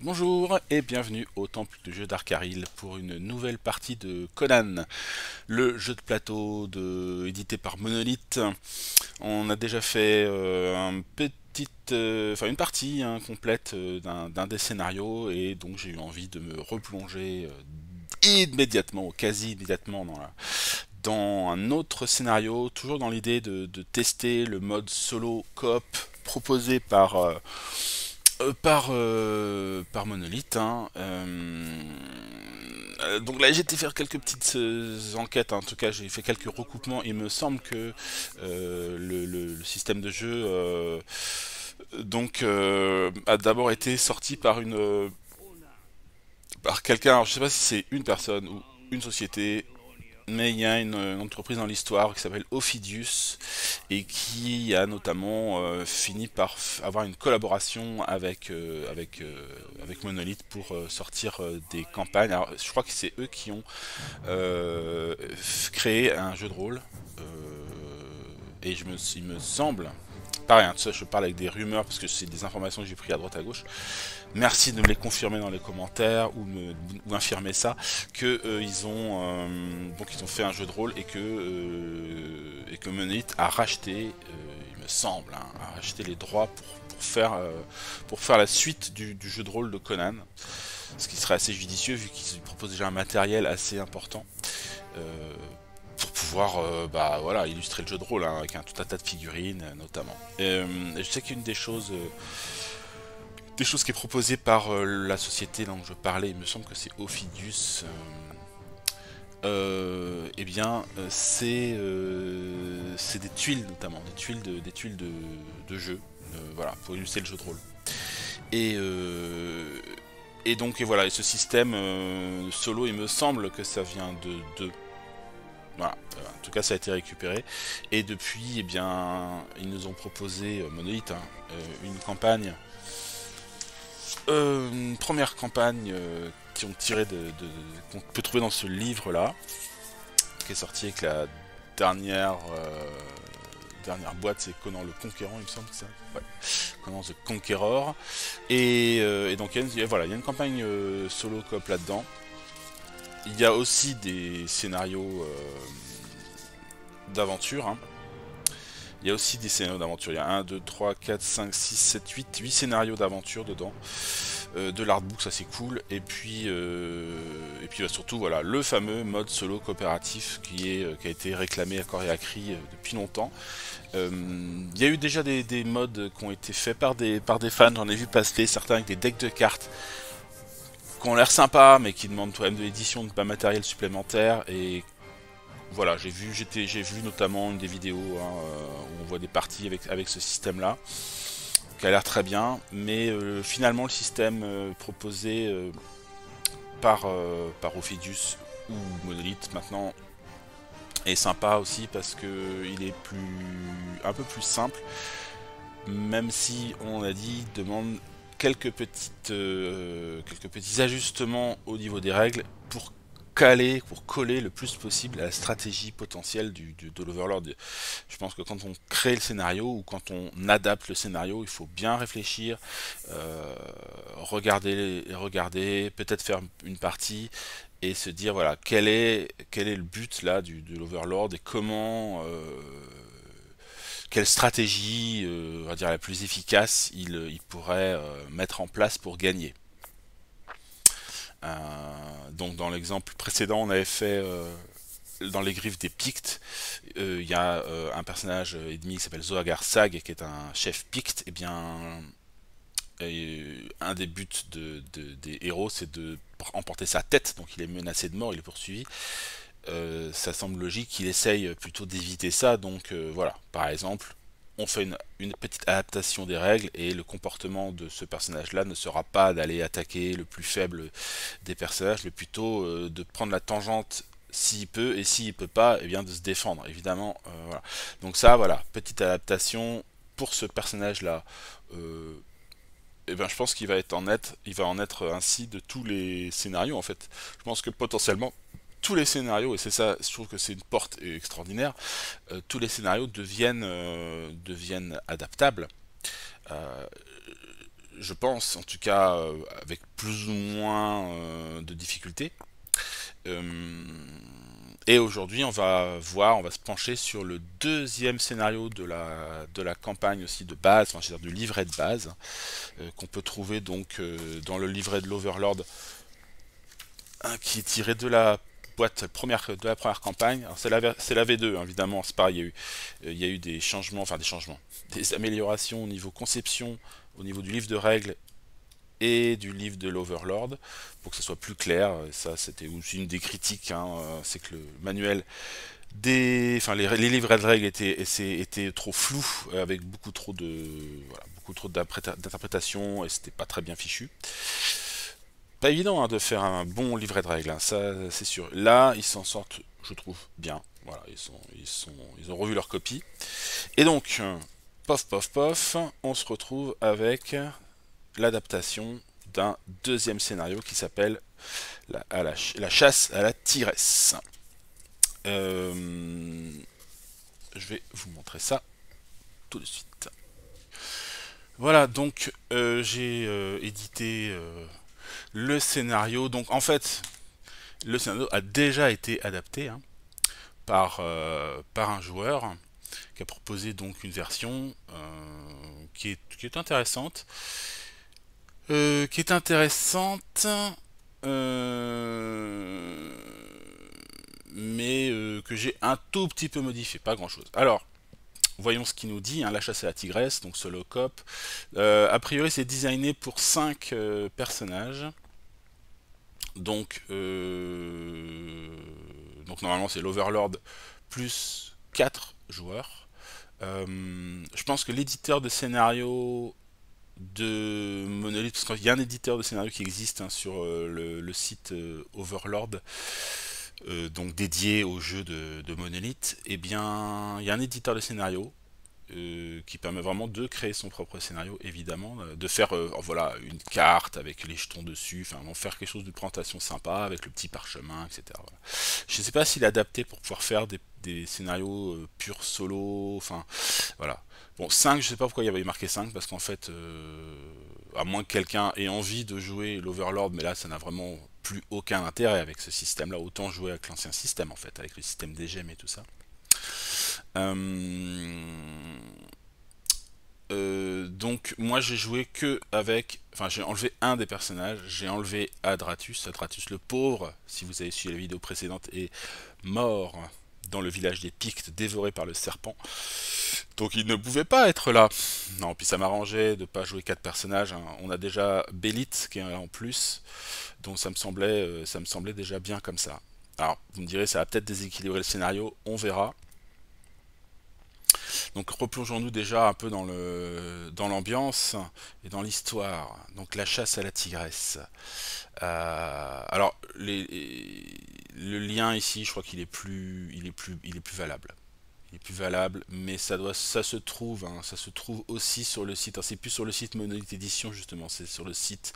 Bonjour et bienvenue au temple du jeu d'Arkaril pour une nouvelle partie de Conan, le jeu de plateau édité par Monolith. On a déjà fait une partie complète d'un des scénarios, et donc j'ai eu envie de me replonger immédiatement, ou quasi immédiatement dans un autre scénario, toujours dans l'idée de tester le mode solo coop proposé par Monolith. Donc là j'ai été faire quelques petites enquêtes, en tout cas j'ai fait quelques recoupements. Il me semble que le système de jeu a d'abord été sorti par quelqu'un. Alors, je sais pas si c'est une personne ou une société, mais il y a une entreprise dans l'histoire qui s'appelle Ophidius et qui a notamment fini par avoir une collaboration avec Monolith pour sortir des campagnes. Alors, je crois que c'est eux qui ont créé un jeu de rôle, il me semble. Pareil, tout ça, je parle avec des rumeurs parce que c'est des informations que j'ai prises à droite à gauche. Merci de me les confirmer dans les commentaires ou infirmer ça, que ils ont fait un jeu de rôle, et que Monolith a racheté, il me semble, a racheté les droits pour faire la suite du jeu de rôle de Conan, ce qui serait assez judicieux vu qu'ils proposent déjà un matériel assez important. Pour pouvoir voilà, illustrer le jeu de rôle, avec tout un tas de figurines notamment. Et je sais qu'une des choses qui est proposée par la société dont je parlais, il me semble que c'est Ophidius, c'est des tuiles, notamment des tuiles de jeu, voilà, pour illustrer le jeu de rôle. Et voilà, et ce système solo, il me semble que ça vient de voilà, en tout cas ça a été récupéré. Et depuis, ils nous ont proposé, Monolith, une campagne, une première campagne qui ont tiré qu'on peut trouver dans ce livre là, qui est sorti avec la dernière boîte, c'est Conan le Conquérant, il me semble que ça. Ouais. Conan the Conqueror. Et donc voilà, il y a une campagne solo coop là-dedans. Il y a aussi des scénarios d'aventure. Il y a aussi des scénarios d'aventure. Il y a 1, 2, 3, 4, 5, 6, 7, 8 scénarios d'aventure dedans. De l'artbook, ça c'est cool. Et puis surtout, voilà, le fameux mode solo coopératif qui a été réclamé à corps et à cri depuis longtemps. Il y a eu déjà des modes qui ont été faits par des fans. J'en ai vu passer certains avec des decks de cartes qui ont l'air sympas, mais qui demandent quand même de l'édition, de pas matériel supplémentaire. Et voilà, j'ai vu notamment une des vidéos où on voit des parties avec ce système là, qui a l'air très bien, mais finalement le système proposé par Ophidius ou Monolith maintenant est sympa aussi, parce que il est un peu plus simple, même si on a dit demande quelques petits ajustements au niveau des règles pour coller le plus possible à la stratégie potentielle de l'Overlord. Je pense que quand on crée le scénario ou quand on adapte le scénario, il faut bien réfléchir, regarder, peut-être faire une partie et se dire voilà quel est le but là de l'Overlord, et quelle stratégie, on va dire la plus efficace, il pourrait mettre en place pour gagner. Donc dans l'exemple précédent, on avait fait dans les griffes des Pictes, il y a un personnage ennemi qui s'appelle Zoagar Sag, qui est un chef Picte. Et bien, un des buts des héros, c'est de emporter sa tête, donc il est menacé de mort, il est poursuivi. Ça semble logique qu'il essaye plutôt d'éviter ça, donc voilà, par exemple, on fait une petite adaptation des règles, et le comportement de ce personnage-là ne sera pas d'aller attaquer le plus faible des personnages, mais plutôt de prendre la tangente s'il peut, et s'il peut pas, et bien de se défendre, évidemment. Voilà. Donc ça, voilà, petite adaptation pour ce personnage-là. Et ben, je pense il va en être ainsi de tous les scénarios en fait. Je pense que potentiellement tous les scénarios, et c'est ça, je trouve que c'est une porte extraordinaire, tous les scénarios deviennent adaptables. Euh, je pense, en tout cas, avec plus ou moins de difficultés. Euh, et aujourd'hui, on va se pencher sur le deuxième scénario de la campagne aussi de base, enfin, c'est-à-dire du livret de base, qu'on peut trouver donc dans le livret de l'Overlord, qui est tiré de la boîte de la première campagne. Alors c'est la V2, hein, évidemment, c'est pareil, il y a eu des changements, enfin des changements, des améliorations au niveau conception, au niveau du livre de règles et du livre de l'Overlord pour que ce soit plus clair. Ça, c'était aussi une des critiques, hein, c'est que le manuel enfin les livrets de règles étaient trop flous, avec beaucoup trop d'interprétations, et c'était pas très bien fichu. Pas évident, hein, de faire un bon livret de règles, hein, ça c'est sûr. Là, ils s'en sortent, je trouve, bien. Voilà, ils ont revu leur copie. Et donc, pof, pof, pof, on se retrouve avec l'adaptation d'un deuxième scénario qui s'appelle la chasse à la tigresse. Euh, je vais vous montrer ça tout de suite. Voilà, donc j'ai édité le scénario. Donc en fait, le scénario a déjà été adapté, hein, par un joueur qui a proposé donc une version qui est intéressante. Qui est intéressante, euh, mais que j'ai un tout petit peu modifié, pas grand chose. Alors, voyons ce qu'il nous dit, hein, la chasse à la tigresse, donc solo cop. A priori, c'est designé pour 5 personnages. Donc, donc normalement, c'est l'Overlord plus 4 joueurs. Je pense que l'éditeur de scénario de Monolith, parce qu'il y a un éditeur de scénario qui existe, hein, sur le site Overlord, donc dédié au jeu de Monolith. Et bien, il y a un éditeur de scénario qui permet vraiment de créer son propre scénario, évidemment, de faire voilà, une carte avec les jetons dessus, enfin, en faire quelque chose de présentation sympa avec le petit parchemin, etc. Voilà. Je ne sais pas s'il est adapté pour pouvoir faire des scénarios purs solo, enfin, voilà. Bon, 5, je sais pas pourquoi il y avait marqué 5, parce qu'en fait, à moins que quelqu'un ait envie de jouer l'Overlord, mais là, ça n'a vraiment plus aucun intérêt avec ce système-là, autant jouer avec l'ancien système, en fait, avec le système des gemmes et tout ça. Euh, donc moi j'ai joué que avec, enfin j'ai enlevé un des personnages, j'ai enlevé Adratus. Adratus le pauvre, si vous avez suivi la vidéo précédente, est mort dans le village des Pictes, dévoré par le serpent. Donc il ne pouvait pas être là. Non, puis ça m'arrangeait de pas jouer quatre personnages, hein. On a déjà Bélite qui est en plus, donc ça me semblait déjà bien comme ça. Alors vous me direz, ça va peut-être déséquilibrer le scénario, on verra. Donc replongeons-nous déjà un peu dans l'ambiance et dans l'histoire. Donc la chasse à la tigresse. Alors le lien ici, je crois qu'il est il est plus valable. Il est plus valable, mais ça se trouve, hein, ça se trouve aussi sur le site. C'est plus sur le site Monolith Edition justement, c'est sur le site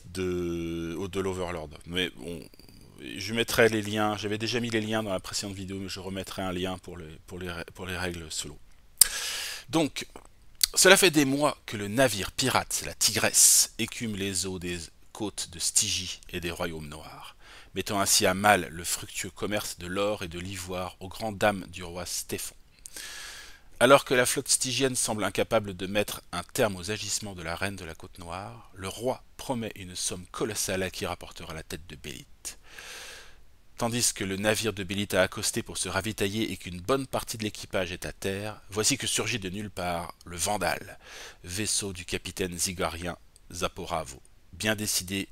de l'Overlord. Mais bon, je mettrai les liens. J'avais déjà mis les liens dans la précédente vidéo, mais je remettrai un lien pour les règles solo. Donc, cela fait des mois que le navire pirate, la Tigresse, écume les eaux des côtes de Stygie et des royaumes noirs, mettant ainsi à mal le fructueux commerce de l'or et de l'ivoire aux grandes dames du roi Stéphon. Alors que la flotte stygienne semble incapable de mettre un terme aux agissements de la reine de la côte noire, le roi promet une somme colossale à qui rapportera la tête de Bélite. Tandis que le navire de Bélite a accosté pour se ravitailler et qu'une bonne partie de l'équipage est à terre, voici que surgit de nulle part le Vandale, vaisseau du capitaine zigarien Zaporavo, bien décidé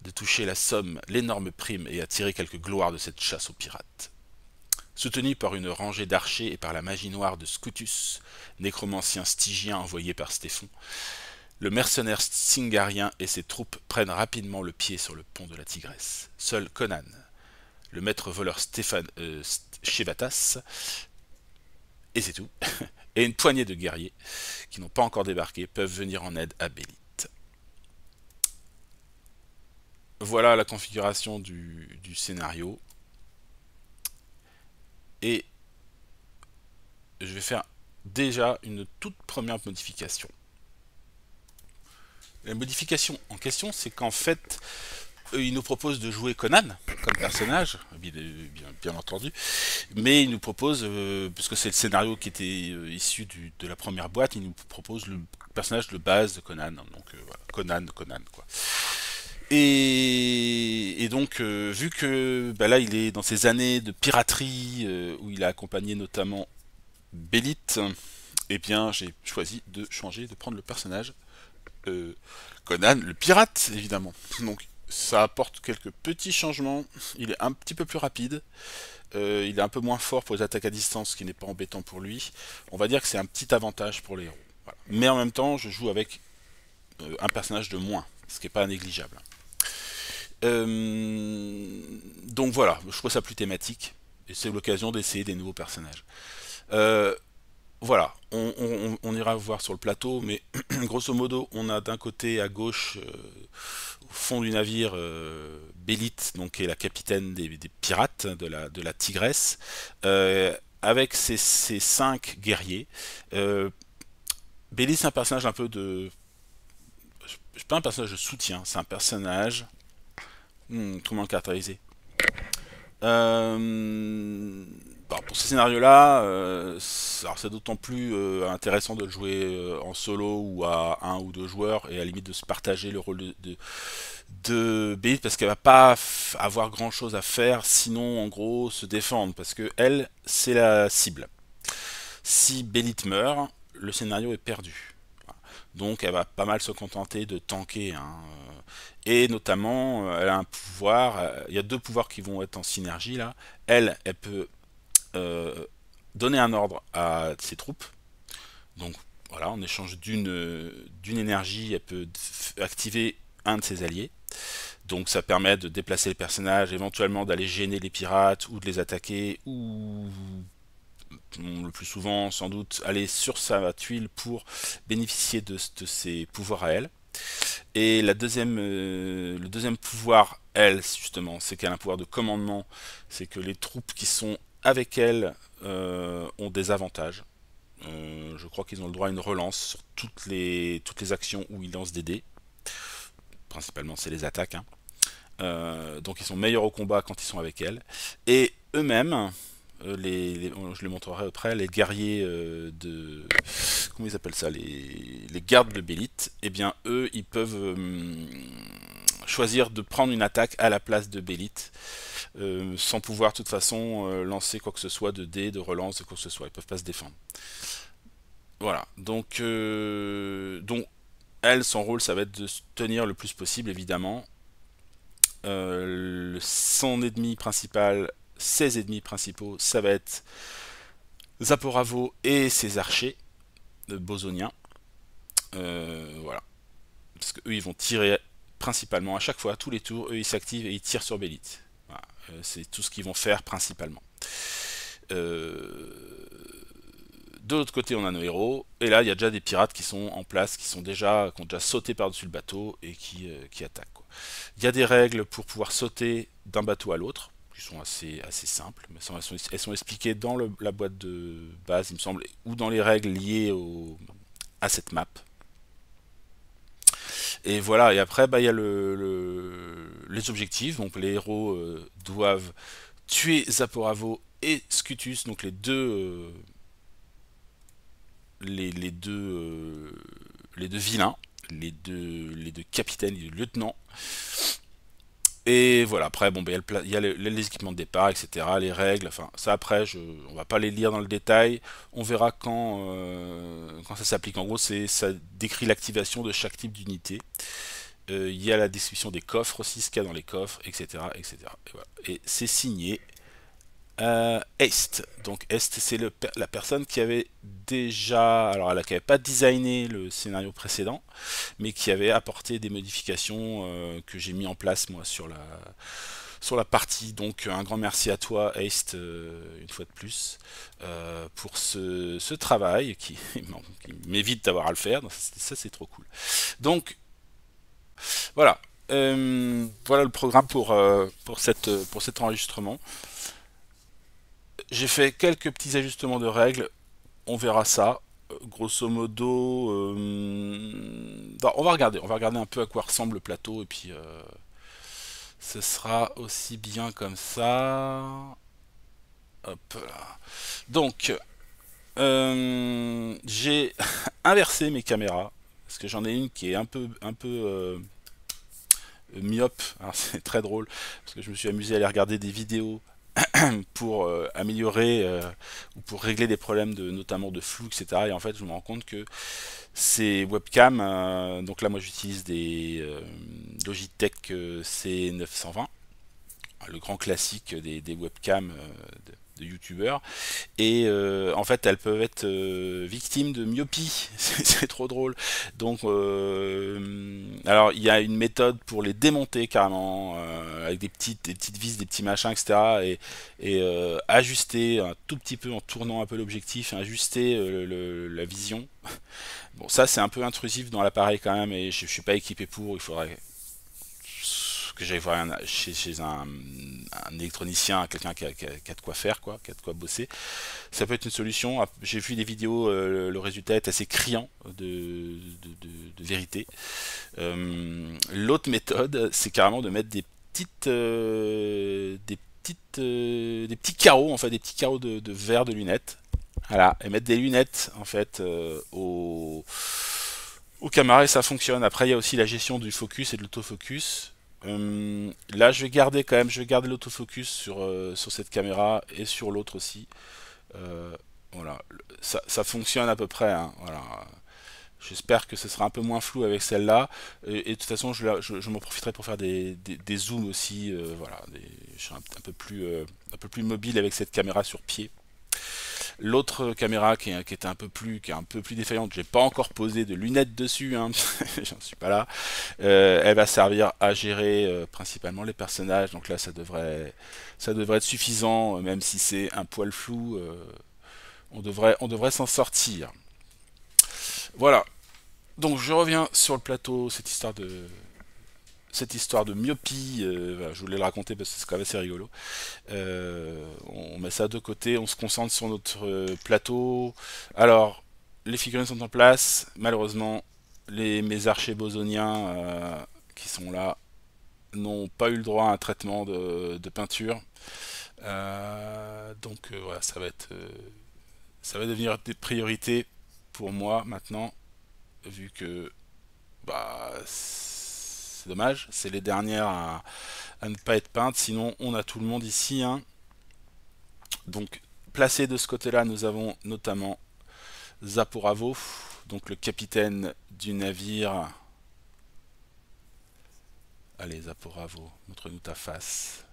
de toucher la somme, l'énorme prime et à tirer quelque gloire de cette chasse aux pirates. Soutenu par une rangée d'archers et par la magie noire de Scutus, nécromancien stygien envoyé par Stéphon, le mercenaire singarien et ses troupes prennent rapidement le pied sur le pont de la Tigresse. Seul Conan, le maître voleur Stéphane Chevatas, et c'est tout, et une poignée de guerriers qui n'ont pas encore débarqué peuvent venir en aide à Bélite. Voilà la configuration du scénario. et je vais faire déjà une toute première modification. La modification en question, c'est qu'en fait, il nous propose de jouer Conan comme personnage, bien entendu, mais il nous propose, puisque c'est le scénario qui était issu de la première boîte, il nous propose le personnage de base de Conan, donc voilà, Conan quoi. Et donc, vu que bah là, il est dans ses années de piraterie, où il a accompagné notamment Bélite, eh bien, j'ai choisi de changer, de prendre le personnage Conan, le pirate, évidemment. Donc, ça apporte quelques petits changements. Il est un petit peu plus rapide. Il est un peu moins fort pour les attaques à distance, ce qui n'est pas embêtant pour lui. On va dire que c'est un petit avantage pour les héros. Voilà. Mais en même temps, je joue avec un personnage de moins, ce qui n'est pas négligeable. Donc voilà, je trouve ça plus thématique. Et c'est l'occasion d'essayer des nouveaux personnages. Euh, voilà, on ira voir sur le plateau, mais grosso modo, on a d'un côté à gauche, au fond du navire, Bélite, donc qui est la capitaine des pirates de la Tigresse, avec ses 5 guerriers. Bélite, c'est un personnage un peu de. C'est pas un personnage de soutien, c'est un personnage. Comment le caractériser? Bon, pour ce scénario-là, c'est d'autant plus intéressant de le jouer en solo ou à un ou deux joueurs et à la limite de se partager le rôle de Bélite parce qu'elle va pas avoir grand-chose à faire sinon en gros se défendre parce que elle c'est la cible. Si Bélite meurt, le scénario est perdu. Donc elle va pas mal se contenter de tanker, hein. Et notamment, elle a un pouvoir, il y a deux pouvoirs qui vont être en synergie là. Elle peut euh, donner un ordre à ses troupes. Donc voilà, en échange d'une énergie, elle peut activer un de ses alliés. Donc ça permet de déplacer les personnages, éventuellement d'aller gêner les pirates ou de les attaquer ou le plus souvent sans doute aller sur sa tuile pour bénéficier de ses pouvoirs à elle. Et le deuxième pouvoir, elle, justement, c'est qu'elle a un pouvoir de commandement. C'est que les troupes qui sont avec elle ont des avantages. Je crois qu'ils ont le droit à une relance sur toutes les actions où ils lancent des dés. Principalement, c'est les attaques, hein. Donc ils sont meilleurs au combat quand ils sont avec elle. Et eux-mêmes, je les montrerai après, les guerriers comment ils appellent ça, les gardes de Bélite, eh bien eux, ils peuvent choisir de prendre une attaque à la place de Bélite, sans pouvoir de toute façon lancer quoi que ce soit de dés, de relance, de quoi que ce soit. Ils peuvent pas se défendre. Voilà, donc elle, son rôle, ça va être de se tenir le plus possible, évidemment. Son ennemi principal, ses ennemis principaux, ça va être Zaporavo et ses archers bosoniens. Voilà. Parce que eux, ils vont tirer principalement à chaque fois, tous les tours, eux, ils s'activent et ils tirent sur Bélite. Voilà. C'est tout ce qu'ils vont faire principalement. De l'autre côté, on a nos héros, et là, il y a déjà des pirates qui sont en place, qui ont déjà sauté par-dessus le bateau et qui attaquent, quoi. Il y a des règles pour pouvoir sauter d'un bateau à l'autre, qui sont assez simples, mais elles sont expliquées dans la boîte de base, il me semble, ou dans les règles liées à cette map. Et voilà, et après, bah, il y a les objectifs, donc les héros doivent tuer Zaporavo et Scutus, donc les deux vilains, les deux capitaines, les deux lieutenants. Et voilà, après, bon, ben, il y a les équipements de départ, etc., les règles, enfin, ça après, on va pas les lire dans le détail, on verra quand ça s'applique. En gros, ça décrit l'activation de chaque type d'unité. Il y a la description des coffres aussi, ce qu'il y a dans les coffres, etc., etc. Et, voilà. Et c'est signé Est. Donc Est, c'est la personne qui avait déjà, alors elle n'avait pas designé le scénario précédent, mais qui avait apporté des modifications que j'ai mis en place moi sur la partie. Donc un grand merci à toi Est, une fois de plus, pour ce travail qui m'évite d'avoir à le faire. Donc, ça c'est trop cool. Donc voilà. Voilà le programme pour cet enregistrement. j'ai fait quelques petits ajustements de règles, on verra ça. Grosso modo, on va regarder un peu à quoi ressemble le plateau et puis ce sera aussi bien comme ça. Hop là. Donc, j'ai inversé mes caméras parce que j'en ai une qui est un peu myope. Alors, c'est très drôle parce que je me suis amusé à aller regarder des vidéos pour améliorer ou pour régler des problèmes notamment de flou, etc. Et en fait, je me rends compte que ces webcams, donc là, moi, j'utilise des Logitech C920, le grand classique des webcams de youtubeurs. Et en fait, elles peuvent être victimes de myopie. C'est trop drôle. Donc, alors, il y a une méthode pour les démonter carrément, avec des petites vis, des petits machins, etc. Et ajuster un tout petit peu en tournant un peu l'objectif, ajuster la vision. Bon, ça, c'est un peu intrusif dans l'appareil quand même, et je suis pas équipé pour. Il faudrait que j'aille voir chez un électronicien, quelqu'un qui a de quoi faire, quoi, qui a de quoi bosser. Ça peut être une solution. J'ai vu des vidéos, le résultat est assez criant de vérité. L'autre méthode, c'est carrément de mettre des petits carreaux, en fait, des petits carreaux de verre de lunettes. Voilà, et mettre des lunettes en fait au caméra et ça fonctionne. Après, il y a aussi la gestion du focus et de l'autofocus. Là, je vais garder l'autofocus sur cette caméra et sur l'autre aussi. Voilà, ça fonctionne à peu près, hein, voilà. J'espère que ce sera un peu moins flou avec celle-là. Et de toute façon, je m'en profiterai pour faire des zooms aussi. Voilà, je serai un peu plus mobile avec cette caméra sur pied. L'autre caméra qui est qui est un peu plus défaillante, j'ai pas encore posé de lunettes dessus, hein, j'en suis pas là. Elle va servir à gérer principalement les personnages, donc là ça devrait être suffisant, même si c'est un poil flou, on devrait s'en sortir. Voilà. Donc je reviens sur le plateau, cette histoire de myopie, voilà, je voulais le raconter parce que c'est quand même assez rigolo. On met ça de côté, on se concentre sur notre plateau. Alors, les figurines sont en place. Malheureusement, mes archers bosoniens qui sont là n'ont pas eu le droit à un traitement de peinture. Donc voilà, ça va devenir des priorités pour moi maintenant, vu que bah, c'est dommage, c'est les dernières à ne pas être peintes, sinon on a tout le monde ici, hein. Donc placé de ce côté-là, nous avons notamment Zaporavo, donc le capitaine du navire. Allez Zaporavo, montre-nous ta face.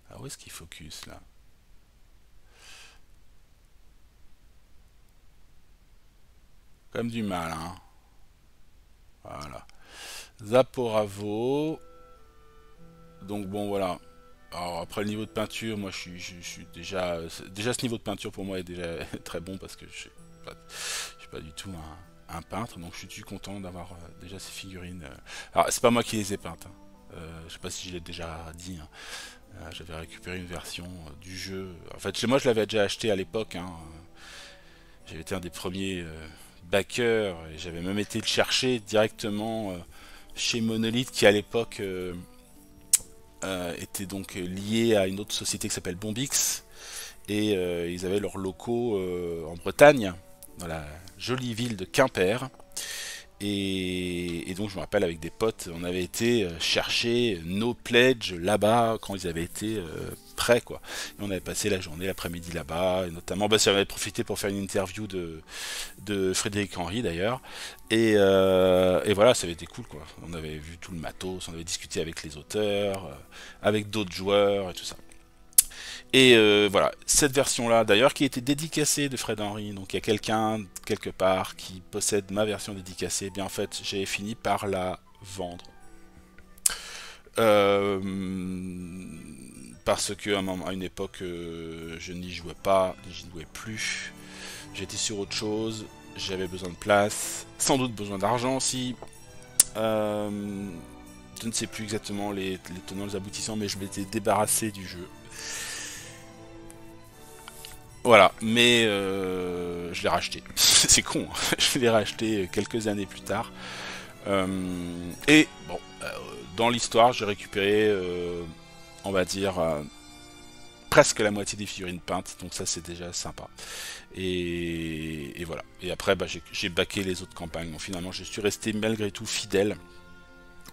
Ah, où est-ce qu'il focus là? Comme du mal, hein. Voilà. Zaporavo. Donc bon voilà. Alors après le niveau de peinture, moi je suis déjà ce niveau de peinture pour moi est déjà très bon parce que je suis pas du tout un peintre, donc je suis content d'avoir déjà ces figurines. Alors c'est pas moi qui les ai peintes, hein. Je sais pas si je l'ai déjà dit, hein. J'avais récupéré une version du jeu. En fait, moi je l'avais déjà acheté à l'époque, hein. J'avais été un des premiers backers et j'avais même été le chercher directement chez Monolith qui à l'époque était donc lié à une autre société qui s'appelle Bombix et ils avaient leurs locaux en Bretagne, dans la jolie ville de Quimper. Et donc je me rappelle avec des potes, on avait été chercher nos pledges là-bas quand ils avaient été prêts, quoi. Et on avait passé la journée, l'après-midi là-bas, et notamment bah, ça avait profité pour faire une interview de Frédéric Henry d'ailleurs. Et voilà, ça avait été cool, quoi. On avait vu tout le matos, on avait discuté avec les auteurs, avec d'autres joueurs et tout ça. Et voilà, cette version-là, d'ailleurs, qui a été dédicacée de Fred Henry, donc il y a quelqu'un, quelque part, qui possède ma version dédicacée, eh bien en fait, j'ai fini par la vendre. Euh, Parce que à une époque, je n'y jouais pas, je n'y jouais plus, j'étais sur autre chose, j'avais besoin de place, sans doute besoin d'argent aussi. Euh, Je ne sais plus exactement les tenants, les aboutissants, mais je m'étais débarrassé du jeu. Voilà, mais je l'ai racheté. C'est con, hein. Je l'ai racheté quelques années plus tard. Et bon, dans l'histoire, j'ai récupéré, on va dire, presque la moitié des figurines peintes, donc ça c'est déjà sympa. Et voilà. Et après, bah, j'ai backé les autres campagnes. Donc finalement, je suis resté malgré tout fidèle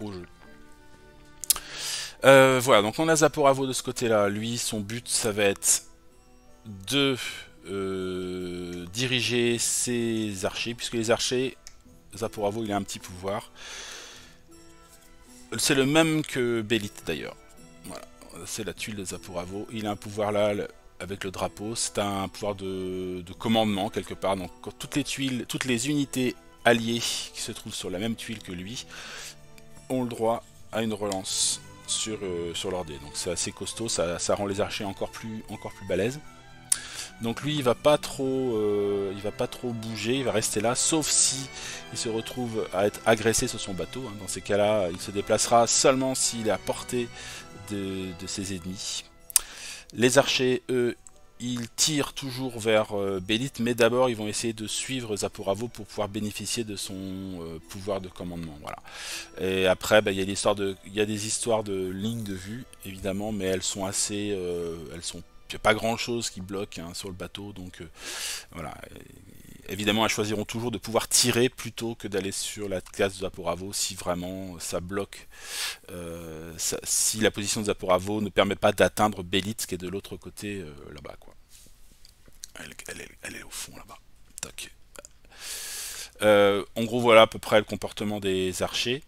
au jeu. Voilà, donc on a Zaporavo de ce côté-là. Lui, son but, ça va être de diriger ses archers, puisque les archers, Zaporavo, il a un petit pouvoir. C'est le même que Bélite d'ailleurs. Voilà, c'est la tuile de Zaporavo. Il a un pouvoir là, avec le drapeau. C'est un pouvoir de commandement quelque part. Donc toutes les tuiles, toutes les unités alliées qui se trouvent sur la même tuile que lui ont le droit à une relance sur leur dé. Donc c'est assez costaud, ça rend les archers encore plus balèzes. Donc lui il va pas trop bouger, il va rester là, sauf si il se retrouve à être agressé sur son bateau. Dans ces cas-là, il se déplacera seulement s'il est à portée de ses ennemis. Les archers, eux, ils tirent toujours vers Bélite, mais d'abord ils vont essayer de suivre Zaporavo pour pouvoir bénéficier de son pouvoir de commandement. Voilà. Et après, bah, il y a des histoires de lignes de vue, évidemment, mais elles sont assez, il n'y a pas grand chose qui bloque sur le bateau, donc voilà. Évidemment, elles choisiront toujours de pouvoir tirer plutôt que d'aller sur la case de Zaporavo si vraiment ça bloque, si la position de Zaporavo ne permet pas d'atteindre Bélite qui est de l'autre côté là-bas, quoi. Elle est au fond là-bas. En gros, voilà à peu près le comportement des archers.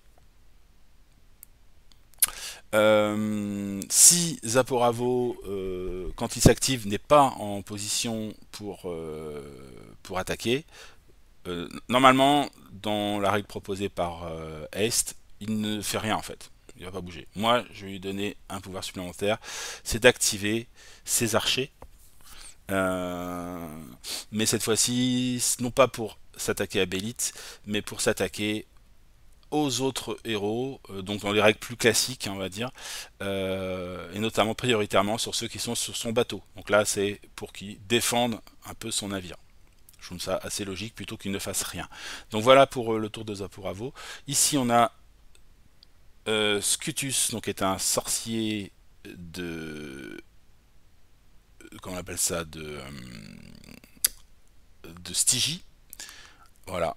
Si Zaporavo, quand il s'active, n'est pas en position pour attaquer, normalement, dans la règle proposée par Est, il ne fait rien en fait. Il va pas bouger. Moi, je vais lui donner un pouvoir supplémentaire, c'est d'activer ses archers. Mais cette fois-ci, non pas pour s'attaquer à Bélite, mais pour s'attaquer aux autres héros, donc dans les règles plus classiques, on va dire, et notamment prioritairement sur ceux qui sont sur son bateau. Donc là, c'est pour qu'ils défendent un peu son navire. Je trouve ça assez logique plutôt qu'il ne fasse rien. Donc voilà pour le tour de Zaporavo. Ici, on a Scutus, donc est un sorcier de, comment on appelle ça, de Stygie. Voilà.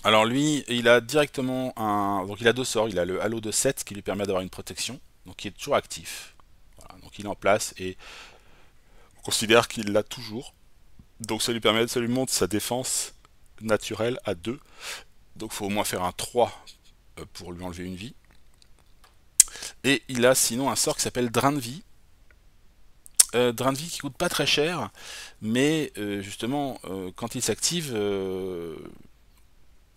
Alors lui, il a directement un... Donc il a deux sorts. Il a le Halo de 7 qui lui permet d'avoir une protection. Donc il est toujours actif. Voilà, donc il est en place et on considère qu'il l'a toujours. Donc ça lui monte sa défense naturelle à 2. Donc il faut au moins faire un 3 pour lui enlever une vie. Et il a sinon un sort qui s'appelle Drain de vie. Drain de vie qui coûte pas très cher, mais justement, quand il s'active,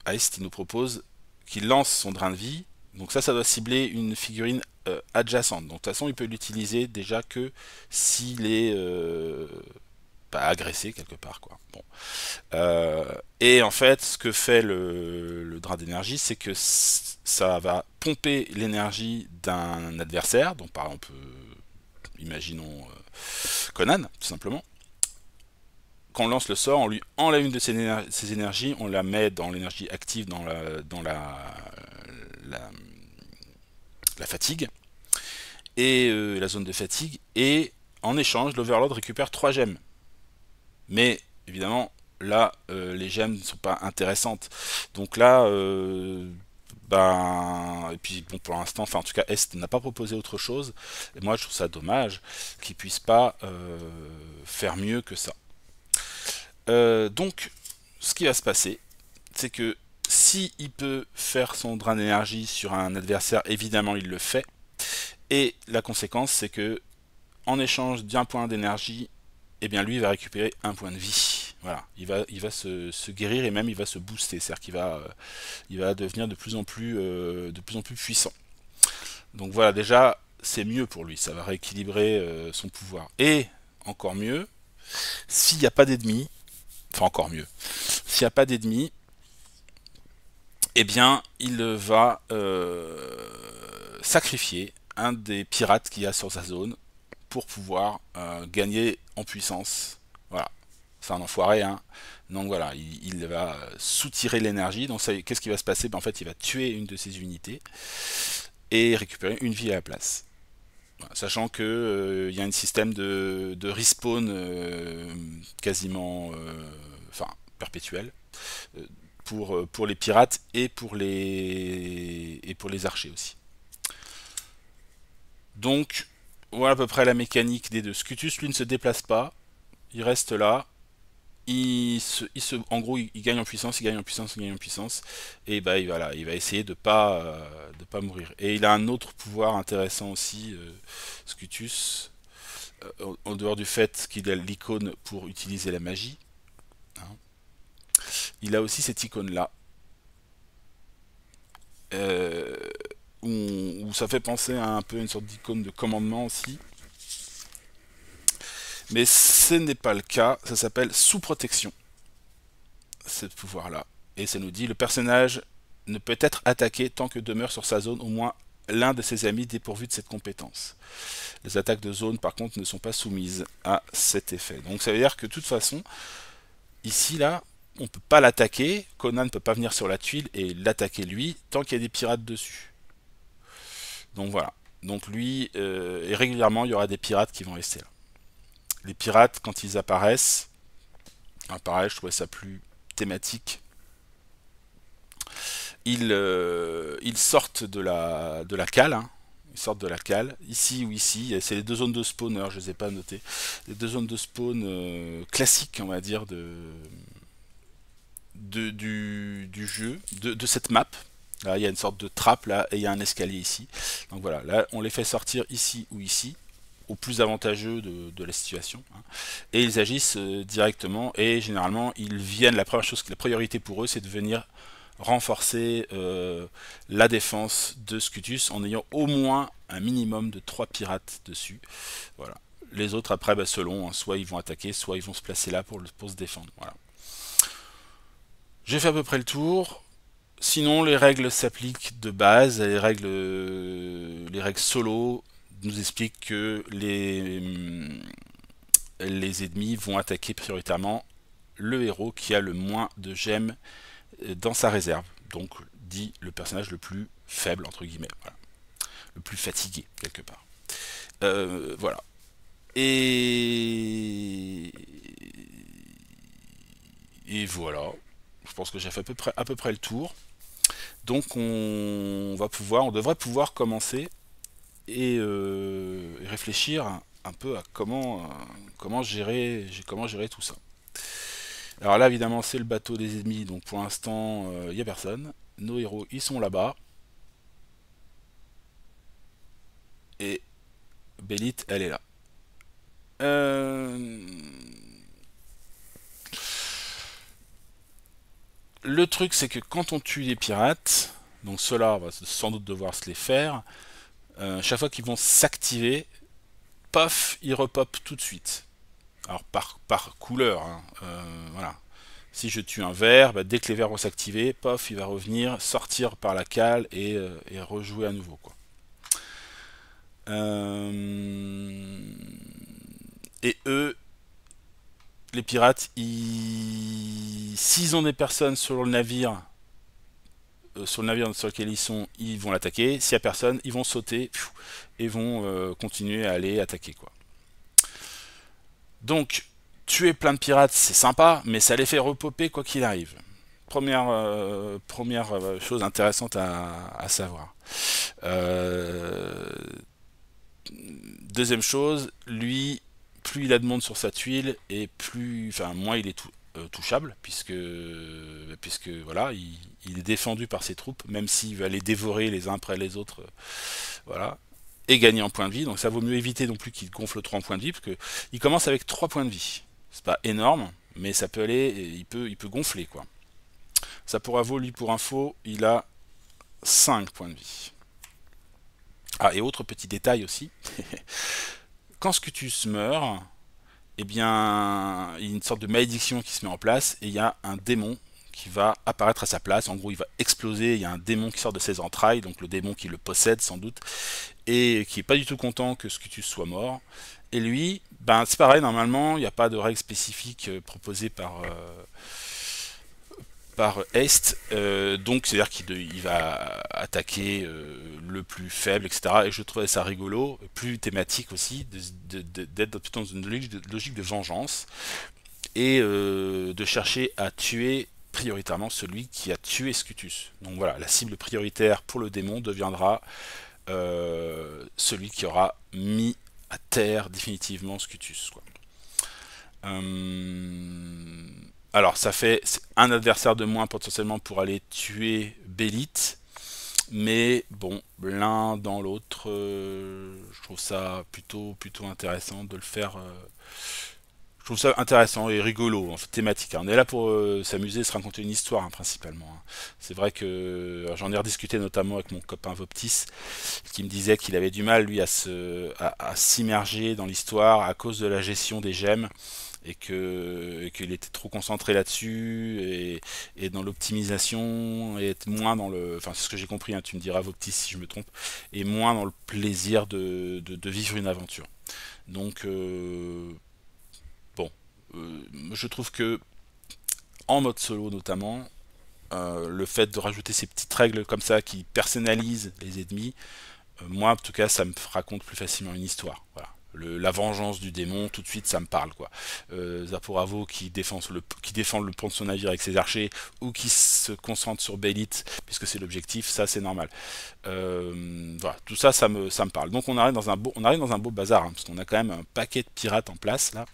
Aist il nous propose qu'il lance son drain de vie. Donc ça doit cibler une figurine adjacente. Donc de toute façon, il peut l'utiliser déjà que s'il est pas agressé quelque part, quoi. Bon. Et en fait, ce que fait le drain d'énergie, c'est que ça va pomper l'énergie d'un adversaire. Donc par exemple, imaginons Conan, tout simplement. Quand on lance le sort, on lui enlève une de ses énergies, on la met dans l'énergie active dans la fatigue et la zone de fatigue, et en échange l'Overlord récupère 3 gemmes. Mais évidemment là les gemmes ne sont pas intéressantes, donc là et puis bon, pour l'instant, enfin en tout cas Est n'a pas proposé autre chose, et moi je trouve ça dommage qu'il puisse pas faire mieux que ça. Donc, ce qui va se passer, c'est que si il peut faire son drain d'énergie sur un adversaire, évidemment il le fait. Et la conséquence, c'est que en échange d'un point d'énergie, eh bien lui il va récupérer un point de vie. Voilà, il va se guérir et même il va se booster, c'est-à-dire qu'il va devenir de plus en plus puissant. Donc voilà, déjà c'est mieux pour lui, ça va rééquilibrer son pouvoir. Et encore mieux, s'il n'y a pas d'ennemis, enfin encore mieux, s'il n'y a pas d'ennemis, eh bien, il va sacrifier un des pirates qu'il y a sur sa zone pour pouvoir gagner en puissance. Voilà, c'est un enfoiré, hein. Donc voilà, il va soutirer l'énergie. Donc qu'est-ce qui va se passer? Ben, en fait, il va tuer une de ses unités et récupérer une vie à la place. Voilà, sachant que il y a un système de respawn quasiment, enfin perpétuel, euh, pour les pirates et pour les archers aussi. Donc voilà à peu près la mécanique des deux. Scutus lui ne se déplace pas, il reste là. En gros, il gagne en puissance, il gagne en puissance, il gagne en puissance, et bah voilà, il va essayer de pas mourir. Et il a un autre pouvoir intéressant aussi, Scutus, en dehors du fait qu'il a l'icône pour utiliser la magie, hein. Il a aussi cette icône là, euh, où ça fait penser à un peu une sorte d'icône de commandement aussi. Mais ce n'est pas le cas, ça s'appelle sous protection, ce pouvoir-là. Et ça nous dit le personnage ne peut être attaqué tant que demeure sur sa zone au moins l'un de ses amis dépourvu de cette compétence. Les attaques de zone, par contre, ne sont pas soumises à cet effet. Donc ça veut dire que de toute façon, ici, là, on ne peut pas l'attaquer. Conan ne peut pas venir sur la tuile et l'attaquer lui tant qu'il y a des pirates dessus. Donc voilà. Donc lui, et régulièrement, il y aura des pirates qui vont rester là. Les pirates, quand ils apparaissent, pareil, je trouvais ça plus thématique. Ils sortent de la cale, hein. Ils sortent de la cale, ici ou ici, c'est les deux zones de spawn, alors je ne les ai pas notées, les deux zones de spawn classiques, on va dire, du jeu, de cette map. Là, il y a une sorte de trappe là, et il y a un escalier ici. Donc voilà, là, on les fait sortir ici ou ici, au plus avantageux de la situation, hein. Et ils agissent directement, et généralement, ils viennent, la première chose, la priorité pour eux, c'est de venir renforcer la défense de Scutus en ayant au moins un minimum de 3 pirates dessus. Voilà. Les autres après, bah, selon, hein, soit ils vont attaquer, soit ils vont se placer là pour se défendre. Voilà. J'ai fait à peu près le tour. Sinon, les règles s'appliquent de base. Les règles solo nous expliquent que les ennemis vont attaquer prioritairement le héros qui a le moins de gemmes dans sa réserve. Donc, dit le personnage le plus faible, entre guillemets. Voilà. Le plus fatigué, quelque part. Voilà. Et... Et voilà. Je pense que j'ai fait à peu près le tour. Donc on devrait pouvoir commencer et réfléchir un peu à comment gérer tout ça. Alors là évidemment c'est le bateau des ennemis, donc pour l'instant il n'y a personne. Nos héros ils sont là-bas. Et Bélite elle est là. Euh, Le truc c'est que quand on tue les pirates, donc ceux-là on va sans doute devoir se les faire, chaque fois qu'ils vont s'activer, paf, ils repopent tout de suite. Alors par couleur, hein, voilà. Si je tue un vert, bah, dès que les verts vont s'activer, pof, il va revenir, sortir par la cale et rejouer à nouveau, quoi. Euh, Et eux, les pirates, s'ils ont des personnes sur le navire sur lequel ils sont, ils vont l'attaquer. S'il n'y a personne, ils vont sauter et vont continuer à aller attaquer, quoi. Donc, tuer plein de pirates, c'est sympa, mais ça les fait repoper quoi qu'il arrive. Première chose intéressante à savoir. Euh, Deuxième chose, lui, plus il a de monde sur sa tuile, et moins il est touchable, puisque voilà, il est défendu par ses troupes, même s'il va les dévorer les uns après les autres, voilà, et gagner en points de vie. Donc ça vaut mieux éviter non plus qu'il gonfle trop en points de vie, parce que il commence avec 3 points de vie. C'est pas énorme, mais ça peut aller, il peut gonfler, quoi. Ça pourra vaut, lui, pour info, il a 5 points de vie. Ah, et autre petit détail aussi, quand Scutus meurt, eh bien, il y a une sorte de malédiction qui se met en place, et il y a un démon qui va apparaître à sa place. En gros, il va exploser, il y a un démon qui sort de ses entrailles, donc le démon qui le possède sans doute, et qui est pas du tout content que Scutus soit mort. Et lui, ben c'est pareil, normalement, il n'y a pas de règle spécifique proposée par Est, donc c'est-à-dire qu'il va attaquer le plus faible, etc. Et je trouvais ça rigolo, plus thématique aussi, d'être plutôt dans une logique de vengeance, et de chercher à tuer prioritairement celui qui a tué Scutus. Donc voilà, la cible prioritaire pour le démon deviendra celui qui aura mis à terre définitivement Scutus, quoi. Alors ça fait un adversaire de moins potentiellement pour aller tuer Bélite, mais bon, l'un dans l'autre, je trouve ça plutôt intéressant de le faire. Je trouve ça intéressant et rigolo, en fait, thématique, hein. On est là pour s'amuser, se raconter une histoire, hein, principalement, hein. C'est vrai que j'en ai rediscuté notamment avec mon copain Voptis, qui me disait qu'il avait du mal, lui, à s'immerger dans l'histoire à cause de la gestion des gemmes, et qu'il était trop concentré là-dessus, et dans l'optimisation, et être moins dans le... Enfin, c'est ce que j'ai compris, hein, tu me diras Voptis si je me trompe, et moins dans le plaisir de vivre une aventure. Donc... bon, je trouve que en mode solo notamment, le fait de rajouter ces petites règles comme ça qui personnalisent les ennemis, moi en tout cas ça me raconte plus facilement une histoire. Voilà. La vengeance du démon, tout de suite ça me parle, quoi. Zaporavo qui défend le pont de son navire avec ses archers, ou qui se concentre sur Bélite puisque c'est l'objectif, ça c'est normal. Voilà, tout ça, ça me parle. Donc on arrive dans un beau bazar, hein, parce qu'on a quand même un paquet de pirates en place là.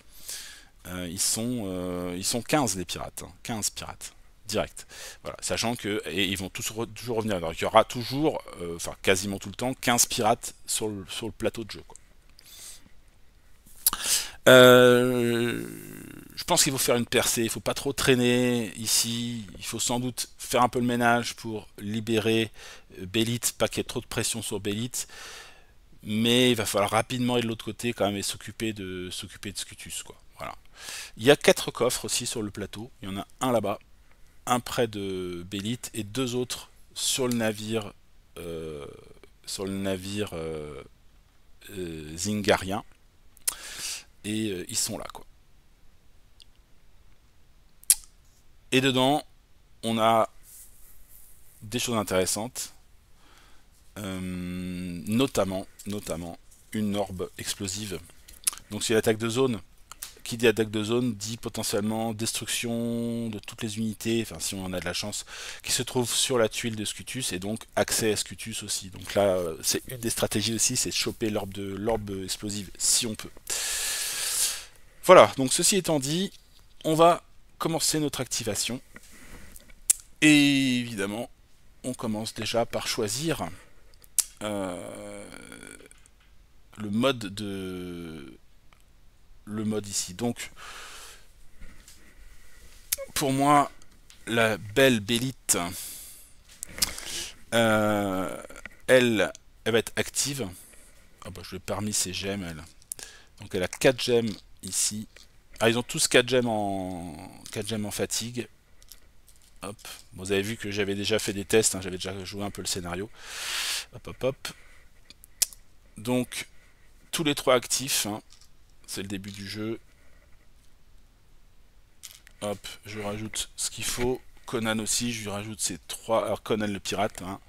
Ils sont 15 les pirates, hein, 15 pirates, direct. Voilà, sachant que, et ils vont toujours revenir. Alors il y aura toujours, enfin quasiment tout le temps, 15 pirates sur le plateau de jeu, quoi. Euh, je pense qu'il faut faire une percée, il faut pas trop traîner ici, il faut sans doute faire un peu le ménage pour libérer Bélite, pas qu'il y ait trop de pression sur Bélite, mais il va falloir rapidement aller de l'autre côté quand même et s'occuper de Scutus, quoi. Voilà. Il y a 4 coffres aussi sur le plateau. Il y en a un là-bas, un près de Bélite et 2 autres sur le navire, euh, zingarien. Et ils sont là, quoi. Et dedans, on a des choses intéressantes, notamment une orbe explosive. Donc c'est l'attaque de zone. Qui dit attaque de zone dit potentiellement destruction de toutes les unités, enfin si on en a de la chance, qui se trouvent sur la tuile de Scutus, et donc accès à Scutus aussi. Donc là, c'est une des stratégies aussi, c'est de choper l'orbe explosive si on peut. Voilà, donc ceci étant dit, on va commencer notre activation. Et évidemment, on commence déjà par choisir euh, le mode ici. Donc pour moi, la belle Bélite, euh, elle va être active. Ah bah, je lui ai pas remis ses gemmes, elle. Donc elle a 4 gemmes ici. Ah, ils ont tous 4 gemmes en fatigue. Hop. Bon, vous avez vu que j'avais déjà fait des tests, hein, j'avais déjà joué un peu le scénario. Hop, hop, hop. Donc, tous les 3 actifs, hein. C'est le début du jeu. Hop, je rajoute ce qu'il faut. Conan aussi, je lui rajoute ses 3... Alors Conan le pirate, hein.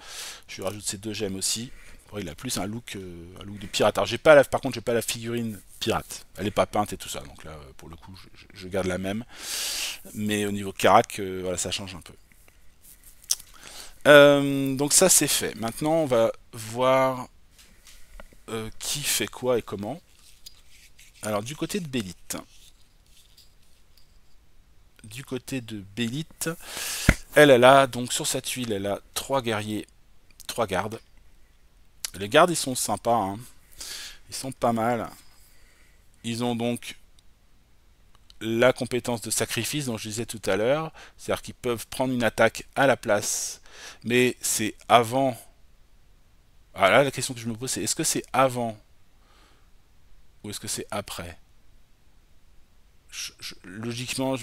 Je lui rajoute ses 2 gemmes aussi. Bon, il a plus un look de pirate. Alors par contre, j'ai pas la figurine pirate. Elle est pas peinte et tout ça. Donc là, pour le coup, je garde la même. Mais au niveau carac, voilà, ça change un peu. Donc ça c'est fait. Maintenant, on va voir qui fait quoi et comment. Alors du côté de Bélite. Elle a donc sur sa tuile, elle a 3 guerriers, 3 gardes. Les gardes, ils sont sympas, hein. Ils sont pas mal. Ils ont donc la compétence de sacrifice dont je disais tout à l'heure, c'est-à-dire qu'ils peuvent prendre une attaque à la place, mais c'est avant. Ah là, la question que je me pose, c'est est-ce que c'est avant ou est-ce que c'est après? Logiquement,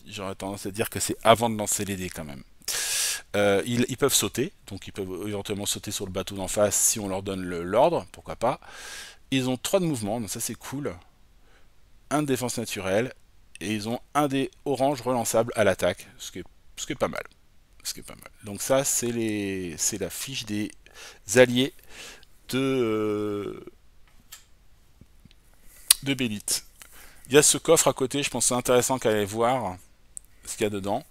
j'aurais tendance à dire que c'est avant de lancer les dés quand même. Ils peuvent sauter, donc ils peuvent éventuellement sauter sur le bateau d'en face si on leur donne l'ordre, pourquoi pas. Ils ont 3 de mouvement, donc ça c'est cool. Un de défense naturelle, et ils ont un dé orange relançable à l'attaque, ce qui est pas mal. Ce qui est pas mal. Donc ça c'est la fiche des alliés de Bélite. Il y a ce coffre à côté, je pense que c'est intéressant qu'à aller voir ce qu'il y a dedans.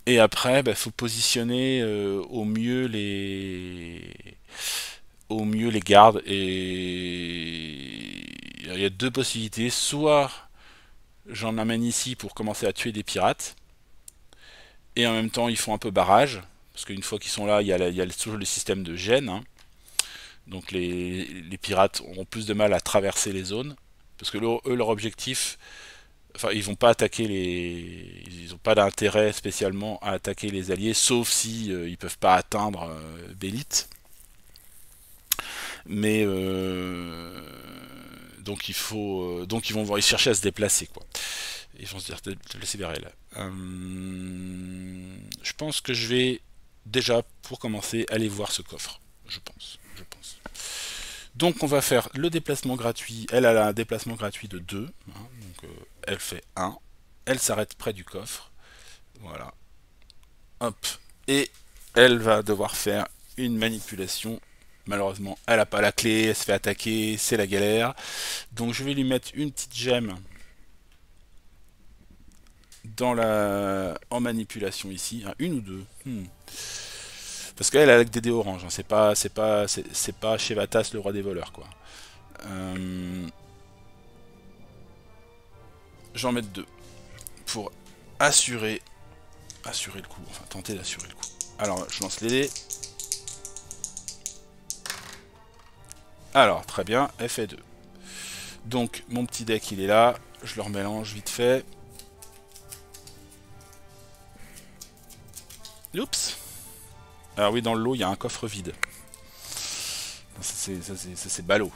Et après, il faut positionner au mieux les gardes. Et il y a deux possibilités. Soit j'en amène ici pour commencer à tuer des pirates. Et en même temps, ils font un peu barrage. Parce qu'une fois qu'ils sont là, il y a toujours le système de gêne. Hein. Donc les pirates auront plus de mal à traverser les zones. Parce que eux, leur objectif, enfin, ils vont pas attaquer ils ont pas d'intérêt spécialement à attaquer les alliés, sauf si ils peuvent pas atteindre Bélite. Mais donc ils vont chercher à se déplacer quoi. Ils vont se dire déplacer vers elle. Je pense que je vais déjà pour commencer aller voir ce coffre. Je pense. Donc on va faire le déplacement gratuit. Elle a un déplacement gratuit de 2. Hein, donc elle fait 1. Elle s'arrête près du coffre. Voilà. Hop. Et elle va devoir faire une manipulation. Malheureusement, elle n'a pas la clé, elle se fait attaquer, c'est la galère. Donc je vais lui mettre une petite gemme en manipulation ici. Une ou deux. Parce qu'elle a avec des dés orange. Hein. C'est pas Chevatas le roi des voleurs quoi. J'en mets deux pour assurer le coup. Enfin tenter d'assurer le coup. Alors je lance les dés. Alors très bien, elle fait 2. Donc mon petit deck il est là. Je le remélange vite fait. Oups. Alors oui, dans le lot, il y a un coffre vide. Ça, c'est ballot.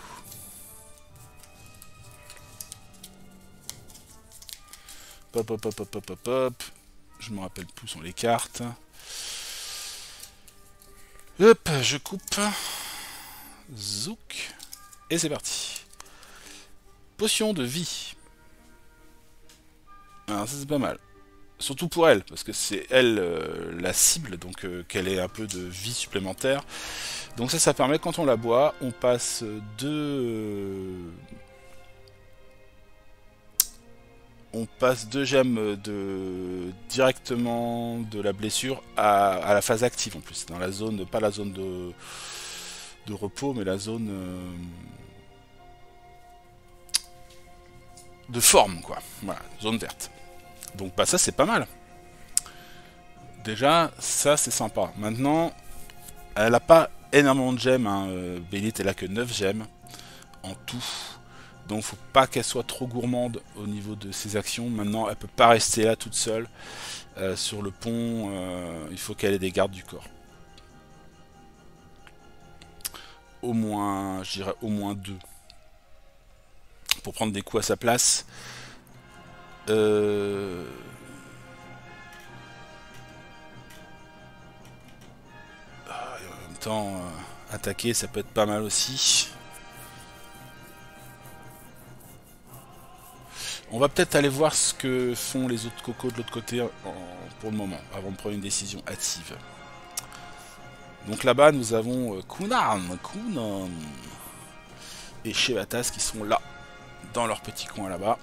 Hop, hop, hop, hop, hop, hop, hop. Je me rappelle plus sont les cartes. Hop, je coupe. Zouk. Et c'est parti. Potion de vie. Alors ça c'est pas mal. Surtout pour elle, parce que c'est elle la cible, donc qu'elle ait un peu de vie supplémentaire. Donc ça permet, quand on la boit, on passe deux gemmes directement de la blessure à la phase active en plus. Dans la zone, pas la zone de repos, mais la zone de forme, quoi. Voilà, zone verte. Donc bah ça c'est pas mal. Déjà, ça c'est sympa. Maintenant, elle a pas énormément de gemmes. Hein. Bélite, elle a que 9 gemmes en tout. Donc faut pas qu'elle soit trop gourmande au niveau de ses actions. Maintenant, elle peut pas rester là toute seule. Sur le pont, il faut qu'elle ait des gardes du corps. Au moins, je dirais au moins 2. Pour prendre des coups à sa place. En même temps, attaquer, ça peut être pas mal aussi. On va peut-être aller voir ce que font les autres cocos de l'autre côté pour le moment, avant de prendre une décision hâtive. Donc là-bas, nous avons Kunan et Chevatas qui sont là, dans leur petit coin là-bas.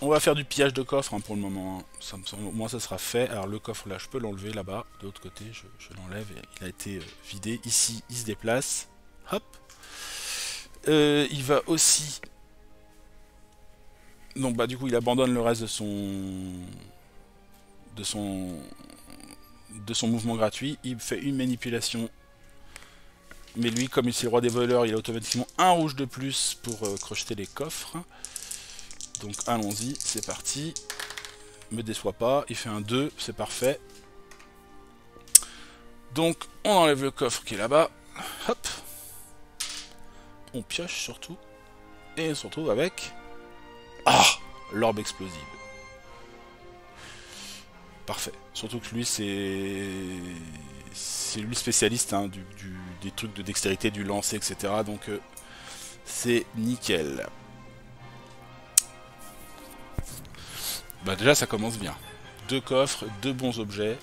On va faire du pillage de coffre hein, pour le moment. Au moins ça sera fait. Alors le coffre là, je peux l'enlever là-bas. De l'autre côté, je l'enlève. Il a été vidé. Ici, il se déplace. Hop. Il va aussi... Donc bah du coup, il abandonne le reste de son mouvement gratuit. Il fait une manipulation. Mais lui, comme c'est le roi des voleurs, il a automatiquement un rouge de plus pour crocheter les coffres. Donc allons-y, c'est parti. Me déçoit pas, il fait un 2, c'est parfait. Donc on enlève le coffre qui est là-bas. Hop. On pioche surtout. Et on se retrouve avec... Ah, l'orbe explosive. Parfait. Surtout que lui, c'est lui spécialiste hein, des trucs de dextérité, du lancer, etc. Donc, c'est nickel. Bah déjà, ça commence bien. 2 coffres, 2 bons objets.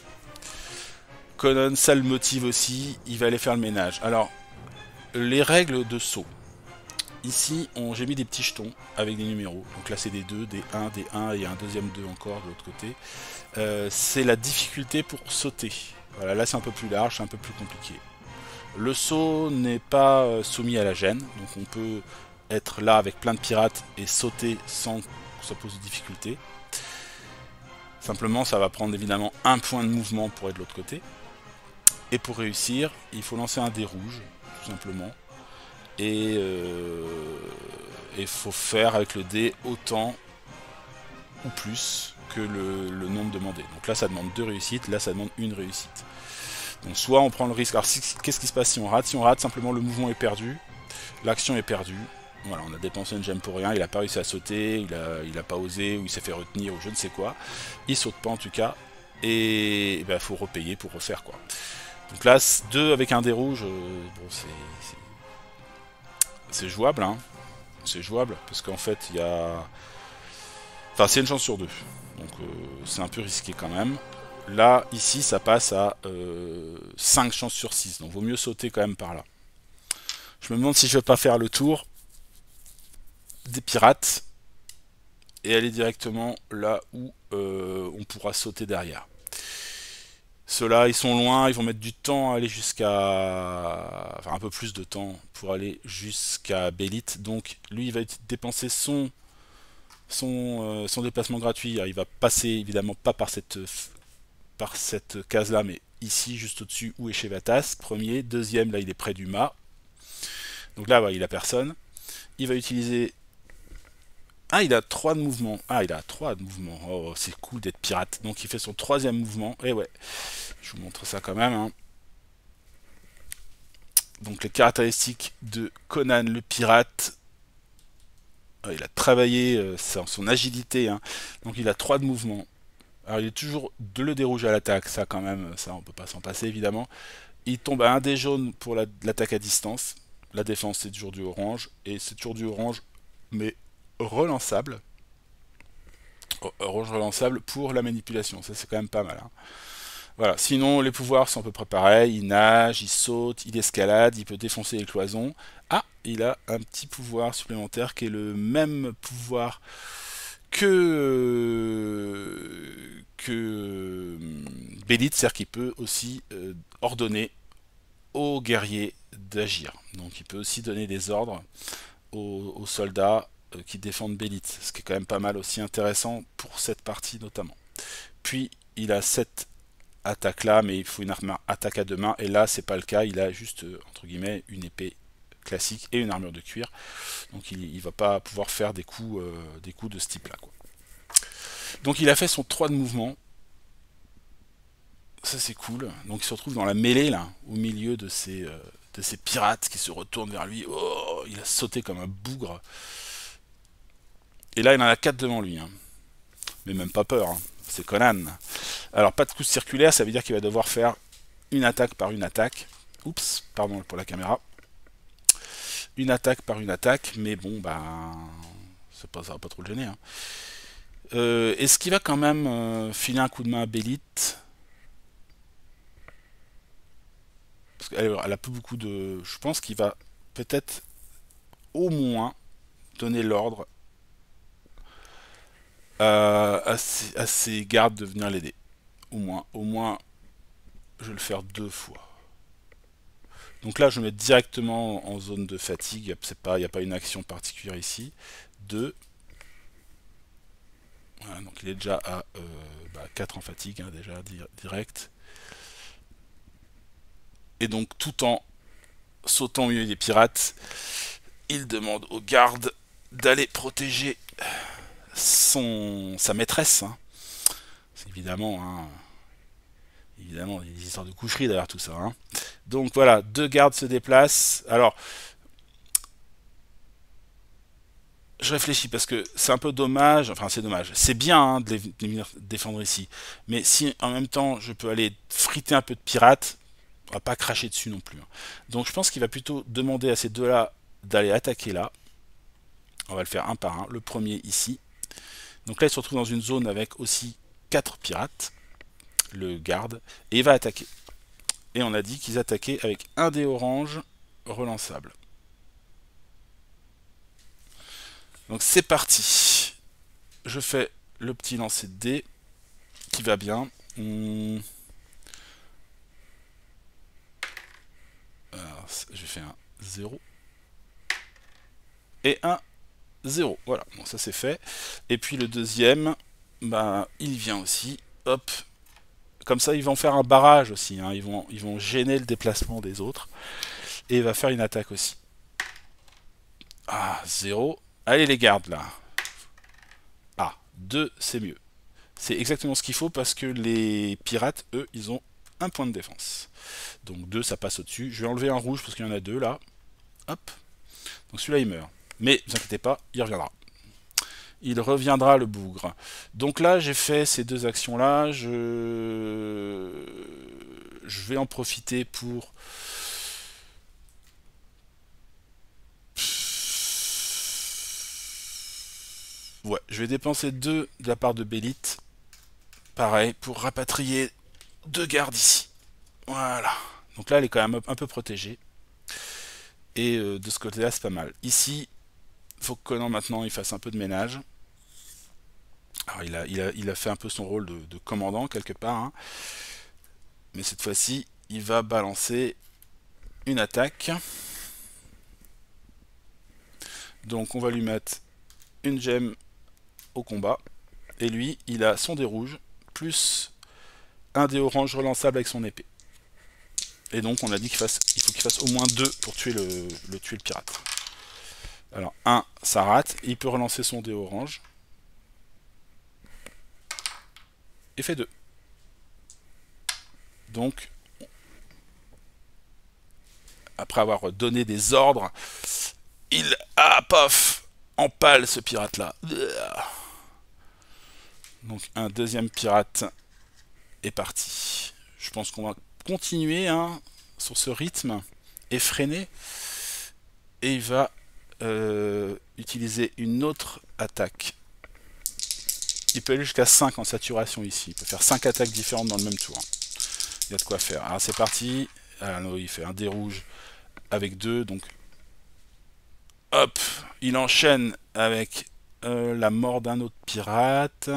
Conan, ça le motive aussi. Il va aller faire le ménage. Alors, les règles de saut. Ici, j'ai mis des petits jetons avec des numéros. Donc là, c'est des 2, des 1, des 1 et un deuxième 2 encore de l'autre côté. C'est la difficulté pour sauter. Voilà, là, c'est un peu plus large, c'est un peu plus compliqué. Le saut n'est pas soumis à la gêne. Donc on peut être là avec plein de pirates et sauter sans que ça pose de difficulté. Simplement, ça va prendre évidemment un point de mouvement pour être de l'autre côté. Et pour réussir, il faut lancer un dé rouge, tout simplement. Et il faut faire avec le dé autant ou plus que le nombre demandé. Donc là ça demande 2 réussites, là ça demande 1 réussite. Donc soit on prend le risque, alors qu'est-ce qui se passe si on rate? Si on rate, simplement le mouvement est perdu, l'action est perdue. Voilà, on a dépensé une gemme pour rien, il a pas réussi à sauter, il a pas osé, ou il s'est fait retenir, ou je ne sais quoi. Il saute pas en tout cas, et ben, faut repayer pour refaire quoi. Donc là, 2 avec un dé rouge, bon c'est jouable, hein. C'est jouable, parce qu'en fait, il y a... Enfin, c'est une chance sur 2. Donc, c'est un peu risqué quand même. Là, ici, ça passe à 5 chances sur 6. Donc, vaut mieux sauter quand même par là. Je me demande si je vais pas faire le tour des pirates et aller directement là où on pourra sauter derrière. Ceux-là, ils sont loin, ils vont mettre du temps à aller jusqu'à... Enfin, un peu plus de temps pour aller jusqu'à Bélite. Donc, lui, il va dépenser son déplacement gratuit. Il va passer, évidemment, pas par cette case-là, mais ici, juste au-dessus, où est Chevatas. Premier. Deuxième, là, il est près du mât. Donc là, il a personne. Il va utiliser... Ah, il a 3 de mouvement. Ah, il a 3 de mouvement. Oh, c'est cool d'être pirate. Donc, il fait son 3e mouvement. Et ouais, je vous montre ça quand même. Hein. Donc, les caractéristiques de Conan le pirate. Il a travaillé son agilité. Hein. Donc, il a 3 de mouvement. Alors, il est toujours de le dérouger à l'attaque. Ça, quand même, ça, on peut pas s'en passer, évidemment. Il tombe à un dé jaune pour l'attaque à distance. La défense, c'est toujours du orange. Et c'est toujours du orange, mais relançable. Orange relançable pour la manipulation. Ça, c'est quand même pas mal. Hein. Voilà. Sinon, les pouvoirs sont à peu près pareils. Il nage, il saute, il escalade, il peut défoncer les cloisons. Ah, il a un petit pouvoir supplémentaire qui est le même pouvoir que Bélite, c'est-à-dire qu'il peut aussi ordonner aux guerriers d'agir. Donc il peut aussi donner des ordres aux soldats qui défendent Bélite, ce qui est quand même pas mal aussi intéressant pour cette partie notamment. Puis il a cette attaque là, mais il faut une attaque à 2 mains, et là c'est pas le cas, il a juste entre guillemets une épée classique et une armure de cuir, donc il va pas pouvoir faire des coups de ce type là quoi. Donc il a fait son 3 de mouvement, ça c'est cool, donc il se retrouve dans la mêlée là, au milieu de ces pirates qui se retournent vers lui. Oh, il a sauté comme un bougre. Et là, il en a 4 devant lui. Hein. Mais même pas peur. Hein. C'est Conan. Alors, pas de coup circulaire, ça veut dire qu'il va devoir faire une attaque par une attaque. Oups, pardon pour la caméra. Une attaque par une attaque, mais bon, ça va pas trop le gêner. Hein. Est-ce qu'il va quand même filer un coup de main à Bélite? Parce qu'elle a plus beaucoup de... Je pense qu'il va peut-être au moins donner l'ordre à ses gardes de venir l'aider. Au moins, je vais le faire 2 fois. Donc là, je vais mettre directement en zone de fatigue. Il n'y a pas une action particulière ici. 2. Voilà, donc il est déjà à 4 en fatigue, hein, déjà direct. Et donc, tout en sautant au milieu des pirates, il demande aux gardes d'aller protéger sa maîtresse. Hein. C'est évidemment, hein, il y a des histoires de coucherie derrière tout ça. Hein. Donc voilà, 2 gardes se déplacent. Alors, je réfléchis parce que c'est un peu dommage, enfin c'est dommage, c'est bien hein, de les venir défendre ici, mais si en même temps je peux aller friter un peu de pirates, on va pas cracher dessus non plus, hein. Donc je pense qu'il va plutôt demander à ces deux-là d'aller attaquer là. On va le faire un par un. Le premier ici. Donc là il se retrouve dans une zone avec aussi 4 pirates, le garde, et il va attaquer. Et on a dit qu'ils attaquaient avec un dé orange relançable. Donc c'est parti. Je fais le petit lancer de dés qui va bien. Alors, je fais un 0 et un 0. Voilà, bon ça c'est fait. Et puis le deuxième, bah, il vient aussi. Hop. Comme ça, ils vont faire un barrage aussi, hein. Ils vont gêner le déplacement des autres. Et il va faire une attaque aussi. Ah, 0. Allez les gardes là. Ah, 2 c'est mieux. C'est exactement ce qu'il faut parce que les pirates, eux, ils ont un point de défense. Donc 2 ça passe au-dessus. Je vais enlever un rouge parce qu'il y en a 2 là. Hop. Donc celui-là il meurt. Mais ne vous inquiétez pas, il reviendra. Il reviendra le bougre. Donc là j'ai fait ces deux actions là. Je vais en profiter pour... Ouais, je vais dépenser 2 de la part de Bélite. Pareil, pour rapatrier 2 gardes ici. Voilà. Donc là elle est quand même un peu protégée. Et de ce côté là c'est pas mal. Ici, il faut que Conan maintenant il fasse un peu de ménage. Alors il a fait un peu son rôle de commandant quelque part, hein. Mais cette fois-ci, il va balancer une attaque. Donc on va lui mettre une gemme au combat. Et lui, il a son dé rouge, plus un dé orange relançable avec son épée. Et donc on a dit il faut qu'il fasse au moins 2 pour tuer le pirate. Alors 1, ça rate, et il peut relancer son dé orange. Et fait 2. Donc, après avoir donné des ordres, il... Ah, paf, empale ce pirate-là. Donc un deuxième pirate est parti. Je pense qu'on va continuer hein, sur ce rythme effréné. Et il va utiliser une autre attaque. Il peut aller jusqu'à 5 en saturation ici. Il peut faire 5 attaques différentes dans le même tour. Il y a de quoi faire. Alors c'est parti. Ah non, il fait un dé rouge avec 2. Donc hop, il enchaîne avec la mort d'un autre pirate.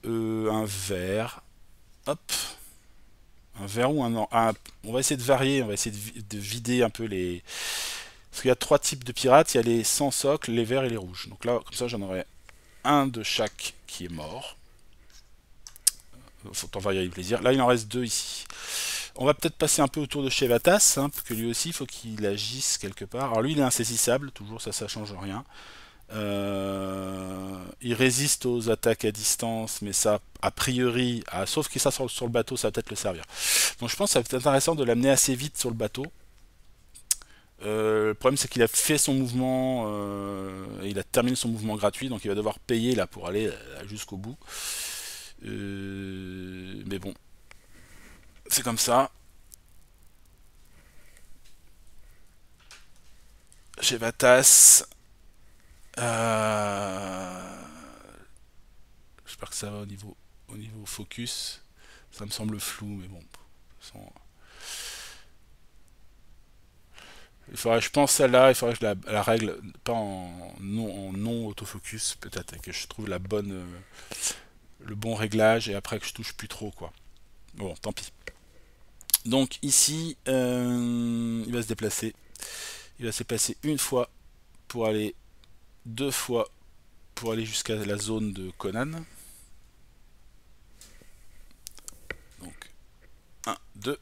Un vert. Hop. Un vert ou un... On va essayer de varier. On va essayer de vider un peu les... Parce qu'il y a 3 types de pirates. Il y a les sans socle, les verts et les rouges. Donc là, comme ça, j'en aurai un de chaque qui est mort. Faut en varier plaisir. Là, il en reste 2 ici. On va peut-être passer un peu autour de Chevatas, hein, parce que lui aussi, il faut qu'il agisse quelque part. Alors lui, il est insaisissable, toujours ça change rien. Il résiste aux attaques à distance, mais ça, a priori, sauf qu'il soit sur le bateau, ça va peut-être le servir. Donc je pense que ça va être intéressant de l'amener assez vite sur le bateau. Le problème c'est qu'il a fait son mouvement, il a terminé son mouvement gratuit, donc il va devoir payer là pour aller jusqu'au bout. Mais bon, c'est comme ça. Chez Vatas, j'espère que ça va au niveau focus. Ça me semble flou, mais bon. Il faudrait, je pense celle-là, il faudrait que je la règle pas en non autofocus, peut-être, et que je trouve le bon réglage et après que je touche plus trop, quoi. Bon, tant pis. Donc ici, il va se déplacer. Il va se déplacer une fois pour aller 2 fois pour aller jusqu'à la zone de Conan. Donc 1, 2.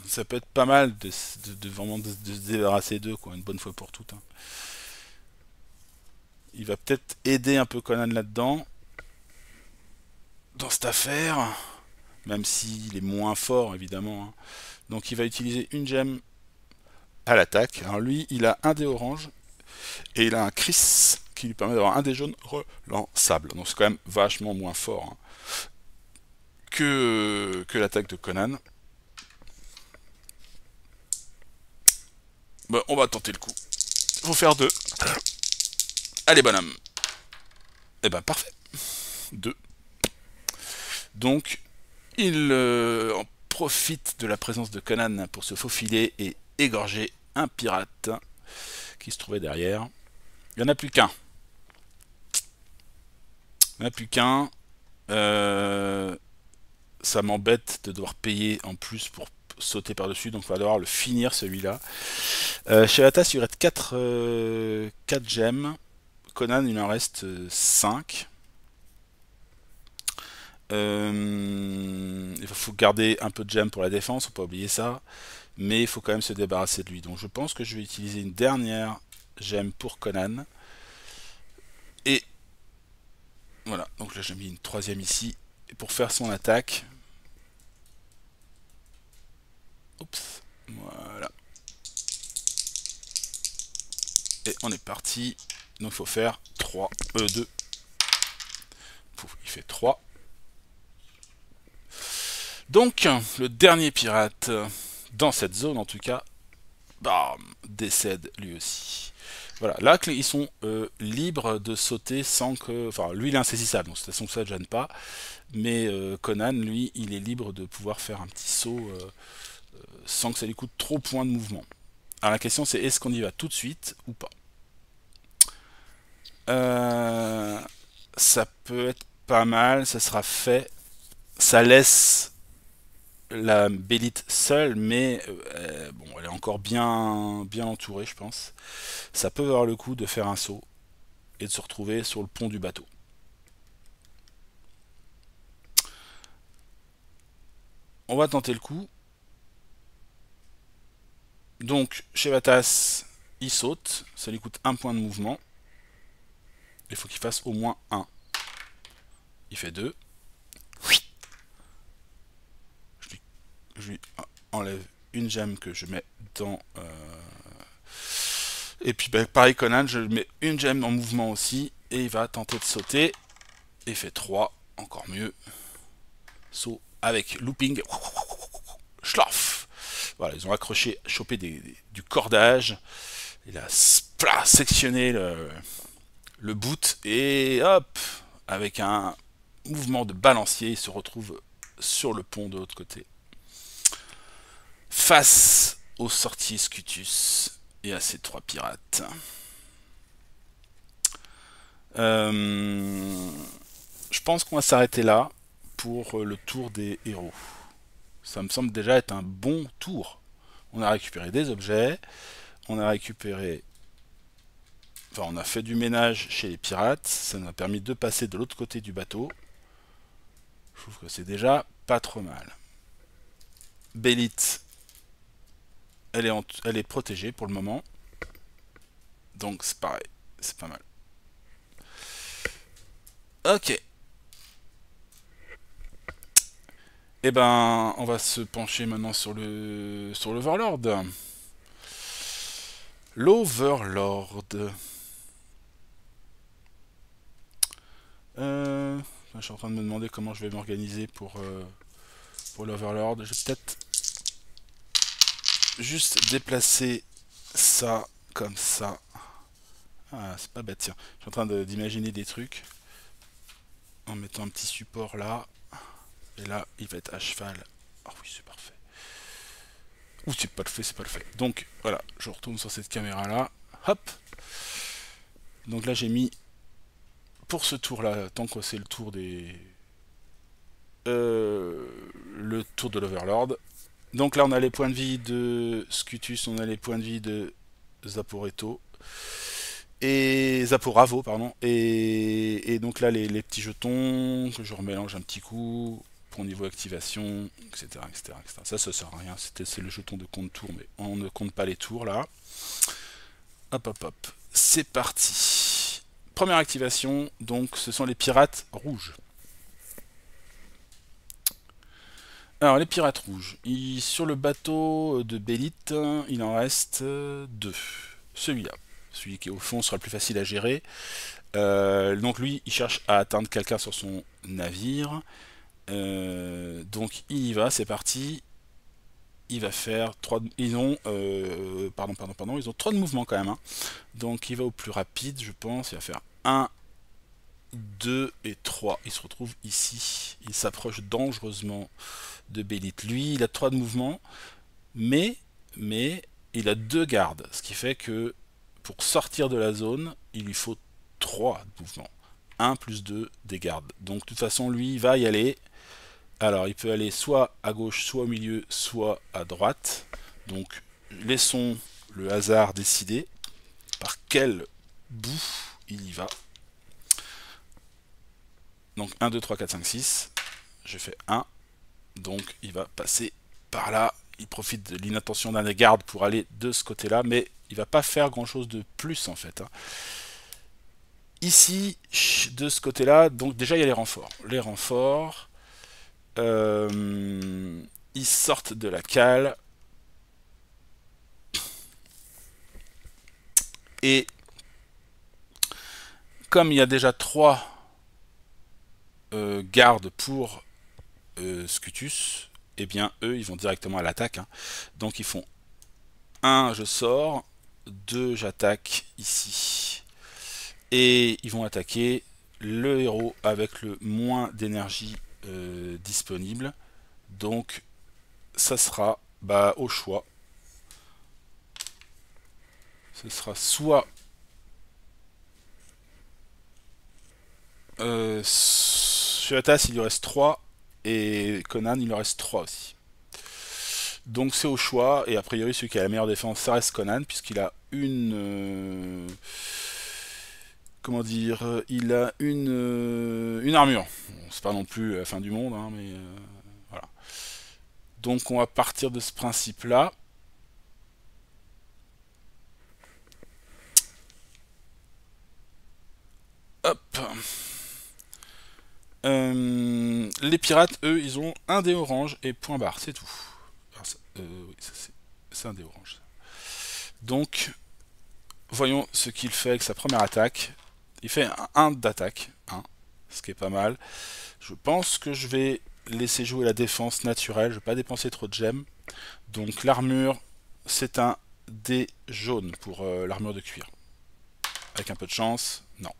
Ça peut être pas mal vraiment de se débarrasser d'eux, quoi, une bonne fois pour toutes, hein. Il va peut-être aider un peu Conan là-dedans, dans cette affaire, même s'il est moins fort, évidemment, hein. Donc il va utiliser une gemme à l'attaque. Alors lui, il a un dé orange et il a un Chris qui lui permet d'avoir un dé jaune relançable. Donc c'est quand même vachement moins fort hein, que l'attaque de Conan. Bon, on va tenter le coup. Faut faire 2. Allez, bonhomme. Eh ben, parfait. 2. Donc, il en profite de la présence de Conan pour se faufiler et égorger un pirate qui se trouvait derrière. Il n'y en a plus qu'un. Il n'y en a plus qu'un. Ça m'embête de devoir payer en plus pour sauter par-dessus, donc il va devoir le finir celui-là. Chez Atas, il reste 4 gemmes. Conan, il en reste 5. Il faut garder un peu de gemmes pour la défense, faut pas oublier ça. Mais il faut quand même se débarrasser de lui. Donc je pense que je vais utiliser une dernière gemme pour Conan. Et voilà, donc là j'ai mis une 3e ici. Et pour faire son attaque. Oups, voilà. Et on est parti. Donc il faut faire 2. Pouf, il fait 3. Donc, le dernier pirate, dans cette zone en tout cas, bam, décède lui aussi. Voilà, là ils sont libres de sauter sans que... Enfin, lui il est insaisissable, donc de toute façon ça ne gêne pas. Mais Conan, lui, il est libre de pouvoir faire un petit saut sans que ça lui coûte trop de points de mouvement. Alors la question c'est est-ce qu'on y va tout de suite ou pas? Ça peut être pas mal, ça sera fait. Ça laisse la Bélite seule, mais bon, elle est encore bien entourée, je pense. Ça peut avoir le coup de faire un saut et de se retrouver sur le pont du bateau. On va tenter le coup. Donc, chez Vatas, il saute, ça lui coûte 1 point de mouvement. Il faut qu'il fasse au moins 1. Il fait 2. Je lui enlève une gemme que je mets dans... Et puis bah, pareil Conan, je mets une gemme en mouvement aussi. Et il va tenter de sauter. Et il fait 3, encore mieux. Saut avec looping. Schlaf. Voilà, ils ont accroché, chopé du cordage. Il a sectionné le boot. Et hop, avec un mouvement de balancier, il se retrouve sur le pont de l'autre côté. Face aux sorties Scutus et à ces 3 pirates. Je pense qu'on va s'arrêter là pour le tour des héros. Ça me semble déjà être un bon tour. On a récupéré des objets, on a récupéré... Enfin, on a fait du ménage chez les pirates, ça nous a permis de passer de l'autre côté du bateau. Je trouve que c'est déjà pas trop mal. Bélite, elle est protégée pour le moment. Donc c'est pareil, c'est pas mal. Ok. Eh ben, on va se pencher maintenant sur l'Overlord. L'Overlord. Je suis en train de me demander comment je vais m'organiser pour l'Overlord. Je vais peut-être juste déplacer ça comme ça. Ah, c'est pas bête, tiens. Je suis en train d'imaginer des trucs. En mettant un petit support là. Et là, il va être à cheval. Ah oui, c'est parfait. Ouh, c'est pas le fait, c'est pas le fait. Donc, voilà, je retourne sur cette caméra-là. Hop. Donc là, j'ai mis, pour ce tour-là, tant que c'est le tour des... le tour de l'Overlord. Donc là, on a les points de vie de Scutus, on a les points de vie de Zaporeto. Et Zaporavo, pardon. Et donc là, les petits jetons, que je remélange un petit coup pour niveau activation, etc. etc., etc. Ça sert à rien, c'est le jeton de compte tour, mais on ne compte pas les tours là. Hop hop hop, c'est parti. Première activation, donc ce sont les pirates rouges. Alors, les pirates rouges. Sur le bateau de Bélite, il en reste deux. Celui-là. Celui qui, au fond, sera le plus facile à gérer. Donc, lui, il cherche à atteindre quelqu'un sur son navire. Donc, il y va, c'est parti. Il va faire 3 ils ont ils ont 3 de mouvement quand même, hein. Donc il va au plus rapide, je pense. Il va faire 1, 2 et 3. Il se retrouve ici. Il s'approche dangereusement de Bélite. Lui, il a 3 de mouvement, mais il a 2 gardes, ce qui fait que pour sortir de la zone, il lui faut 3 de mouvement. 1 plus 2 des gardes. Donc de toute façon, lui, il va y aller. Alors, il peut aller soit à gauche, soit au milieu, soit à droite. Donc, laissons le hasard décider par quel bout il y va. Donc, 1, 2, 3, 4, 5, 6. Je fais 1. Donc, il va passer par là. Il profite de l'inattention d'un des gardes pour aller de ce côté-là, mais il va pas faire grand-chose de plus, en fait, hein. Ici, de ce côté-là, donc déjà, il y a les renforts. Les renforts... ils sortent de la cale et comme il y a déjà 3 gardes pour Scutus, et eh bien eux ils vont directement à l'attaque, hein. Donc ils font 1 je sors, 2 j'attaque ici et ils vont attaquer le héros avec le moins d'énergie disponible. Donc ça sera au choix. Ce sera soit chez Atas il lui reste 3 et Conan il lui reste 3 aussi. Donc c'est au choix, et a priori celui qui a la meilleure défense ça reste Conan puisqu'il a une... comment dire, il a une armure. Bon, c'est pas non plus la fin du monde, hein, mais voilà. Donc on va partir de ce principe là. Hop. Les pirates, eux, ils ont un dé orange et point barre, c'est tout. Oui, c'est un dé orange. Donc, voyons ce qu'il fait avec sa première attaque. Il fait un 1 d'attaque, hein, ce qui est pas mal. Je pense que je vais laisser jouer la défense naturelle, je vais pas dépenser trop de gemmes. Donc l'armure, c'est un dé jaune pour l'armure de cuir. Avec un peu de chance, non.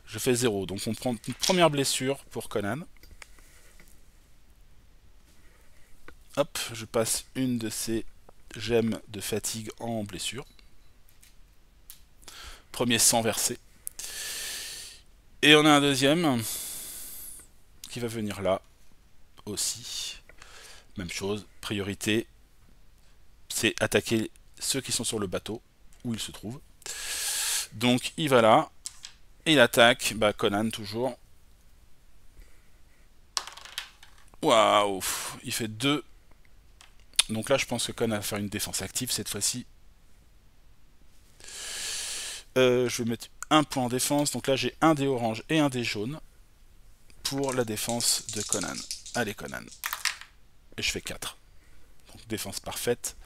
Je fais 0, donc on prend une première blessure pour Conan. Hop, je passe une de ces gemmes de fatigue en blessure. Premier sang versé. Et on a un deuxième qui va venir là aussi. Même chose, priorité, c'est attaquer ceux qui sont sur le bateau où ils se trouvent. Donc il va là, et il attaque, Conan toujours. Waouh, il fait 2. Donc là je pense que Conan va faire une défense active cette fois-ci. Je vais mettre un point en défense, donc là j'ai un dé orange et un dé jaune pour la défense de Conan. Allez Conan. Et je fais 4. Donc défense parfaite.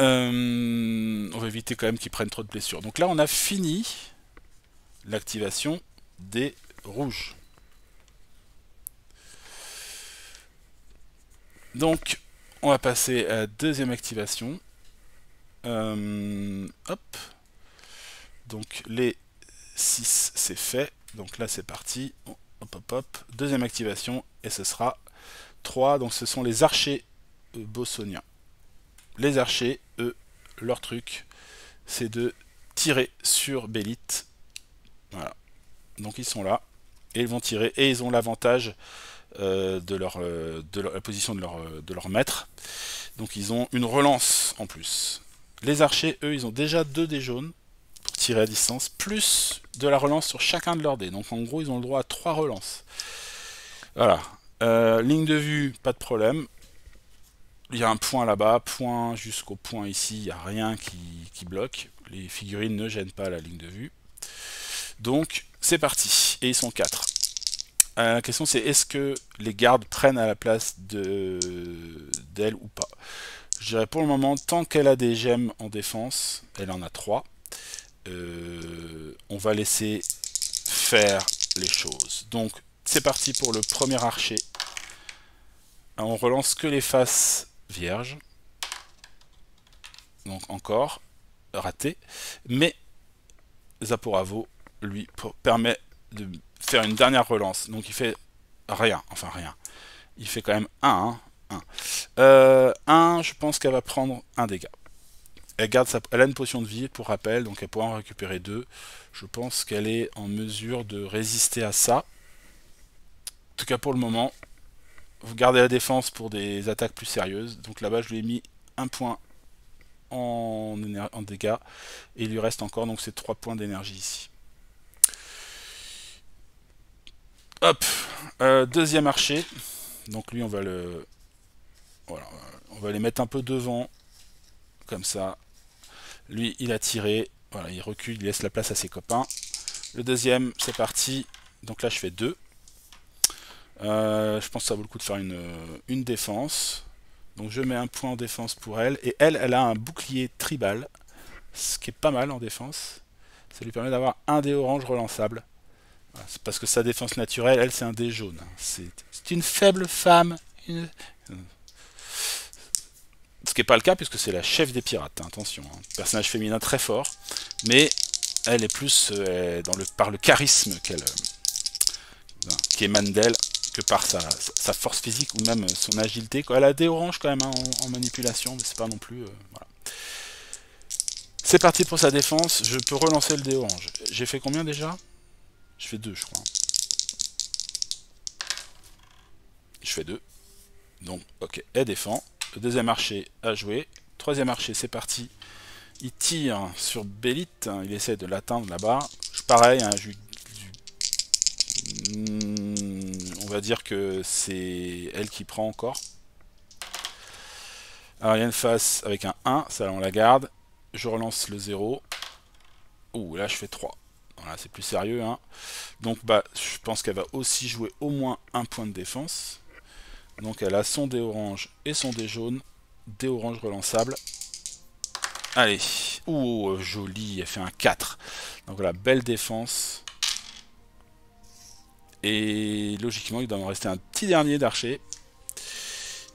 On va éviter quand même qu'ils prennent trop de blessures. Donc là on a fini l'activation des rouges. Donc on va passer à la deuxième activation. Hop. Donc les 6 c'est fait. Donc là c'est parti. Hop hop hop. Deuxième activation et ce sera 3. Donc ce sont les archers bossoniens. Les archers, eux, leur truc, c'est de tirer sur Bélite. Voilà. Donc ils sont là, et ils vont tirer, et ils ont l'avantage de la position de leur maître. Donc ils ont une relance en plus. Les archers, eux, ils ont déjà 2 dés jaunes pour tirer à distance, plus de la relance sur chacun de leurs dés. Donc en gros, ils ont le droit à 3 relances. Voilà. Ligne de vue, pas de problème. Il y a un point là-bas, point jusqu'au point ici, il n'y a rien qui bloque. Les figurines ne gênent pas la ligne de vue. Donc, c'est parti. Et ils sont 4. La question c'est est-ce que les gardes prennent à la place d'elle ou pas. Je dirais pour le moment, tant qu'elle a des gemmes en défense, elle en a 3, on va laisser faire les choses. Donc c'est parti pour le premier archer. On relance que les faces vierges. Donc encore raté. Mais Zaporavo lui permet de faire une dernière relance. Donc il fait rien. Enfin rien. Il fait quand même 1. 1, je pense qu'elle va prendre un dégât. Elle a une potion de vie pour rappel, donc elle pourra en récupérer 2. Je pense qu'elle est en mesure de résister à ça. En tout cas pour le moment, vous gardez la défense pour des attaques plus sérieuses. Donc là-bas je lui ai mis un point en dégâts. Et il lui reste encore donc ces 3 points d'énergie ici. Hop, deuxième archer. Donc lui on va le... Voilà, on va les mettre un peu devant. Comme ça. Lui il a tiré. Voilà, il recule, il laisse la place à ses copains. Le deuxième, c'est parti. Donc là je fais 2. Je pense que ça vaut le coup de faire une défense. Donc je mets un point en défense pour elle. Et elle a un bouclier tribal. Ce qui est pas mal en défense. Ça lui permet d'avoir un dé orange relançable. Voilà, c'est parce que sa défense naturelle, elle, c'est un dé jaune. C'est une faible femme. Ce qui n'est pas le cas puisque c'est la chef des pirates. Hein, attention, hein. Personnage féminin très fort. Mais elle est plus par le charisme qui émane d'elle que par sa force physique ou même son agilité. Elle a des oranges quand même hein, en manipulation, mais c'est pas non plus... voilà. C'est parti pour sa défense, je peux relancer le dé orange. J'ai fait combien déjà? Je fais 2 je crois. Je fais 2. Donc ok, elle défend. Le deuxième archer a joué. Troisième archer, c'est parti. Il tire sur Bélite, il essaie de l'atteindre là-bas. Pareil, hein, on va dire que c'est elle qui prend encore. Alors il y a une face avec un 1, ça on la garde. Je relance le 0. Ouh, là je fais 3. Voilà, c'est plus sérieux. Hein. Donc bah, je pense qu'elle va aussi jouer au moins un point de défense. Donc elle a son dé orange et son dé jaune. Dé orange relançable. Allez. Ouh, joli, elle fait un 4. Donc voilà, belle défense. Et logiquement, il doit en rester un petit dernier d'archer.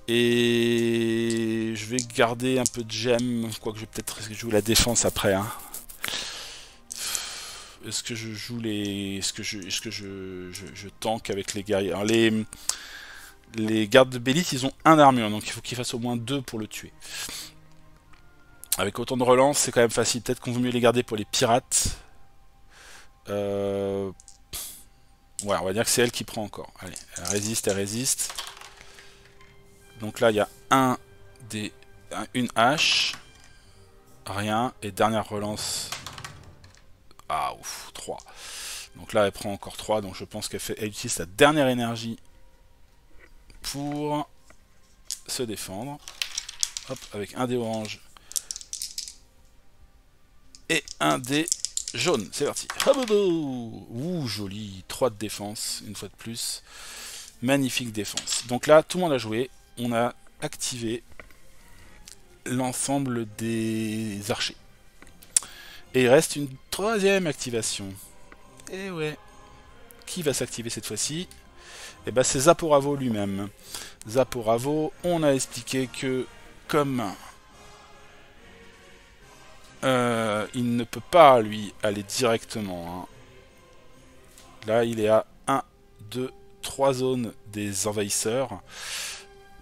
Et je vais garder un peu de gemmes, quoique je vais peut-être jouer la défense après. Hein. Est-ce que je joue les... Est-ce que je tank avec les guerriers? Alors les gardes de Bélite, ils ont 1 d'armure, donc il faut qu'ils fassent au moins 2 pour le tuer. Avec autant de relance, c'est quand même facile. Peut-être qu'on vaut mieux les garder pour les pirates. Ouais, on va dire que c'est elle qui prend encore. Allez, elle résiste. Donc là, il y a une hache. Rien. Et dernière relance. Ah, ouf, 3. Donc là, elle prend encore 3. Donc je pense qu'elle utilise sa dernière énergie pour se défendre. Hop, avec un dé orange. Et un dé jaune. C'est parti. Ouh, joli. 3 de défense, une fois de plus. Magnifique défense. Donc là, tout le monde a joué. On a activé l'ensemble des archers. Et il reste une 3e activation. Et ouais. Qui va s'activer cette fois-ci? Et ben c'est Zaporavo lui-même. Zaporavo, on a expliqué que comme il ne peut pas lui aller directement. Hein. Là il est à 1, 2, 3 zones des envahisseurs.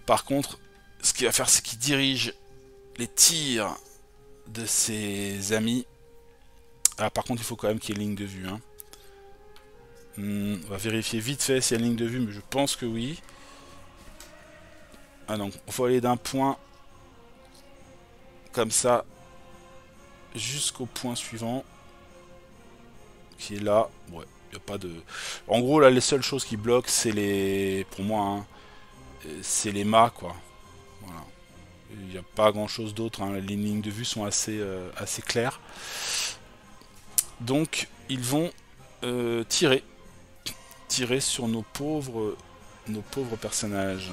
Par contre, ce qu'il va faire, c'est qu'il dirige les tirs de ses amis. Ah, par contre, il faut quand même qu'il y ait ligne de vue. Hein. On va vérifier vite fait s'il y a une ligne de vue, mais je pense que oui. Ah non, il faut aller d'un point comme ça jusqu'au point suivant qui est là. Ouais, il n'y a pas de... En gros, là, les seules choses qui bloquent, c'est les... Pour moi, hein, c'est les mâts, quoi. Voilà. Il n'y a pas grand-chose d'autre. Hein. Les lignes de vue sont assez claires. Donc, ils vont tirer tirer sur nos pauvres personnages.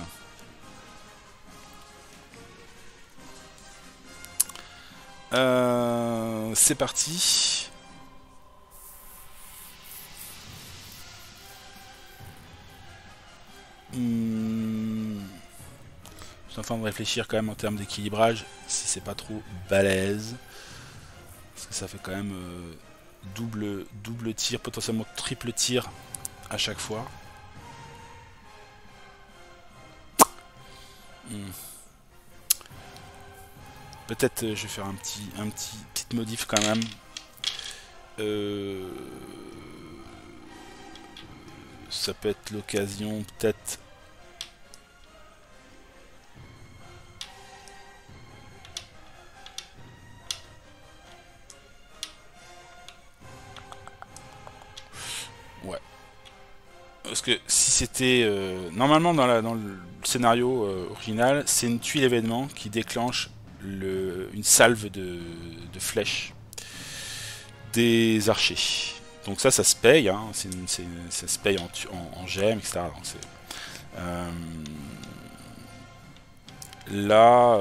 C'est parti. Je suis en train de réfléchir quand même en termes d'équilibrage, si c'est pas trop balèze. Parce que ça fait quand même double tir, potentiellement triple tir à chaque fois. Peut-être je vais faire un petite modif quand même. Ça peut être l'occasion peut-être. Ouais. Parce que si c'était... normalement dans le scénario original, c'est une tuile événement qui déclenche une salve de flèches des archers. Donc ça se paye, hein, ça se paye en gemmes, etc. Donc là,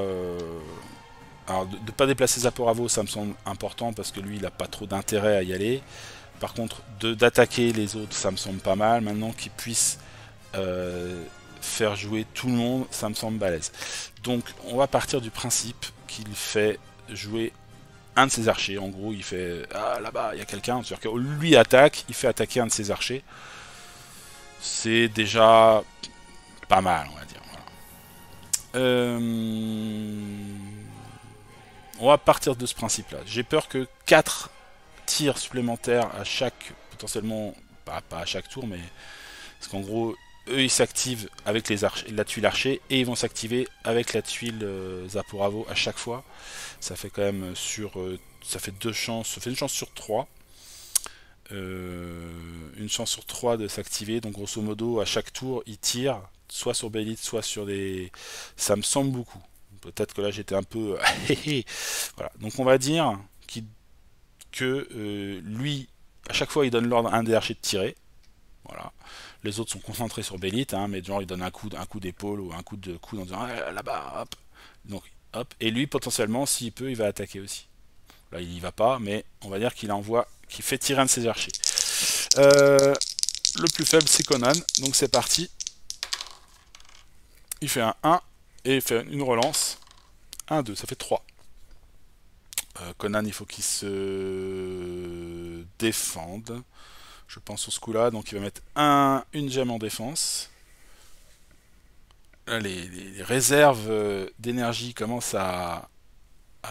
alors de ne pas déplacer Zaporavo, ça me semble important parce que lui, il n'a pas trop d'intérêt à y aller. Par contre, d'attaquer les autres, ça me semble pas mal. Maintenant qu'il puisse faire jouer tout le monde, ça me semble balèze. Donc, on va partir du principe qu'il fait jouer un de ses archers. En gros, il fait ah là-bas, il y a quelqu'un. C'est-à-dire que lui attaque, il fait attaquer un de ses archers. C'est déjà pas mal, on va dire. Voilà. On va partir de ce principe-là. J'ai peur que 4 tirs supplémentaires à chaque, potentiellement, pas à chaque tour, mais parce qu'en gros, eux ils s'activent avec la tuile archer et ils vont s'activer avec la tuile Zaporavo à chaque fois. Ça fait quand même ça fait une chance sur 3. Une chance sur 3 de s'activer, donc grosso modo à chaque tour ils tirent soit sur Bélite, soit sur des. Ça me semble beaucoup. Peut-être que là j'étais un peu. Voilà. Donc on va dire que lui, à chaque fois il donne l'ordre à un des archers de tirer. Voilà. Les autres sont concentrés sur Bélite, hein, mais genre il donne un coup d'épaule ou un coup de coude en disant ah, là-bas, hop. Donc hop. Et lui potentiellement, s'il peut, il va attaquer aussi. Là il y va pas, mais on va dire qu'il fait tirer un de ses archers. Le plus faible c'est Conan, donc c'est parti. Il fait un 1 et il fait une relance. 1, 2, ça fait 3. Conan, il faut qu'il se défende. Je pense sur ce coup-là. Donc il va mettre une gemme en défense. Là, les réserves d'énergie commencent à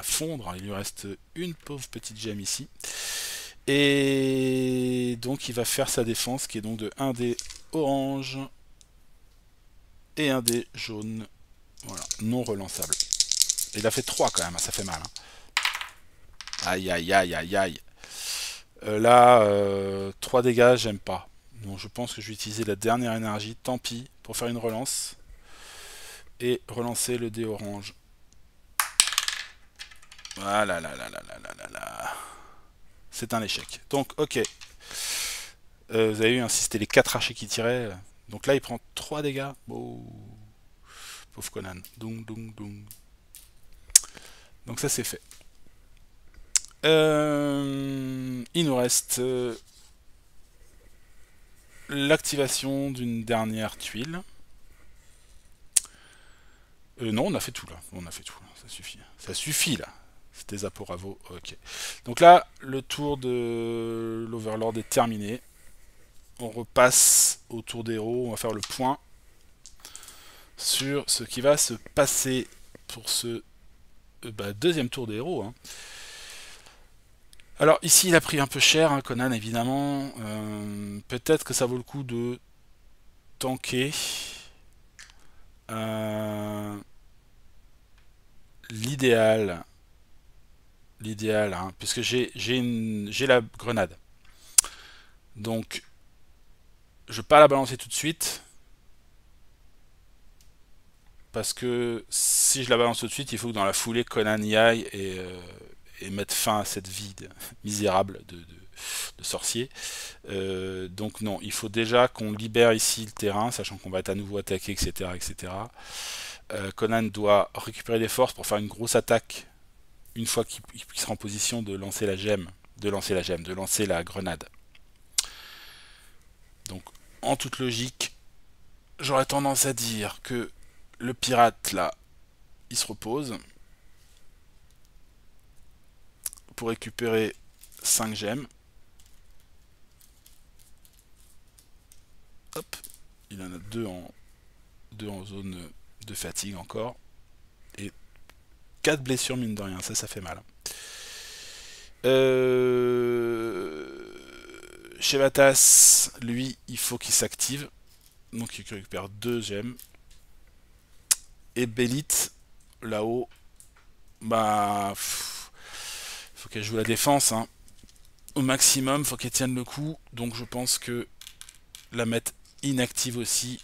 fondre. Il lui reste une pauvre petite gemme ici. Et donc il va faire sa défense qui est donc de 1 dé orange et 1 dé jaune. Voilà, non relançable. Et il a fait 3 quand même, ça fait mal. Hein. Aïe aïe aïe aïe aïe. Là, 3 dégâts, j'aime pas. Donc je pense que je vais utiliser la dernière énergie, tant pis, pour faire une relance. Et relancer le dé orange. Voilà, là. C'est un échec. Donc, ok. Vous avez vu, hein, si c'était les 4 archers qui tiraient. Donc là, il prend 3 dégâts. Oh. Pauvre Conan. Donc. Donc ça, c'est fait. Il nous reste l'activation d'une dernière tuile. Non, on a fait tout là. On a fait tout. Ça suffit. Ça suffit là. C'était Zaporavo. Ok. Donc là, le tour de l'Overlord est terminé. On repasse au tour des héros. On va faire le point sur ce qui va se passer pour ce deuxième tour des héros. Hein. Alors ici il a pris un peu cher, hein, Conan évidemment. Peut-être que ça vaut le coup de tanker. L'idéal, hein, puisque j'ai la grenade. Donc je vais pas la balancer tout de suite. Parce que si je la balance tout de suite, il faut que dans la foulée Conan y aille et et mettre fin à cette vie misérable de sorcier. Donc non, il faut déjà qu'on libère ici le terrain, sachant qu'on va être à nouveau attaqué, etc. etc. Conan doit récupérer des forces pour faire une grosse attaque une fois qu'il sera en position de lancer la gemme, de lancer la grenade. Donc, en toute logique, j'aurais tendance à dire que le pirate, là, il se repose pour récupérer 5 gemmes. Hop, il en a 2 en zone de fatigue encore. Et 4 blessures, mine de rien, ça fait mal. Chevatas, lui, il faut qu'il s'active. Donc il récupère 2 gemmes. Et Bélite, là-haut, bah... faut qu'elle joue la défense, hein. Au maximum, faut qu'elle tienne le coup. Donc je pense que la mettre inactive aussi.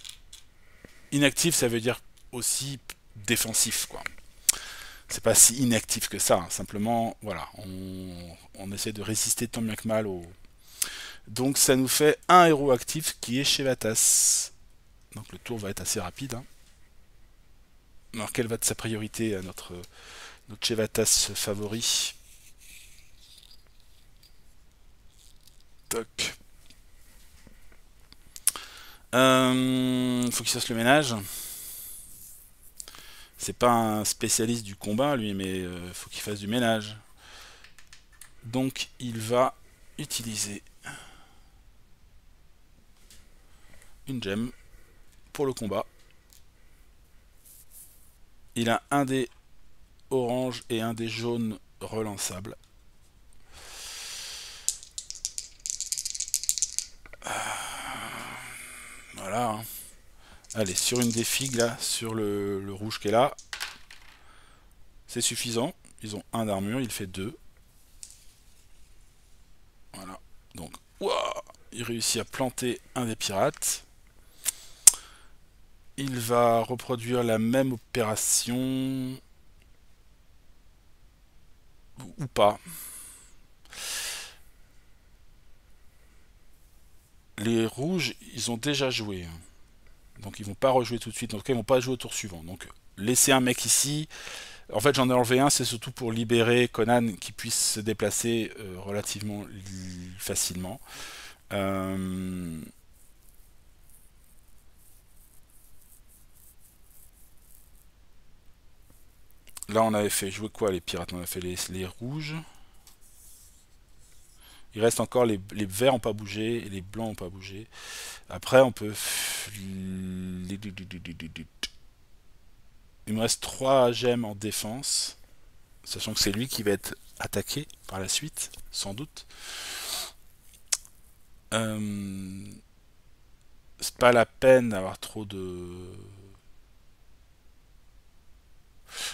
Inactive, ça veut dire aussi défensif, quoi. C'est pas si inactif que ça, hein. Simplement, voilà, on essaie de résister tant bien que mal au... Donc ça nous fait un héros actif qui est Chevatas. Donc le tour va être assez rapide, hein. Alors quelle va être sa priorité à notre Chevatas favori? Toc. Faut qu'il fasse le ménage. C'est pas un spécialiste du combat, lui, mais faut qu'il fasse du ménage. Donc, il va utiliser une gemme pour le combat. Il a un dé orange et un dé jaune relançable. Voilà, hein. Allez, sur une des figues, là, sur le rouge qui est là, c'est suffisant. Ils ont 1 d'armure, il fait 2. Voilà. Donc, wow, il réussit à planter un des pirates. Il va reproduire la même opération. Ou pas. Les rouges, ils ont déjà joué. Donc ils vont pas rejouer tout de suite. En tout cas, ils vont pas jouer au tour suivant. Donc laisser un mec ici. En fait, j'en ai enlevé un, c'est surtout pour libérer Conan qui puisse se déplacer relativement facilement. Euh... Là, on avait fait jouer quoi les pirates? On a fait les rouges. Il reste encore les verts n'ont pas bougé et les blancs n'ont pas bougé. Après, on peut... Il me reste 3 gemmes en défense. Sachant que c'est lui qui va être attaqué par la suite, sans doute. C'est pas la peine d'avoir trop de...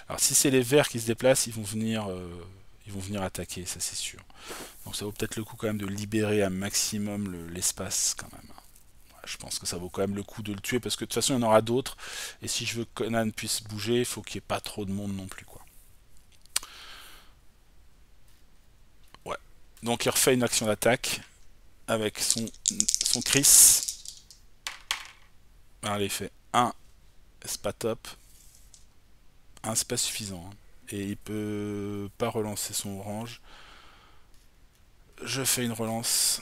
Alors si c'est les verts qui se déplacent, ils vont venir attaquer, ça c'est sûr. Donc ça vaut peut-être le coup quand même de libérer un maximum l'espace quand même. Ouais, je pense que ça vaut quand même le coup de le tuer parce que de toute façon il y en aura d'autres. Et si je veux que Conan puisse bouger, il faut qu'il n'y ait pas trop de monde non plus, quoi. Ouais. Donc il refait une action d'attaque avec son Chris. Allez, il fait 1, c'est pas top. 1, c'est pas suffisant, hein. Et il peut pas relancer son orange. Je fais une relance.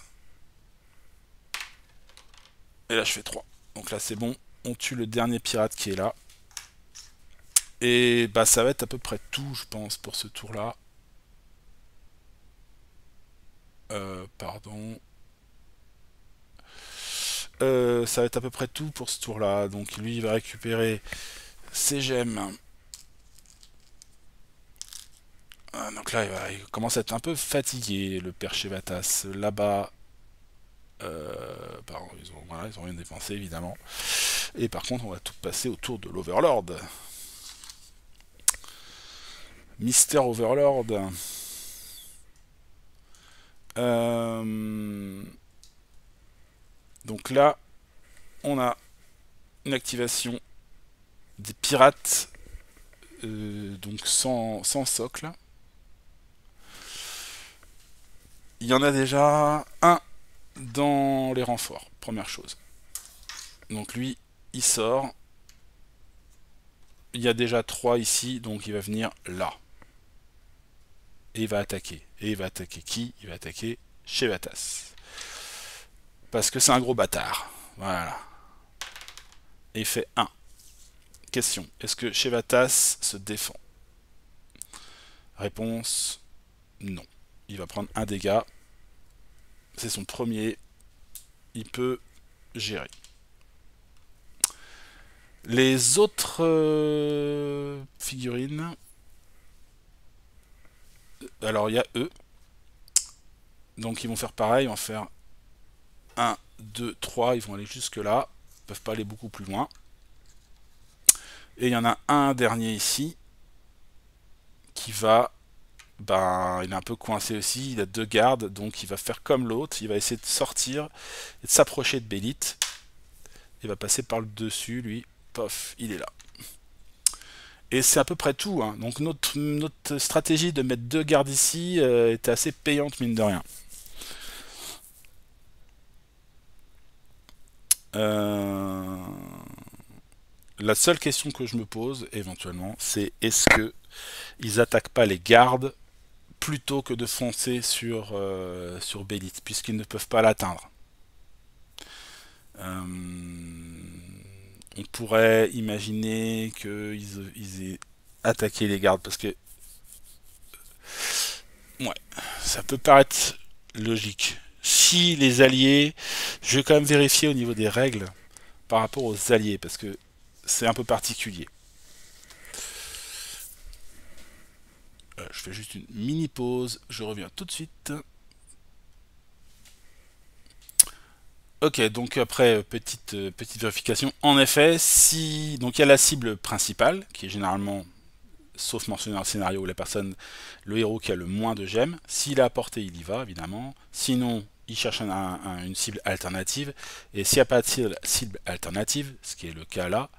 Et là je fais 3. Donc là c'est bon. On tue le dernier pirate qui est là. Et bah ça va être à peu près tout, je pense, pour ce tour-là. Pardon. Ça va être à peu près tout pour ce tour-là. Donc lui il va récupérer ses gemmes. Donc là il commence à être un peu fatigué, le père Chevatas. Là-bas, pardon, ils ont rien dépensé évidemment. Et par contre on va tout passer au tour de l'Overlord. Mister Overlord. Donc là, on a une activation des pirates, donc sans socle. il y en a déjà un dans les renforts, première chose. Donc lui, il sort. Il y a déjà 3 ici, donc il va venir là. Et il va attaquer. Et il va attaquer qui? Il va attaquer Shevatas. Parce que c'est un gros bâtard. Voilà. Et il fait 1. Question. Est-ce que Shevatas se défend? Réponse, non. Il va prendre un dégât. C'est son premier. Il peut gérer. Les autres figurines. Alors il y a eux. Donc ils vont faire pareil. Ils vont faire 1, 2, 3. Ils vont aller jusque là. Ils peuvent pas aller beaucoup plus loin. Et il y en a un dernier ici. Qui va... Ben, il est un peu coincé aussi. Il a 2 gardes. Donc il va faire comme l'autre. Il va essayer de sortir. Et de s'approcher de Bélite. Il va passer par le dessus, lui. Pof, il est là. Et c'est à peu près tout. Hein. Donc notre stratégie de mettre 2 gardes ici était assez payante, mine de rien. La seule question que je me pose, éventuellement, c'est est-ce que ils attaquent pas les gardes plutôt que de foncer sur Bélite, puisqu'ils ne peuvent pas l'atteindre. On pourrait imaginer qu'ils aient attaqué les gardes, parce que ouais, ça peut paraître logique. Si les alliés, je vais quand même vérifier au niveau des règles par rapport aux alliés, parce que c'est un peu particulier. Je fais juste une mini pause, je reviens tout de suite. Ok, donc après petite vérification, en effet, si donc il y a la cible principale qui est généralement, sauf mentionné dans le scénario où la personne, le héros qui a le moins de gemmes, s'il a apporté, il y va évidemment. Sinon, il cherche une cible alternative, et s'il n'y a pas de cible alternative, ce qui est le cas là,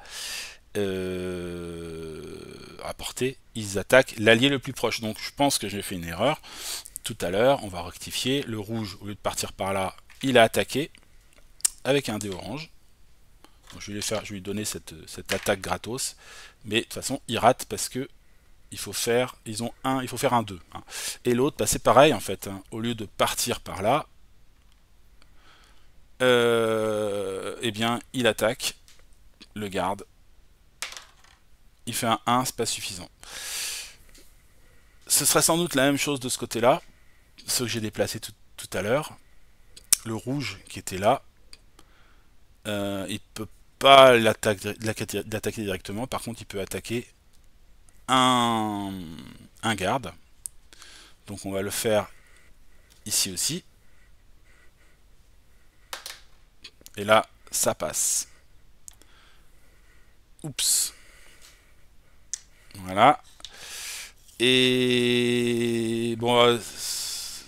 à portée, ils attaquent l'allié le plus proche. Donc je pense que j'ai fait une erreur tout à l'heure. On va rectifier. Le rouge, au lieu de partir par là, il a attaqué avec un dé orange. Donc, je vais lui donner cette attaque gratos. Mais de toute façon, il rate parce que il faut faire un 2. Hein. Et l'autre, bah, c'est pareil en fait. Hein. Au lieu de partir par là, eh bien, il attaque le garde. Il fait un 1, c'est pas suffisant. Ce serait sans doute la même chose de ce côté-là, ce que j'ai déplacé tout à l'heure. Le rouge qui était là, il peut pas l'attaquer directement. Par contre, il peut attaquer un garde. Donc on va le faire ici aussi. Et là, ça passe. Oups. Voilà. Et bon,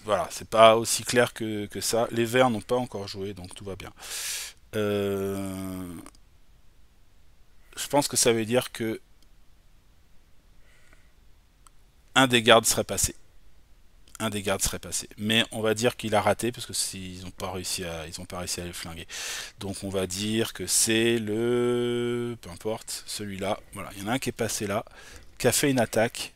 voilà, c'est pas aussi clair que ça. Les verts n'ont pas encore joué, donc tout va bien. Je pense que ça veut dire que un des gardes serait passé. Un des gardes serait passé. Mais on va dire qu'il a raté parce que ils n'ont pas réussi à le flinguer. Donc on va dire que c'est peu importe, celui-là. Voilà, il y en a un qui est passé là, qui a fait une attaque,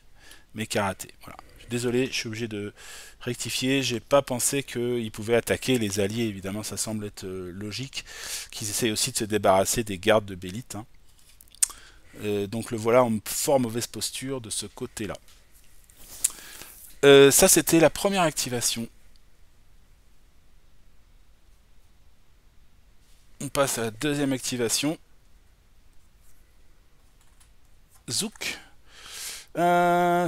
mais qui a raté. Voilà. Désolé, je suis obligé de rectifier. J'ai pas pensé qu'ils pouvaient attaquer les alliés. Évidemment, ça semble être logique. Qu'ils essayent aussi de se débarrasser des gardes de Bélite. Hein. Donc le voilà en fort mauvaise posture de ce côté-là. Ça, c'était la première activation. On passe à la deuxième activation. Zouk.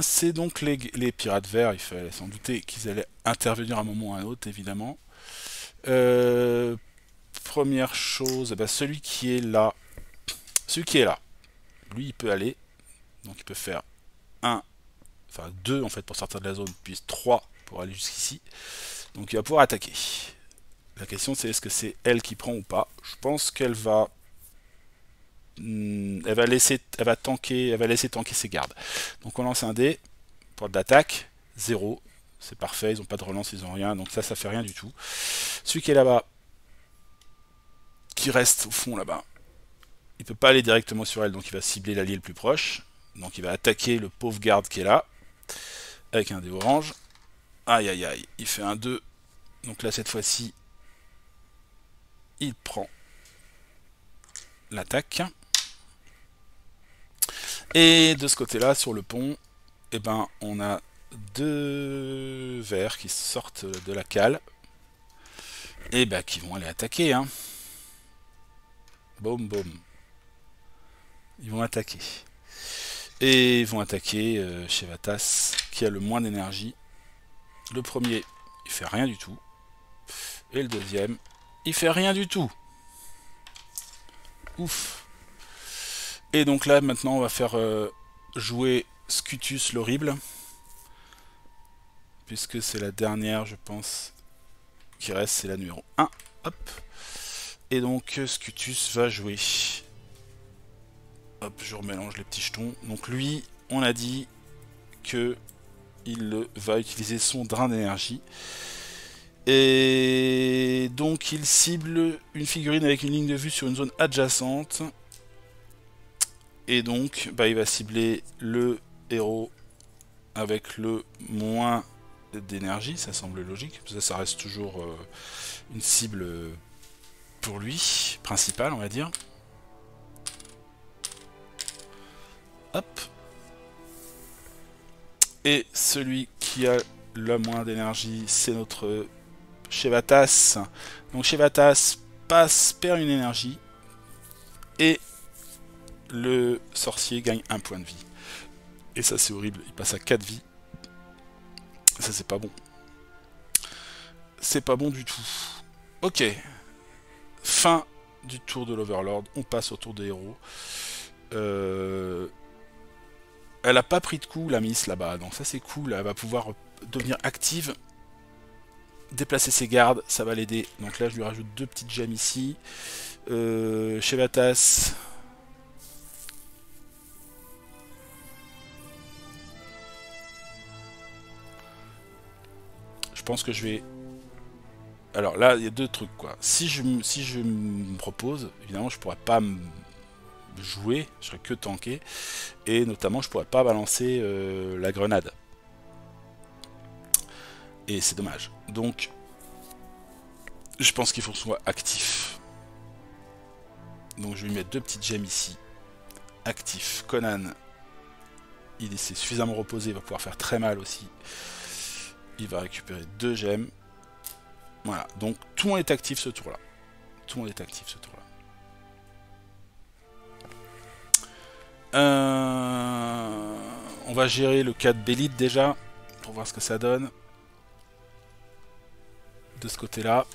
C'est donc les pirates verts. Il fallait s'en douter qu'ils allaient intervenir à un moment ou à un autre, évidemment. Première chose, bah, celui qui est là. Celui qui est là. Lui, il peut aller. Donc, il peut faire 1, enfin 2 en fait pour sortir de la zone, puis 3 pour aller jusqu'ici. Donc, il va pouvoir attaquer. La question, c'est est-ce que c'est elle qui prend ou pas. Je pense qu'elle va... Elle va laisser tanker ses gardes. Donc on lance un dé pour de l'attaque, 0. c'est parfait, ils ont pas de relance, ils ont rien, donc ça fait rien du tout. Celui qui est là-bas, qui reste au fond là-bas, il peut pas aller directement sur elle, donc il va cibler l'allié le plus proche. Donc il va attaquer le pauvre garde qui est là, avec un dé orange. Aïe aïe aïe, il fait un 2. Donc là cette fois-ci, il prend l'attaque. Et de ce côté-là, sur le pont, eh ben, on a deux vers qui sortent de la cale. Et ben, qui vont aller attaquer. Hein. Boum boum. Ils vont attaquer. Et ils vont attaquer Chevatas, qui a le moins d'énergie. Le premier, il fait rien du tout. Et le deuxième, il fait rien du tout. Ouf. Et donc là, maintenant, on va faire jouer Scutus l'horrible. Puisque c'est la dernière, je pense, qui reste, c'est la numéro 1. Hop. Et donc, Scutus va jouer. Hop, je remélange les petits jetons. Donc lui, on a dit que il va utiliser son drain d'énergie. Et donc il cible une figurine avec une ligne de vue sur une zone adjacente. Et donc bah, il va cibler le héros avec le moins d'énergie, ça semble logique. Ça reste toujours une cible pour lui, principale on va dire. Hop. Et celui qui a le moins d'énergie, c'est notre Chevatas. Donc Chevatas perd une énergie. Et le sorcier gagne un point de vie. Et ça c'est horrible, il passe à 4 vies. Ça c'est pas bon. C'est pas bon du tout. Ok. Fin du tour de l'Overlord. On passe au tour des héros. Elle a pas pris de coup la miss là-bas. Donc ça c'est cool. Elle va pouvoir devenir active. Déplacer ses gardes. Ça va l'aider. Donc là je lui rajoute 2 petites gemmes ici. Chevatas. Je pense que je vais... Alors là, il y a 2 trucs quoi. Si je me propose, évidemment, je pourrais pas jouer, je serais que tanker, et notamment, je pourrais pas balancer la grenade. Et c'est dommage. Donc, je pense qu'il faut que ce soit actif. Donc, je vais lui mettre 2 petites gemmes ici. Actif. Conan, il s'est suffisamment reposé, il va pouvoir faire très mal aussi. Il va récupérer 2 gemmes. Voilà, donc tout le monde est actif ce tour-là. Tout le monde est actif ce tour-là. On va gérer le cas de Bélite déjà, pour voir ce que ça donne. De ce côté-là.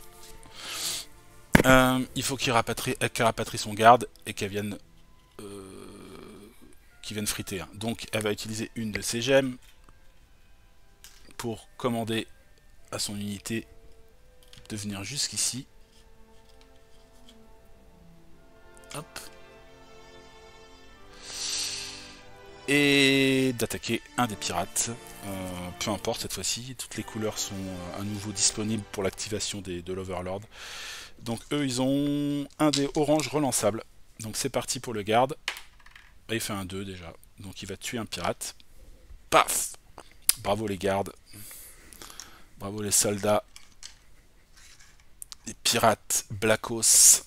Il faut qu'il rapatrie son garde et qu'elle vienne... qu'il vienne friter. Hein. Donc elle va utiliser une de ses gemmes pour commander à son unité de venir jusqu'ici. Hop. Et d'attaquer un des pirates. Peu importe cette fois-ci, toutes les couleurs sont à nouveau disponibles pour l'activation de l'Overlord. Donc eux ils ont un des oranges relançables. Donc c'est parti pour le garde. Il fait un 2 déjà. Donc il va tuer un pirate. Paf! Bravo les gardes. Bravo les soldats. Les pirates Blackos.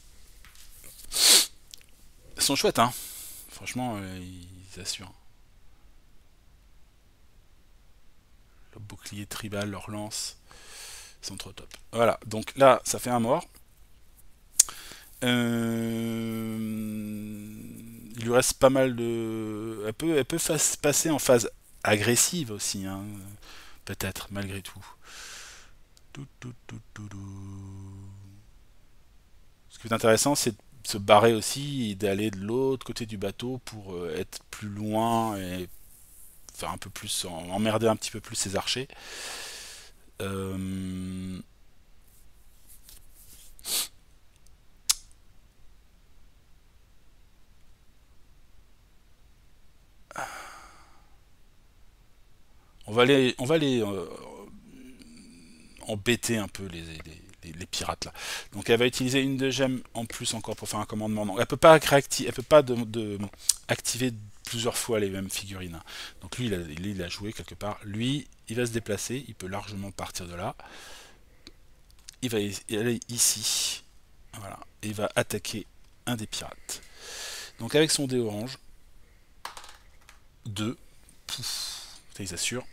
Ils sont chouettes, hein. Franchement, ils assurent. Le bouclier tribal, leur lance. Ils sont trop top. Voilà, donc là, ça fait un mort. Il lui reste pas mal de... Elle peut passer en phase agressive aussi, hein. Peut-être, malgré tout. Ce qui est intéressant, c'est de se barrer aussi et d'aller de l'autre côté du bateau pour être plus loin et faire un peu plus, emmerder un petit peu plus ses archers. On va aller embêter un peu les pirates là. Donc elle va utiliser une de gemmes en plus encore pour faire un commandement. Donc elle peut pas elle peut pas activer plusieurs fois les mêmes figurines, hein. Donc lui il a joué quelque part. Lui il va se déplacer, il peut largement partir de là. Il va aller ici. Voilà. Et il va attaquer un des pirates. Donc avec son dé orange, 2. Pouf. Ça il s'assure.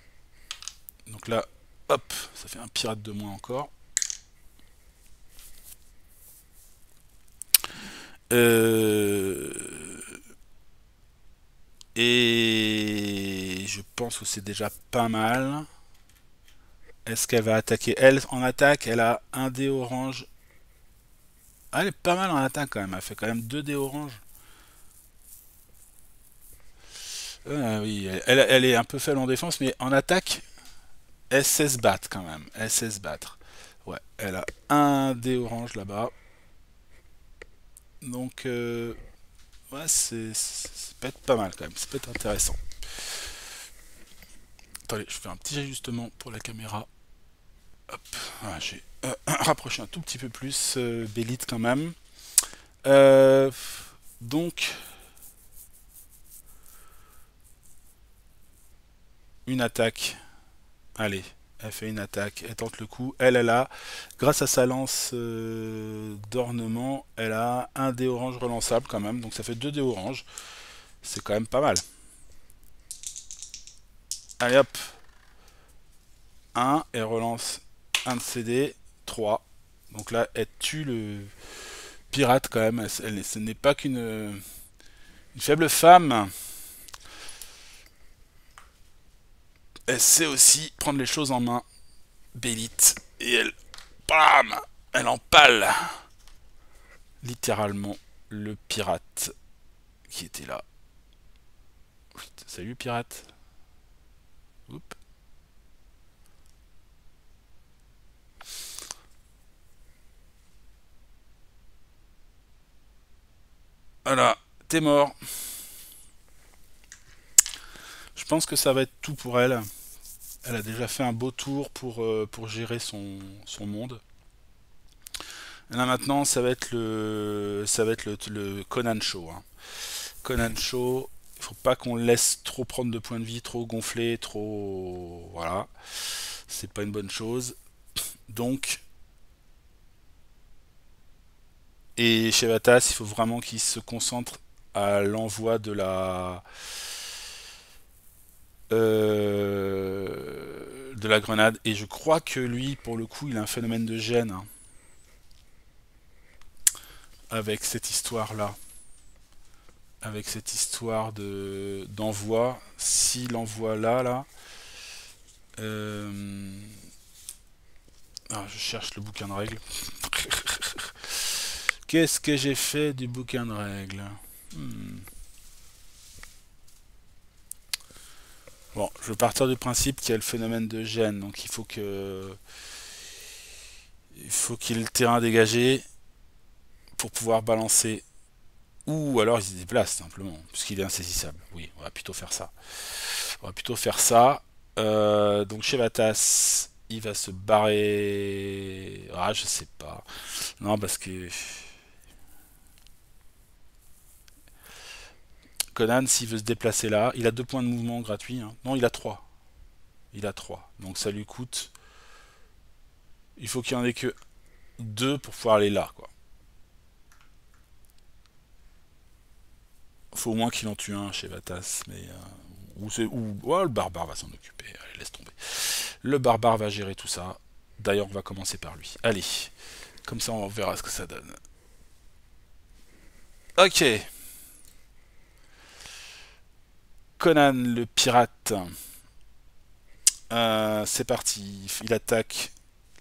Donc là, hop, ça fait un pirate de moins encore. Et je pense que c'est déjà pas mal. Est-ce qu'elle va attaquer? Elle, en attaque, elle a un dé orange. Ah, elle est pas mal en attaque quand même. Elle fait quand même 2 dés orange. Oui, elle est un peu faible en défense, mais en attaque, elle sait se battre quand même. Elle sait se battre. Ouais, elle a un dé orange là-bas. Donc, ouais, ça peut être pas mal quand même. Ça peut être intéressant. Attendez, je fais un petit ajustement pour la caméra. Hop, voilà, j'ai rapproché un tout petit peu plus Bélite quand même. Donc, une attaque. Allez, elle fait une attaque, elle tente le coup. Elle a, grâce à sa lance d'ornement, elle a un dé orange relançable quand même. Donc ça fait 2 dés orange. C'est quand même pas mal. Allez hop. 1, elle relance un de ses dés. 3. Donc là, elle tue le pirate quand même. Ce n'est pas qu'une faible femme. Elle sait aussi prendre les choses en main. Bélite. Et elle... Bam, elle empale littéralement le pirate qui était là. Salut pirate. Oups. Voilà, t'es mort. Je pense que ça va être tout pour elle. Elle a déjà fait un beau tour pour gérer son monde. Et là maintenant, ça va être le Conan Show, hein. Conan Show, il faut pas qu'on le laisse trop prendre de points de vie, trop gonfler, trop... Voilà. C'est pas une bonne chose. Donc... Et chez Vatas, il faut vraiment qu'il se concentre à l'envoi de la grenade. Et je crois que lui, pour le coup, il a un phénomène de gêne, hein, avec cette histoire-là. Avec cette histoire d'envoi. S'il envoie là... Ah, je cherche le bouquin de règles. Qu'est-ce que j'ai fait du bouquin de règles? Bon, je vais partir du principe qu'il y a le phénomène de gêne, donc il faut qu'il y ait le terrain dégagé pour pouvoir balancer. Ou alors il se déplace simplement, puisqu'il est insaisissable. Oui, on va plutôt faire ça. On va plutôt faire ça. Donc chez Vatas, il va se barrer. Ah, je sais pas. Non, parce que Conan, s'il veut se déplacer là, il a 2 points de mouvement gratuits, hein. Non, il a 3. Il a 3. Donc ça lui coûte. Il faut qu'il n'y en ait que 2 pour pouvoir aller là, quoi. Faut au moins qu'il en tue un chez Vatas, mais. Oh, le barbare va s'en occuper. Allez, laisse tomber. Le barbare va gérer tout ça. D'ailleurs, on va commencer par lui. Allez. Comme ça, on verra ce que ça donne. Ok. Conan, le pirate. C'est parti. Il attaque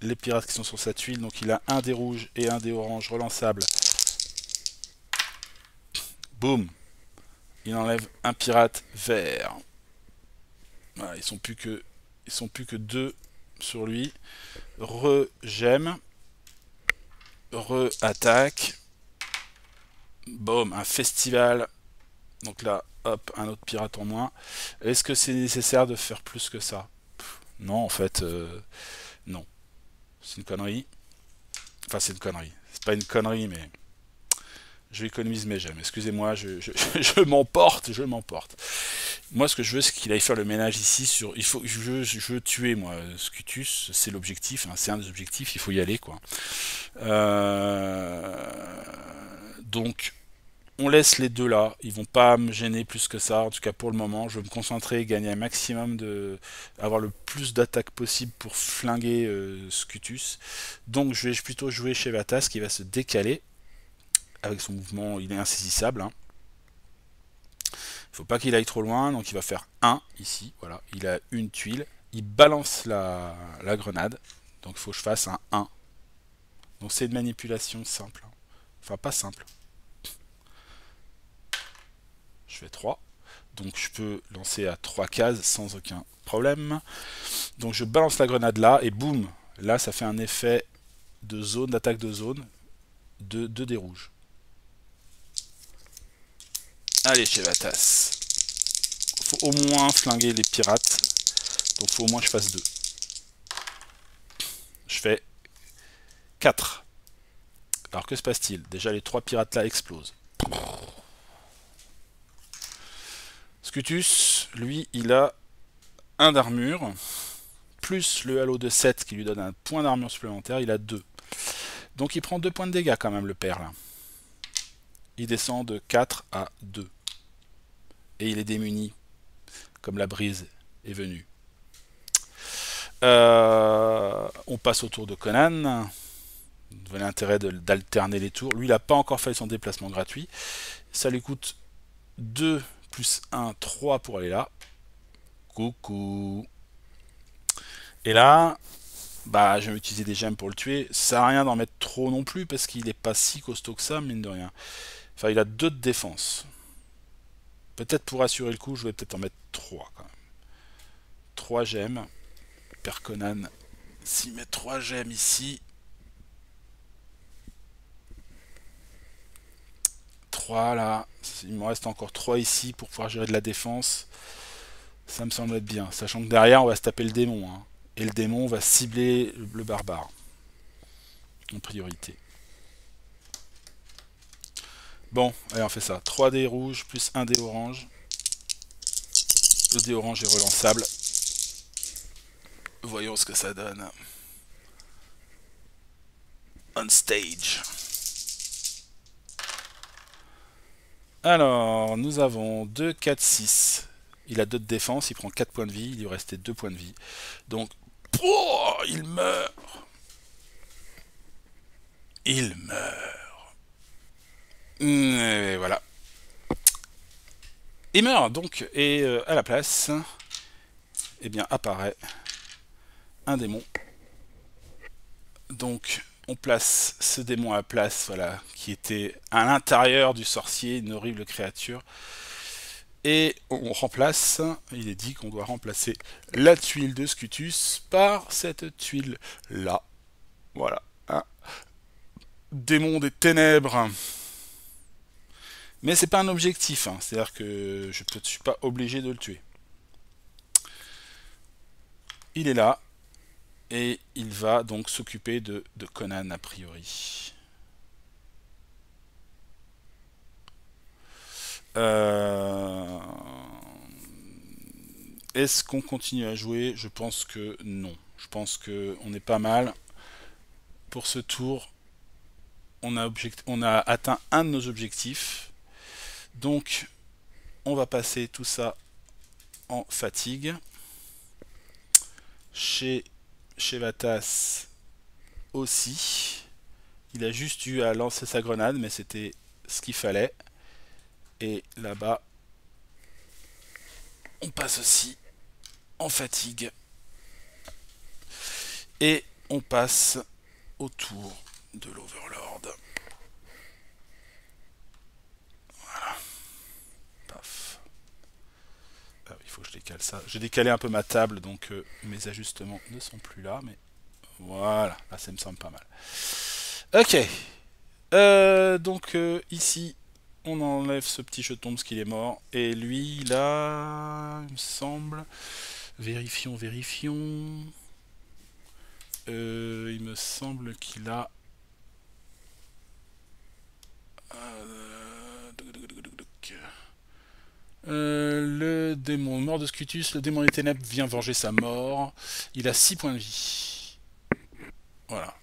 les pirates qui sont sur sa tuile. Donc il a un dé rouge et un dé orange relançable. Boum. Il enlève un pirate vert. Voilà, ils sont plus que 2 sur lui. Re-gemme. Re-attaque. Boum, un festival. Donc là, hop, un autre pirate en moins. Est-ce que c'est nécessaire de faire plus que ça? Non, en fait, non. C'est une connerie. Enfin, c'est une connerie. C'est pas une connerie, mais... Je économise mes gemmes. Excusez-moi, je m'emporte, je m'emporte. Moi, ce que je veux, c'est qu'il aille faire le ménage ici sur... Il faut, je veux tuer, moi, Scutus. C'est l'objectif, hein, c'est un des objectifs, il faut y aller, quoi. Donc, on laisse les deux là. Ils vont pas me gêner plus que ça. En tout cas, pour le moment, je vais me concentrer, gagner un maximum de... avoir le plus d'attaques possible pour flinguer Scutus. Donc, je vais plutôt jouer chez Vatas, qui va se décaler. Avec son mouvement, il est insaisissable. Hein. Il faut pas qu'il aille trop loin, donc il va faire 1 ici. Voilà, il a une tuile. Il balance la grenade. Donc il faut que je fasse un 1. Donc c'est une manipulation simple. Hein. Enfin, pas simple. Je fais 3. Donc je peux lancer à 3 cases sans aucun problème. Donc je balance la grenade là, et boum. Là, ça fait un effet de zone, d'attaque de zone, de 2 dés rouges. Allez, chez Vatas. Faut au moins flinguer les pirates. Donc faut au moins que je fasse 2. Je fais 4. Alors que se passe-t-il? Déjà les 3 pirates là explosent. Scutus, lui, il a 1 d'armure. Plus le halo de 7 qui lui donne un point d'armure supplémentaire, il a 2. Donc il prend 2 points de dégâts quand même, le père là. Il descend de 4 à 2. Et il est démuni, comme la brise est venue. On passe au tour de Conan. Vous avez l'intérêt d'alterner les tours. Lui, il n'a pas encore fait son déplacement gratuit. Ça lui coûte 2 plus 1, 3 pour aller là. Coucou. Et là, bah, je vais utiliser des gemmes pour le tuer. Ça sert à rien d'en mettre trop non plus, parce qu'il n'est pas si costaud que ça, mine de rien. Enfin, il a 2 de défense. Peut-être pour assurer le coup, je vais peut-être en mettre 3 quand même. 3 gemmes. Père Conan, s'il met 3 gemmes ici. 3 là. Il me reste encore 3 ici pour pouvoir gérer de la défense. Ça me semble être bien. Sachant que derrière, on va se taper le démon. Hein. Et le démon va cibler le barbare. En priorité. Bon, allez, on fait ça. 3 dés rouges plus 1 dé orange. Le dé orange est relançable. Voyons ce que ça donne. On stage. Alors, nous avons 2, 4, 6. Il a 2 de défense, il prend 4 points de vie, il lui restait 2 points de vie. Donc, oh, il meurt. Il meurt. Et voilà. Il meurt donc, et à la place, eh bien, apparaît un démon. Donc, on place ce démon à la place, voilà, qui était à l'intérieur du sorcier, une horrible créature. Et on remplace, il est dit qu'on doit remplacer la tuile de Scutus par cette tuile-là. Voilà, un démon des ténèbres. Mais c'est pas un objectif, hein. C'est-à-dire que je ne suis pas obligé de le tuer. Il est là, et il va donc s'occuper de Conan a priori. Est-ce qu'on continue à jouer? Je pense que non. Je pense qu'on est pas mal. Pour ce tour, on a atteint un de nos objectifs. Donc, on va passer tout ça en fatigue. Chez Vatas aussi. Il a juste eu à lancer sa grenade, mais c'était ce qu'il fallait. Et là-bas, on passe aussi en fatigue. Et on passe au tour de l'Overlord. Voilà. Paf. Ah, il faut que je décale ça. J'ai décalé un peu ma table, donc mes ajustements ne sont plus là. Mais voilà, là ça me semble pas mal. Ok. Donc ici, on enlève ce petit jeton parce qu'il est mort. Et lui, là, il me semble... Vérifions. il me semble qu'il a... le démon mort de Scutus, le démon des ténèbres vient venger sa mort. Il a 6 points de vie. Voilà.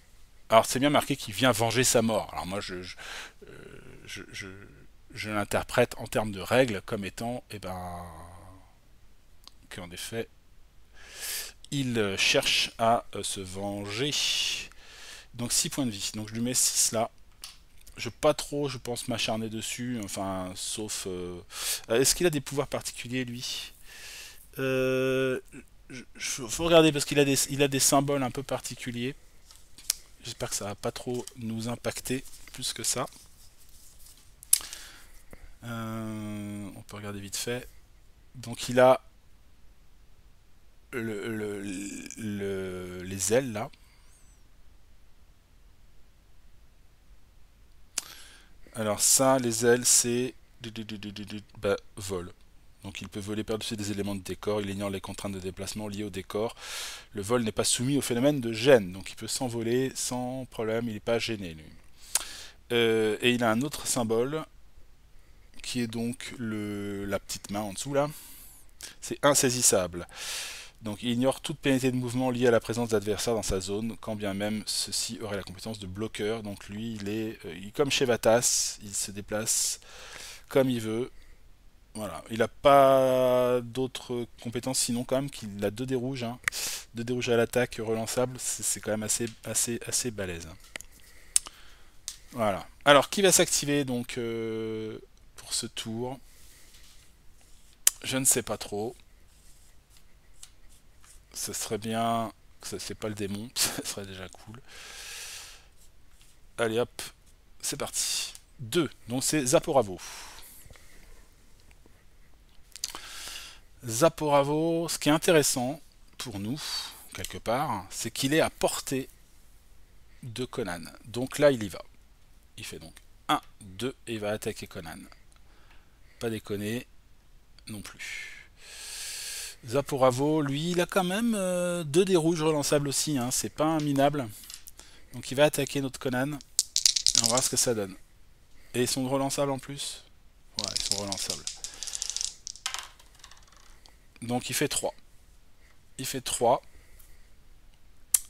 Alors c'est bien marqué qu'il vient venger sa mort. Alors moi je l'interprète en termes de règles comme étant, eh ben, qu'en effet, il cherche à se venger. Donc 6 points de vie. Donc je lui mets 6 là. Je vais pas trop, je pense, m'acharner dessus. Enfin, sauf... Est-ce qu'il a des pouvoirs particuliers, lui? Faut regarder parce il a des symboles un peu particuliers. J'espère que ça va pas trop nous impacter plus que ça. On peut regarder vite fait. Donc il a les ailes là. Alors ça, les ailes, c'est bah, vol. Donc il peut voler par-dessus des éléments de décor, il ignore les contraintes de déplacement liées au décor. Le vol n'est pas soumis au phénomène de gêne, donc il peut s'envoler sans problème, il n'est pas gêné lui. Et il a un autre symbole, qui est donc la petite main en dessous là. C'est insaisissable. Donc il ignore toute pénalité de mouvement liée à la présence d'adversaires dans sa zone, quand bien même ceux-ci auraient la compétence de bloqueur. Donc lui, il est comme chez Vatas, il se déplace comme il veut. Voilà, il n'a pas d'autres compétences sinon quand même qu'il a 2 dés rouges, hein. 2 dés rouges à l'attaque relançable, c'est quand même assez balèze. Voilà. Alors qui va s'activer donc pour ce tour? Je ne sais pas trop. Ce serait bien que c'est pas le démon, ça serait déjà cool. Allez hop, c'est parti. 2, donc c'est Zaporavo. Zaporavo, ce qui est intéressant pour nous, quelque part, c'est qu'il est à portée de Conan. Donc là, il y va. Il fait donc 1, 2 et il va attaquer Conan. Pas déconner non plus. Zaporavo, lui, il a quand même 2 dés rouges relançables aussi, hein, c'est pas un minable. Donc il va attaquer notre Conan. Et on va voir ce que ça donne. Et ils sont relançables en plus? Ouais, ils sont relançables. Donc il fait 3. Il fait 3.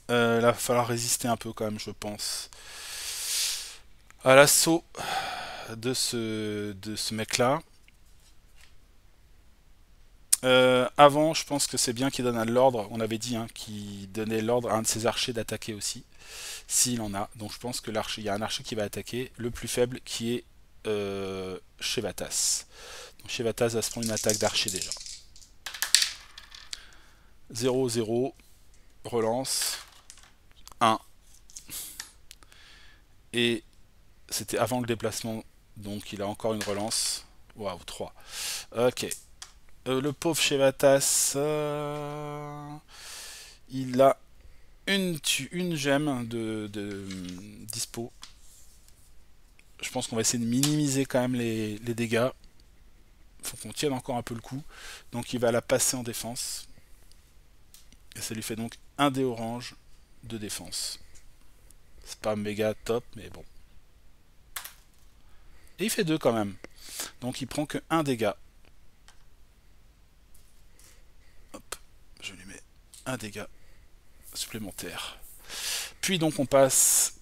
Là, il va falloir résister un peu quand même, je pense, à l'assaut de ce mec-là. Avant, je pense que c'est bien qu'il donne l'ordre. On avait dit hein, qu'il donnait l'ordre à un de ses archers d'attaquer aussi, s'il en a. Donc je pense que il y a un archer qui va attaquer, le plus faible qui est Shevatas. Donc Shevatas va se prendre une attaque d'archer déjà. 0-0, relance, 1. Et c'était avant le déplacement, donc il a encore une relance. Waouh, 3. Ok. Le pauvre Shevatas, il a une gemme de dispo. Je pense qu'on va essayer de minimiser quand même les dégâts. Faut qu'on tienne encore un peu le coup. Donc il va la passer en défense. Et ça lui fait donc un dé orange de défense. C'est pas méga top, mais bon. Et il fait 2 quand même. Donc il prend que 1 dégât. Hop, je lui mets un dégât supplémentaire. Puis donc on passe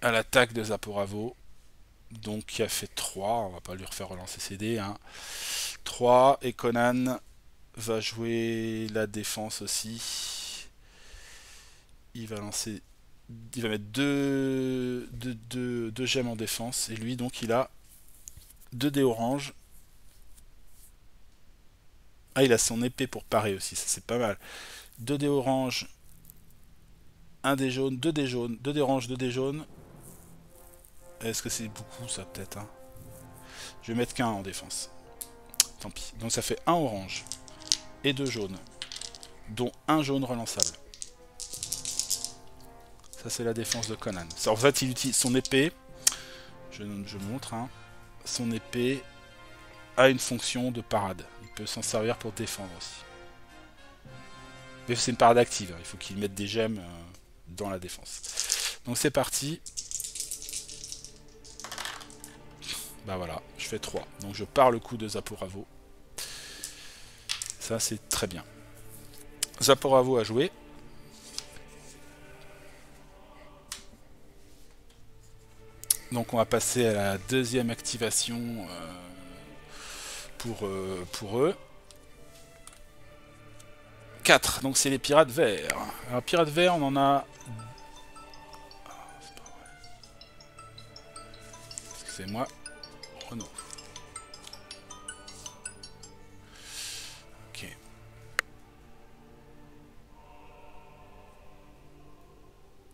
à l'attaque de Zaporavo. Donc qui a fait 3. On va pas lui refaire relancer ses dés. Hein. 3. Et Conan va jouer la défense aussi. Il va lancer... Il va mettre 2 gemmes en défense. Et lui, donc, il a 2 dés orange. Ah, il a son épée pour parer aussi. Ça, c'est pas mal. 2 dés orange. 1 dé jaune. 2 dés jaunes. 2 dés orange. 2 dés jaunes. Est-ce que c'est beaucoup, ça, peut-être hein. Je vais mettre qu'un en défense. Tant pis. Donc, ça fait 1 orange. Et 2 jaunes. Dont 1 jaune relançable. Ça, c'est la défense de Conan. En fait, il utilise son épée. Je montre. Hein. Son épée a une fonction de parade. Il peut s'en servir pour défendre aussi. Mais c'est une parade active, hein. Il faut qu'il mette des gemmes dans la défense. Donc c'est parti. Bah voilà, je fais 3. Donc je pars le coup de Zaporavo. Ça c'est très bien. Zaporavo a joué. Donc on va passer à la deuxième activation pour eux. 4, donc c'est les pirates verts. Alors pirates verts, on en a... Excusez-moi. Renault. Ok.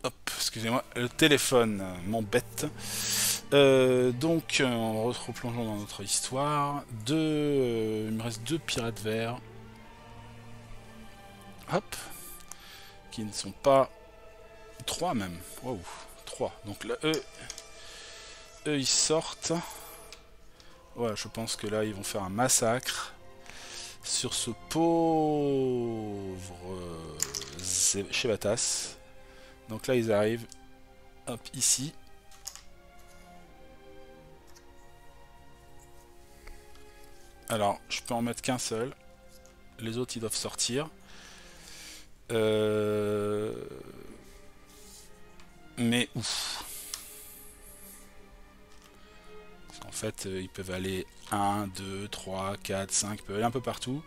Hop, excusez-moi, le téléphone m'embête. Donc, en replongeant dans notre histoire, il me reste 2 pirates verts. Hop. Qui ne sont pas... 3 même. Wow, 3. Donc là, eux, ils sortent. Ouais, je pense que là, ils vont faire un massacre sur ce pauvre Chevatas. Donc là, ils arrivent. Hop, ici. Alors, je peux en mettre qu'un seul. Les autres, ils doivent sortir. Mais ouf. En fait, ils peuvent aller 1, 2, 3, 4, 5, ils peuvent aller un peu partout.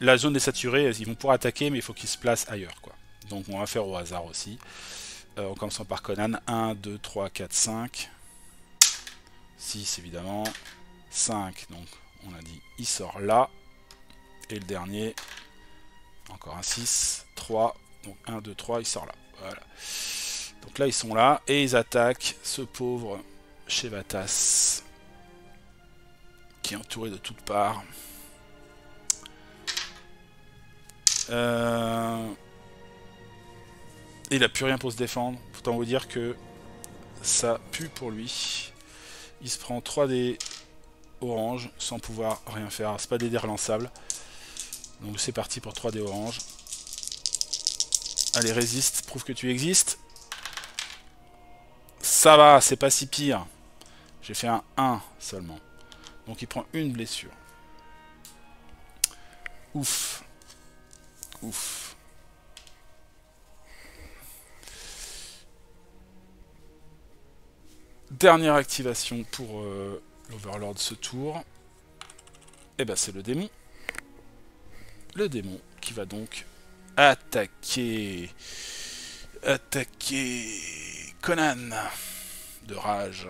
La zone est saturée, ils vont pouvoir attaquer, mais il faut qu'ils se placent ailleurs, quoi. Donc on va faire au hasard aussi. En commençant par Conan. 1, 2, 3, 4, 5. 6 évidemment. 5, donc on a dit il sort là. Et le dernier, encore un 6, 3. Donc 1, 2, 3, il sort là. Voilà. Donc là ils sont là et ils attaquent ce pauvre Chevatas qui est entouré de toutes parts. Il a plus rien pour se défendre. Autant vous dire que ça pue pour lui. Il se prend 3 dés orange sans pouvoir rien faire. C'est pas des dés relançables. Donc c'est parti pour 3 dés orange. Allez, résiste, prouve que tu existes. Ça va, c'est pas si pire. J'ai fait un 1 seulement. Donc il prend une blessure. Ouf. Ouf. Dernière activation pour l'Overlord ce tour. Et ben c'est le démon. Le démon qui va donc attaquer Conan de rage.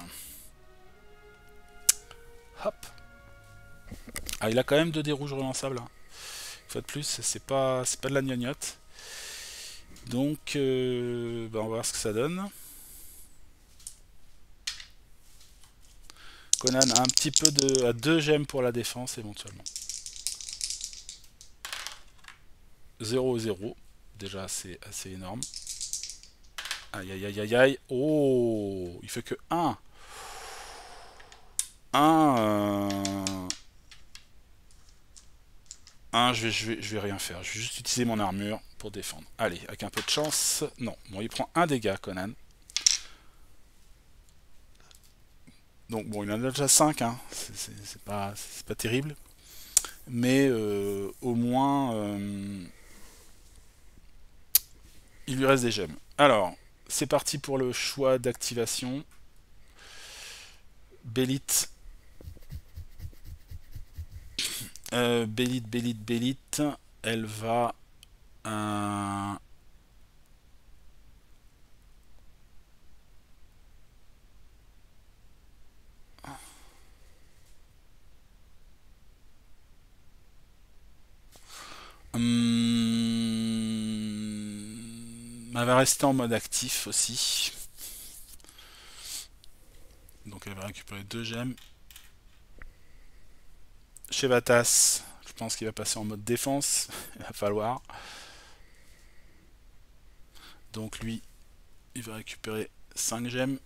Hop. Ah, il a quand même 2 dés rouges relançables. Une fois de plus, c'est pas de la gnognotte. Donc, on va voir ce que ça donne. Conan a un petit peu à 2 gemmes pour la défense éventuellement. 0-0. Déjà, c'est assez énorme. Aïe aïe aïe aïe aïe. Oh, il fait que 1. 1, je vais rien faire. Je vais juste utiliser mon armure pour défendre. Allez, avec un peu de chance. Non, bon, il prend 1 dégât, Conan. Donc bon, il en a déjà 5, hein. C'est pas terrible. Mais au moins, il lui reste des gemmes. Alors, c'est parti pour le choix d'activation. Bélite. Bélite. Elle va... elle va rester en mode actif aussi. Donc elle va récupérer 2 gemmes. Chevatas, je pense qu'il va passer en mode défense. Il va falloir. Donc lui, il va récupérer 5 gemmes.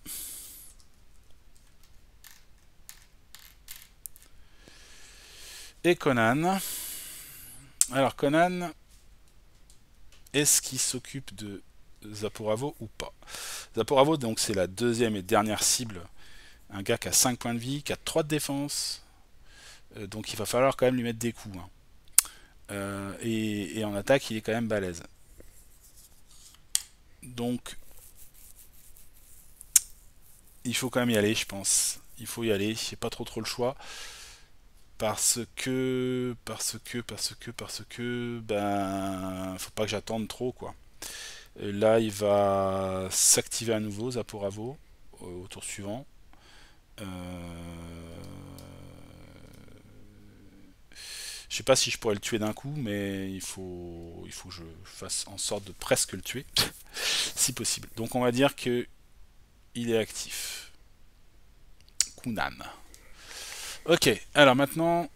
Et Conan. Alors Conan, est-ce qu'il s'occupe de Zaporavo ou pas? Zaporavo, donc c'est la deuxième et dernière cible. Un gars qui a 5 points de vie, qui a 3 de défense. Donc il va falloir quand même lui mettre des coups. Hein. Et en attaque, il est quand même balèze. Donc il faut quand même y aller, je pense. Il faut y aller, j'ai pas trop le choix. Parce que, ben, faut pas que j'attende trop, quoi. Et là, il va s'activer à nouveau, Zaporavo, au tour suivant. Je sais pas si je pourrais le tuer d'un coup, mais il faut que je fasse en sorte de presque le tuer, si possible. Donc on va dire que il est actif. Kunan. Ok, alors maintenant,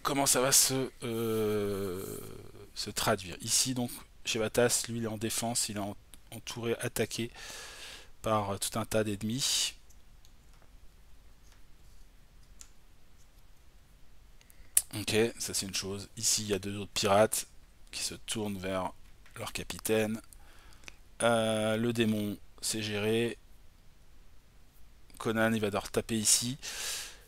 comment ça va se traduire? Ici, donc, chez Vatas, lui, il est en défense, il est entouré, attaqué par tout un tas d'ennemis. Ok, ça c'est une chose. Ici, il y a deux autres pirates qui se tournent vers leur capitaine. Le démon, c'est géré. Conan, il va devoir taper ici.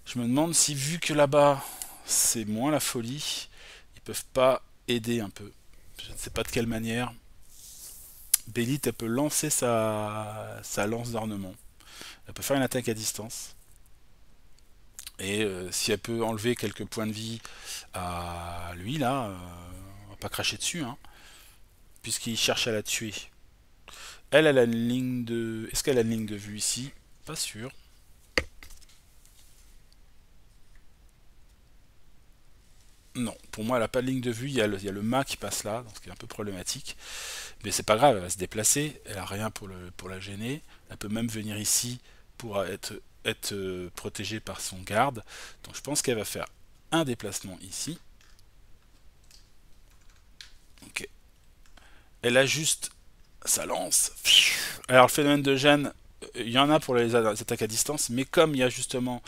Je me demande si, vu que là-bas, c'est moins la folie, ils peuvent pas aider un peu. Je ne sais pas de quelle manière. Bélite, elle peut lancer sa lance d'ornement. Elle peut faire une attaque à distance. Et si elle peut enlever quelques points de vie à lui, là, on va pas cracher dessus, hein, puisqu'il cherche à la tuer. Elle a une ligne de... Est-ce qu'elle a une ligne de vue ici? Pas sûr. Non, pour moi, elle n'a pas de ligne de vue. Il y a le mât qui passe là, donc ce qui est un peu problématique. Mais c'est pas grave, elle va se déplacer. Elle a rien pour la gêner. Elle peut même venir ici pour être protégée par son garde. Donc je pense qu'elle va faire un déplacement ici. Ok. Elle ajuste sa lance. Alors le phénomène de gêne, il y en a pour les attaques à distance, mais comme il y a justement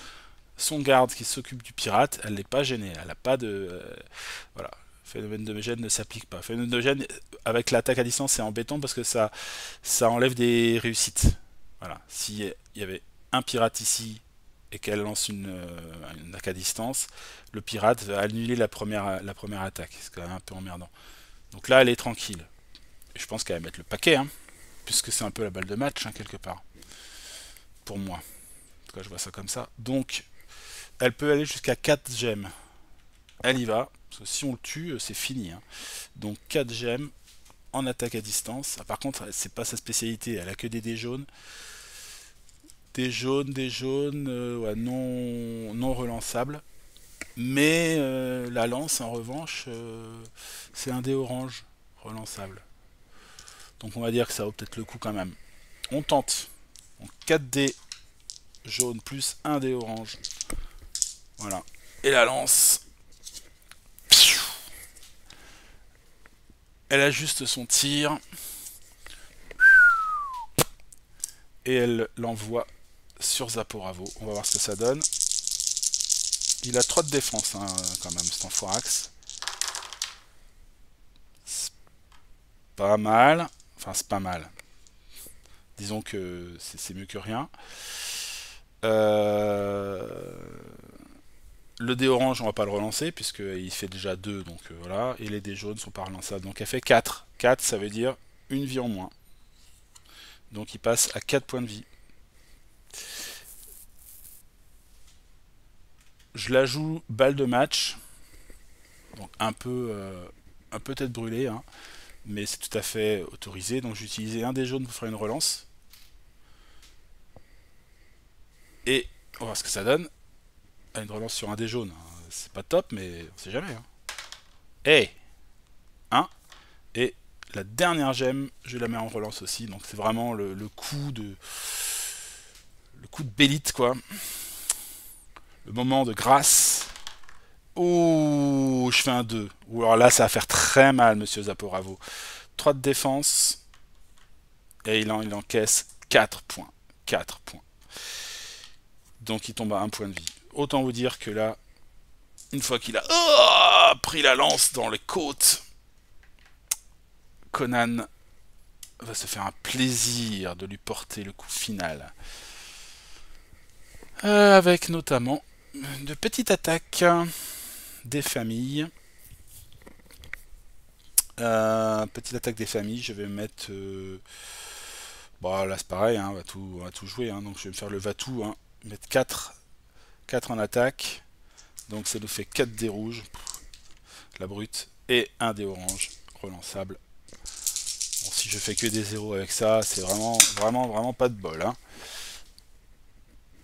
son garde qui s'occupe du pirate, elle n'est pas gênée. Elle n'a pas de... voilà. Phénomène de gêne ne s'applique pas. Phénomène de gêne avec l'attaque à distance, c'est embêtant parce que ça enlève des réussites. Voilà. S'il y avait un pirate ici et qu'elle lance une attaque à distance, le pirate va annuler la première attaque. C'est quand même un peu emmerdant. Donc là, elle est tranquille. Et je pense qu'elle va mettre le paquet, hein, puisque c'est un peu la balle de match, hein, quelque part. Pour moi. En tout cas, je vois ça comme ça. Donc, elle peut aller jusqu'à 4 gemmes. Elle y va. Parce que si on le tue, c'est fini. Hein. Donc 4 gemmes en attaque à distance. Ah, par contre, c'est pas sa spécialité. Elle a que des dés jaunes. Des jaunes, ouais, non relançables. Mais la lance, en revanche, c'est un dé orange relançable. Donc on va dire que ça vaut peut-être le coup quand même. On tente. Donc 4 dés jaunes plus 1 dé orange. Voilà. Et la lance. Elle ajuste son tir. Et elle l'envoie sur Zaporavo. On va voir ce que ça donne. Il a 3 de défense, hein, quand même, cet enfoirax. C'est pas mal. Enfin, c'est pas mal. Disons que c'est mieux que rien. Le dé orange, on va pas le relancer, puisqu'il fait déjà 2, donc voilà. Et les dés jaunes sont pas relançables. Donc elle fait 4. 4, ça veut dire une vie en moins. Donc il passe à 4 points de vie. Je la joue balle de match. Donc un peu tête brûlée, hein, mais c'est tout à fait autorisé. Donc j'ai utilisé un des jaunes pour faire une relance. Et on va voir ce que ça donne. Une relance sur un des jaunes. C'est pas top, mais on sait jamais. Hein. Hey 1. Et la dernière gemme, je la mets en relance aussi. Donc c'est vraiment le coup de... Le coup de bélite, quoi. Le moment de grâce. Ouh, je fais un 2. Ou alors là, ça va faire très mal, monsieur Zaporavo. 3 de défense. Et il encaisse 4 points. 4 points. Donc il tombe à 1 point de vie. Autant vous dire que là, une fois qu'il a pris la lance dans les côtes, Conan va se faire un plaisir de lui porter le coup final. Avec notamment de petites attaques des familles. Petite attaque des familles, je vais mettre... bon là c'est pareil, hein, on va tout jouer, hein, donc je vais me faire le Vatou, hein, mettre 4 en attaque, donc ça nous fait 4 dés rouges, la brute, et un dé orange, relançable. Bon, si je fais que des zéros avec ça, c'est vraiment pas de bol. Hein.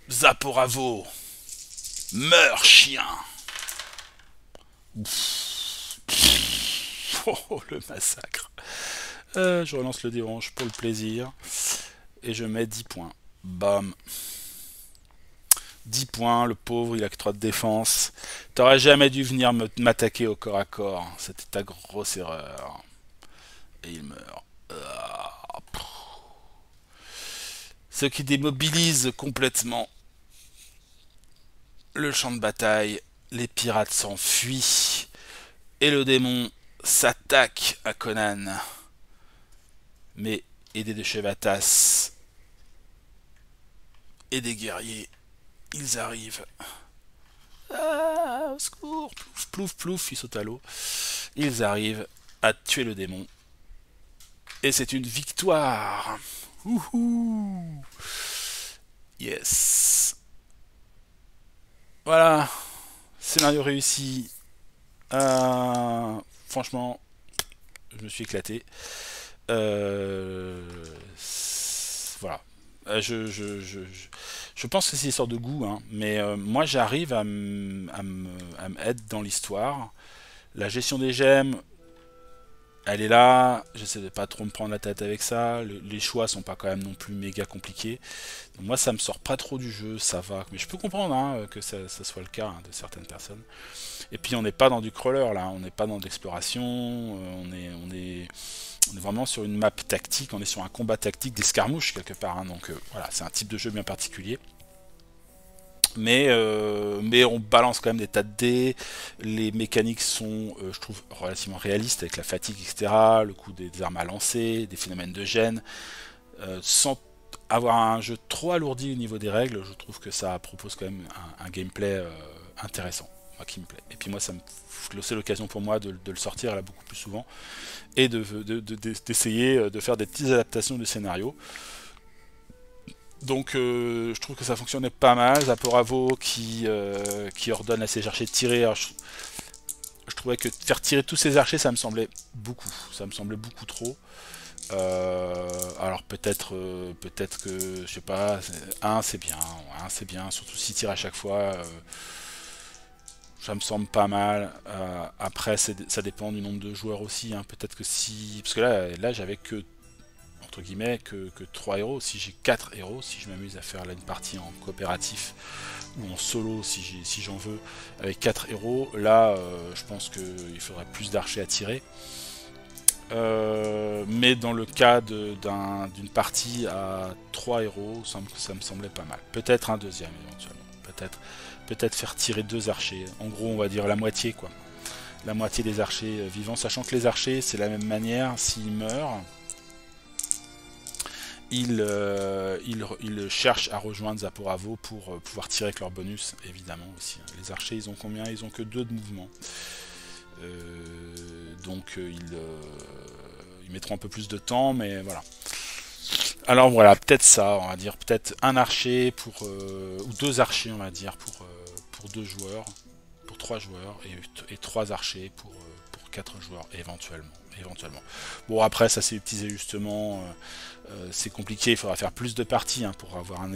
Zaporavo, meurs chien. Oh, le massacre. Je relance le dé orange pour le plaisir. Et je mets 10 points. Bam. 10 points, le pauvre, il a que 3 de défense. T'aurais jamais dû venir m'attaquer au corps à corps. C'était ta grosse erreur. Et il meurt. Ce qui démobilise complètement le champ de bataille. Les pirates s'enfuient. Et le démon s'attaque à Conan. Mais aidé de Chevatas et des guerriers, ils arrivent. Ah, au secours, plouf, plouf, plouf, il saute à l'eau. Ils arrivent à tuer le démon. Et c'est une victoire. Ouhou. Yes. Voilà. Scénario réussi. Franchement, je me suis éclaté. Voilà. Je pense que c'est une sorte de goût, hein, mais moi j'arrive à me être dans l'histoire. La gestion des gemmes, elle est là. J'essaie de pas trop me prendre la tête avec ça. Les choix sont pas quand même non plus méga compliqués. Donc moi ça me sort pas trop du jeu, ça va. Mais je peux comprendre hein, que ça soit le cas hein, de certaines personnes. Et puis on n'est pas dans du crawler là, on n'est pas dans d'exploration, on est vraiment sur une map tactique, on est sur un combat tactique d'escarmouche quelque part, hein, donc voilà, c'est un type de jeu bien particulier. Mais on balance quand même des tas de dés, les mécaniques sont, je trouve, relativement réalistes avec la fatigue, etc., le coup des armes à lancer, des phénomènes de gêne, sans avoir un jeu trop alourdi au niveau des règles, je trouve que ça propose quand même un gameplay intéressant, moi, qui me plaît. Et puis moi, c'est l'occasion pour moi de le sortir là beaucoup plus souvent et d'essayer de faire des petites adaptations du scénario. Donc je trouve que ça fonctionnait pas mal. Zaporavo qui ordonne à ses archers de tirer. Alors, je trouvais que faire tirer tous ses archers, ça me semblait beaucoup. Ça me semblait beaucoup trop. Alors peut-être que je sais pas. Un c'est bien. Surtout s'il tire à chaque fois. Ça me semble pas mal. Après, ça dépend du nombre de joueurs aussi. Hein. Peut-être que si. Parce que là j'avais que, entre guillemets, que 3 héros. Si j'ai 4 héros, si je m'amuse à faire là, une partie en coopératif ou en solo, si j'en veux, avec 4 héros, là, je pense qu'il faudrait plus d'archers à tirer. Mais dans le cas d'une partie à 3 héros, ça me semblait pas mal. Peut-être un deuxième éventuellement. Peut-être faire tirer 2 archers. En gros, on va dire la moitié, quoi. La moitié des archers vivants, sachant que les archers, c'est la même manière, s'ils meurent, ils cherchent à rejoindre Zaporavo pour pouvoir tirer avec leur bonus, évidemment aussi. Les archers, ils ont combien? Ils ont que 2 de mouvement. Donc ils mettront un peu plus de temps, mais voilà. Alors voilà, peut-être ça, on va dire peut-être un archer ou 2 archers, on va dire, pour 2 joueurs, pour 3 joueurs, et 3 archers pour 4 joueurs, éventuellement. Bon, après, ça c'est des petits ajustements, c'est compliqué, il faudra faire plus de parties hein, pour avoir un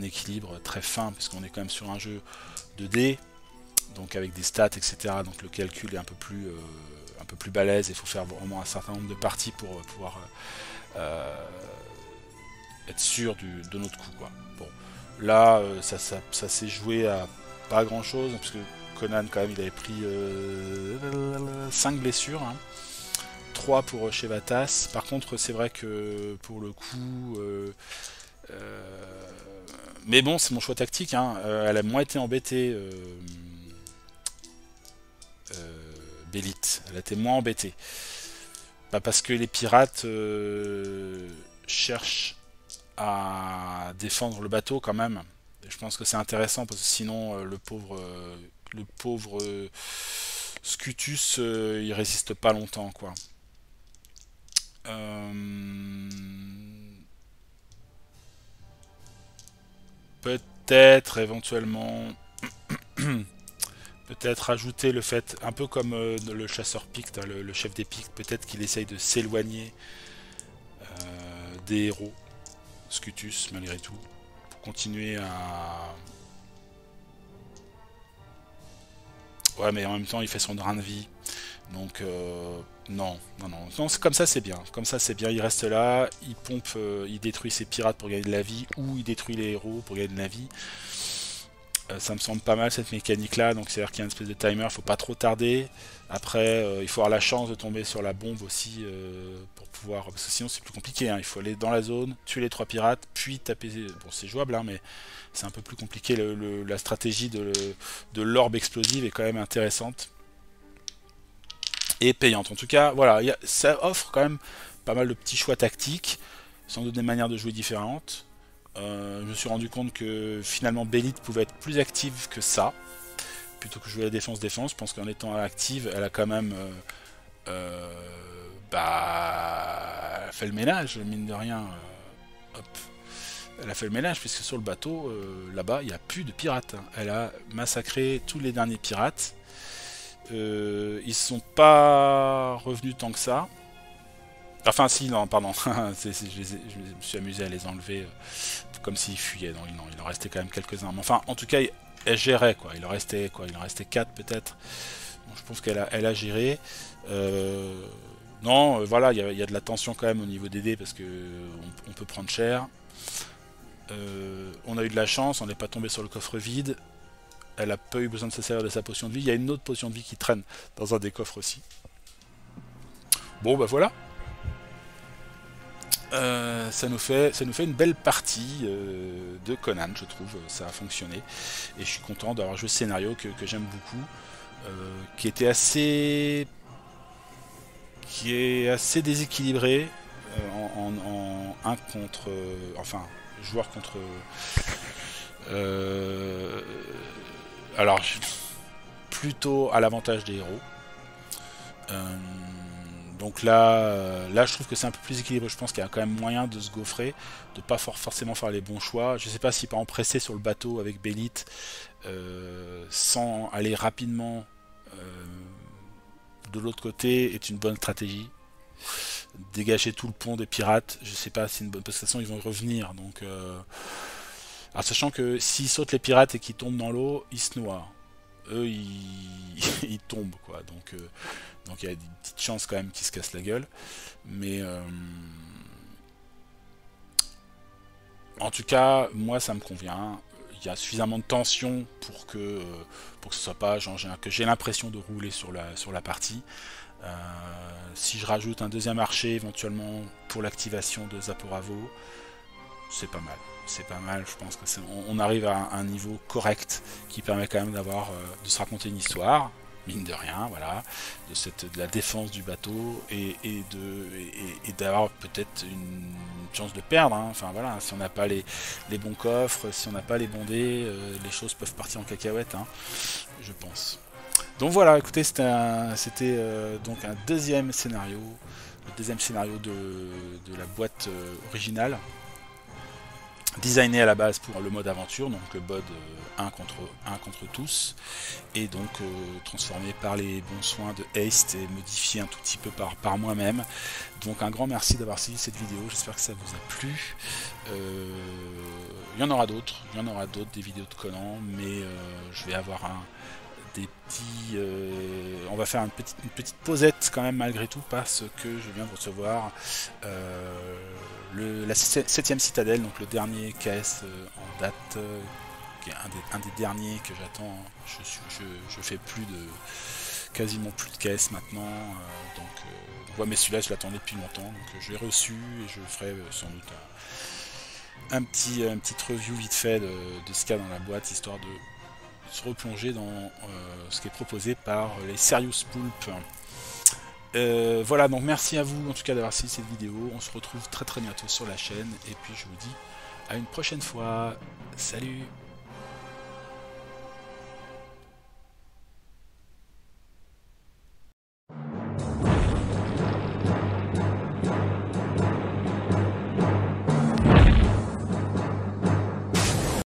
équilibre très fin, parce qu'on est quand même sur un jeu de dés, donc avec des stats, etc. Donc le calcul est un peu plus balèze, il faut faire vraiment un certain nombre de parties pour pouvoir être sûr de notre coup, quoi. Bon, là, ça s'est joué à pas grand chose, parce que Conan, quand même, il avait pris 5 blessures, hein. 3 pour Chevatas. Par contre, c'est vrai que pour le coup. Mais bon, c'est mon choix tactique, hein. Elle a moins été embêtée. Bélite, elle a été moins embêtée. Bah parce que les pirates cherchent à défendre le bateau quand même. Et je pense que c'est intéressant parce que sinon le pauvre Scutus il résiste pas longtemps quoi. Euh, Peut-être éventuellement peut-être ajouter le fait, un peu comme le chasseur Picte, hein, le chef des Pictes, peut-être qu'il essaye de s'éloigner des héros, Scutus malgré tout, pour continuer à... Ouais, mais en même temps, il fait son drain de vie, donc non, non, non, non, comme ça c'est bien, comme ça c'est bien, il reste là, il pompe, il détruit ses pirates pour gagner de la vie, ou il détruit les héros pour gagner de la vie. Ça me semble pas mal cette mécanique là, donc c'est à dire qu'il y a une espèce de timer, faut pas trop tarder. Après il faut avoir la chance de tomber sur la bombe aussi pour pouvoir, parce que sinon c'est plus compliqué, hein. Il faut aller dans la zone, tuer les trois pirates, puis taper, bon c'est jouable hein, mais c'est un peu plus compliqué. La stratégie de l'orbe explosive est quand même intéressante et payante. En tout cas voilà, ça offre quand même pas mal de petits choix tactiques, sans doute des manières de jouer différentes. Je me suis rendu compte que finalement Bélite pouvait être plus active que ça, plutôt que jouer la défense-défense. Je pense qu'en étant active, elle a quand même elle a fait le ménage, mine de rien. Hop. Elle a fait le ménage, puisque sur le bateau, là-bas, il n'y a plus de pirates. Hein. Elle a massacré tous les derniers pirates. Ils sont pas revenus tant que ça. Enfin, si, non, pardon. Je me suis amusé à les enlever comme s'ils fuyaient. Non, il en restait quand même quelques-uns. Mais enfin, en tout cas, elle gérait, quoi. Il en restait, quoi. Il en restait 4 peut-être. Donc, je pense qu'elle a géré. Non, voilà, il y a de la tension quand même au niveau des dés parce que on peut prendre cher. On a eu de la chance, on n'est pas tombé sur le coffre vide. Elle a pas eu besoin de se servir de sa potion de vie. Il y a une autre potion de vie qui traîne dans un des coffres aussi. Bon, bah voilà. Ça nous fait une belle partie de Conan, je trouve. Ça a fonctionné. Et je suis content d'avoir joué ce scénario que j'aime beaucoup. Qui était assez... qui est assez déséquilibré en 1 contre... enfin, joueur contre... alors, plutôt à l'avantage des héros. Donc là, je trouve que c'est un peu plus équilibré. Je pense qu'il y a quand même moyen de se gaufrer, de pas forcément faire les bons choix. Je sais pas si par exemple presser sur le bateau avec Bélite, sans aller rapidement de l'autre côté, est une bonne stratégie. Dégager tout le pont des pirates, je sais pas si c'est une bonne, parce que de toute façon ils vont y revenir. Donc, alors sachant que s'ils sautent les pirates et qu'ils tombent dans l'eau, ils se noient. Eux, ils tombent quoi. Donc il y a des petites chances quand même qu'ils se cassent la gueule. Mais en tout cas, moi ça me convient. Il y a suffisamment de tension pour que ce soit pas genre, que j'ai l'impression de rouler sur la partie. Si je rajoute un deuxième archer éventuellement pour l'activation de Zaporavo, c'est pas mal. C'est pas mal, je pense que on arrive à un niveau correct qui permet quand même de se raconter une histoire, mine de rien, voilà, de la défense du bateau et d'avoir peut-être une chance de perdre, hein. Enfin voilà, si on n'a pas les bons coffres, si on n'a pas les bons dés, les choses peuvent partir en cacahuète, hein, je pense. Donc voilà, écoutez, c'était donc un deuxième scénario, le deuxième scénario de la boîte originale, designé à la base pour le mode aventure, donc le mode 1 contre tous, et donc transformé par les bons soins de Haste et modifié un tout petit peu par moi-même. Donc un grand merci d'avoir suivi cette vidéo, j'espère que ça vous a plu. Il y en aura d'autres, des vidéos de Conan, mais je vais avoir des petits... on va faire une petite pausette quand même malgré tout, parce que je viens de recevoir la 7ème citadelle, donc le dernier KS en date, qui est un des derniers que j'attends. Je fais quasiment plus de KS maintenant, ouais, mais celui-là je l'attendais depuis longtemps, donc je l'ai reçu et je ferai sans doute un petit review vite fait de ce qu'il y a dans la boîte, histoire de se replonger dans ce qui est proposé par les Serious Pulp. Voilà, donc merci à vous en tout cas d'avoir suivi cette vidéo. On se retrouve très très bientôt sur la chaîne. Et puis je vous dis à une prochaine fois. Salut!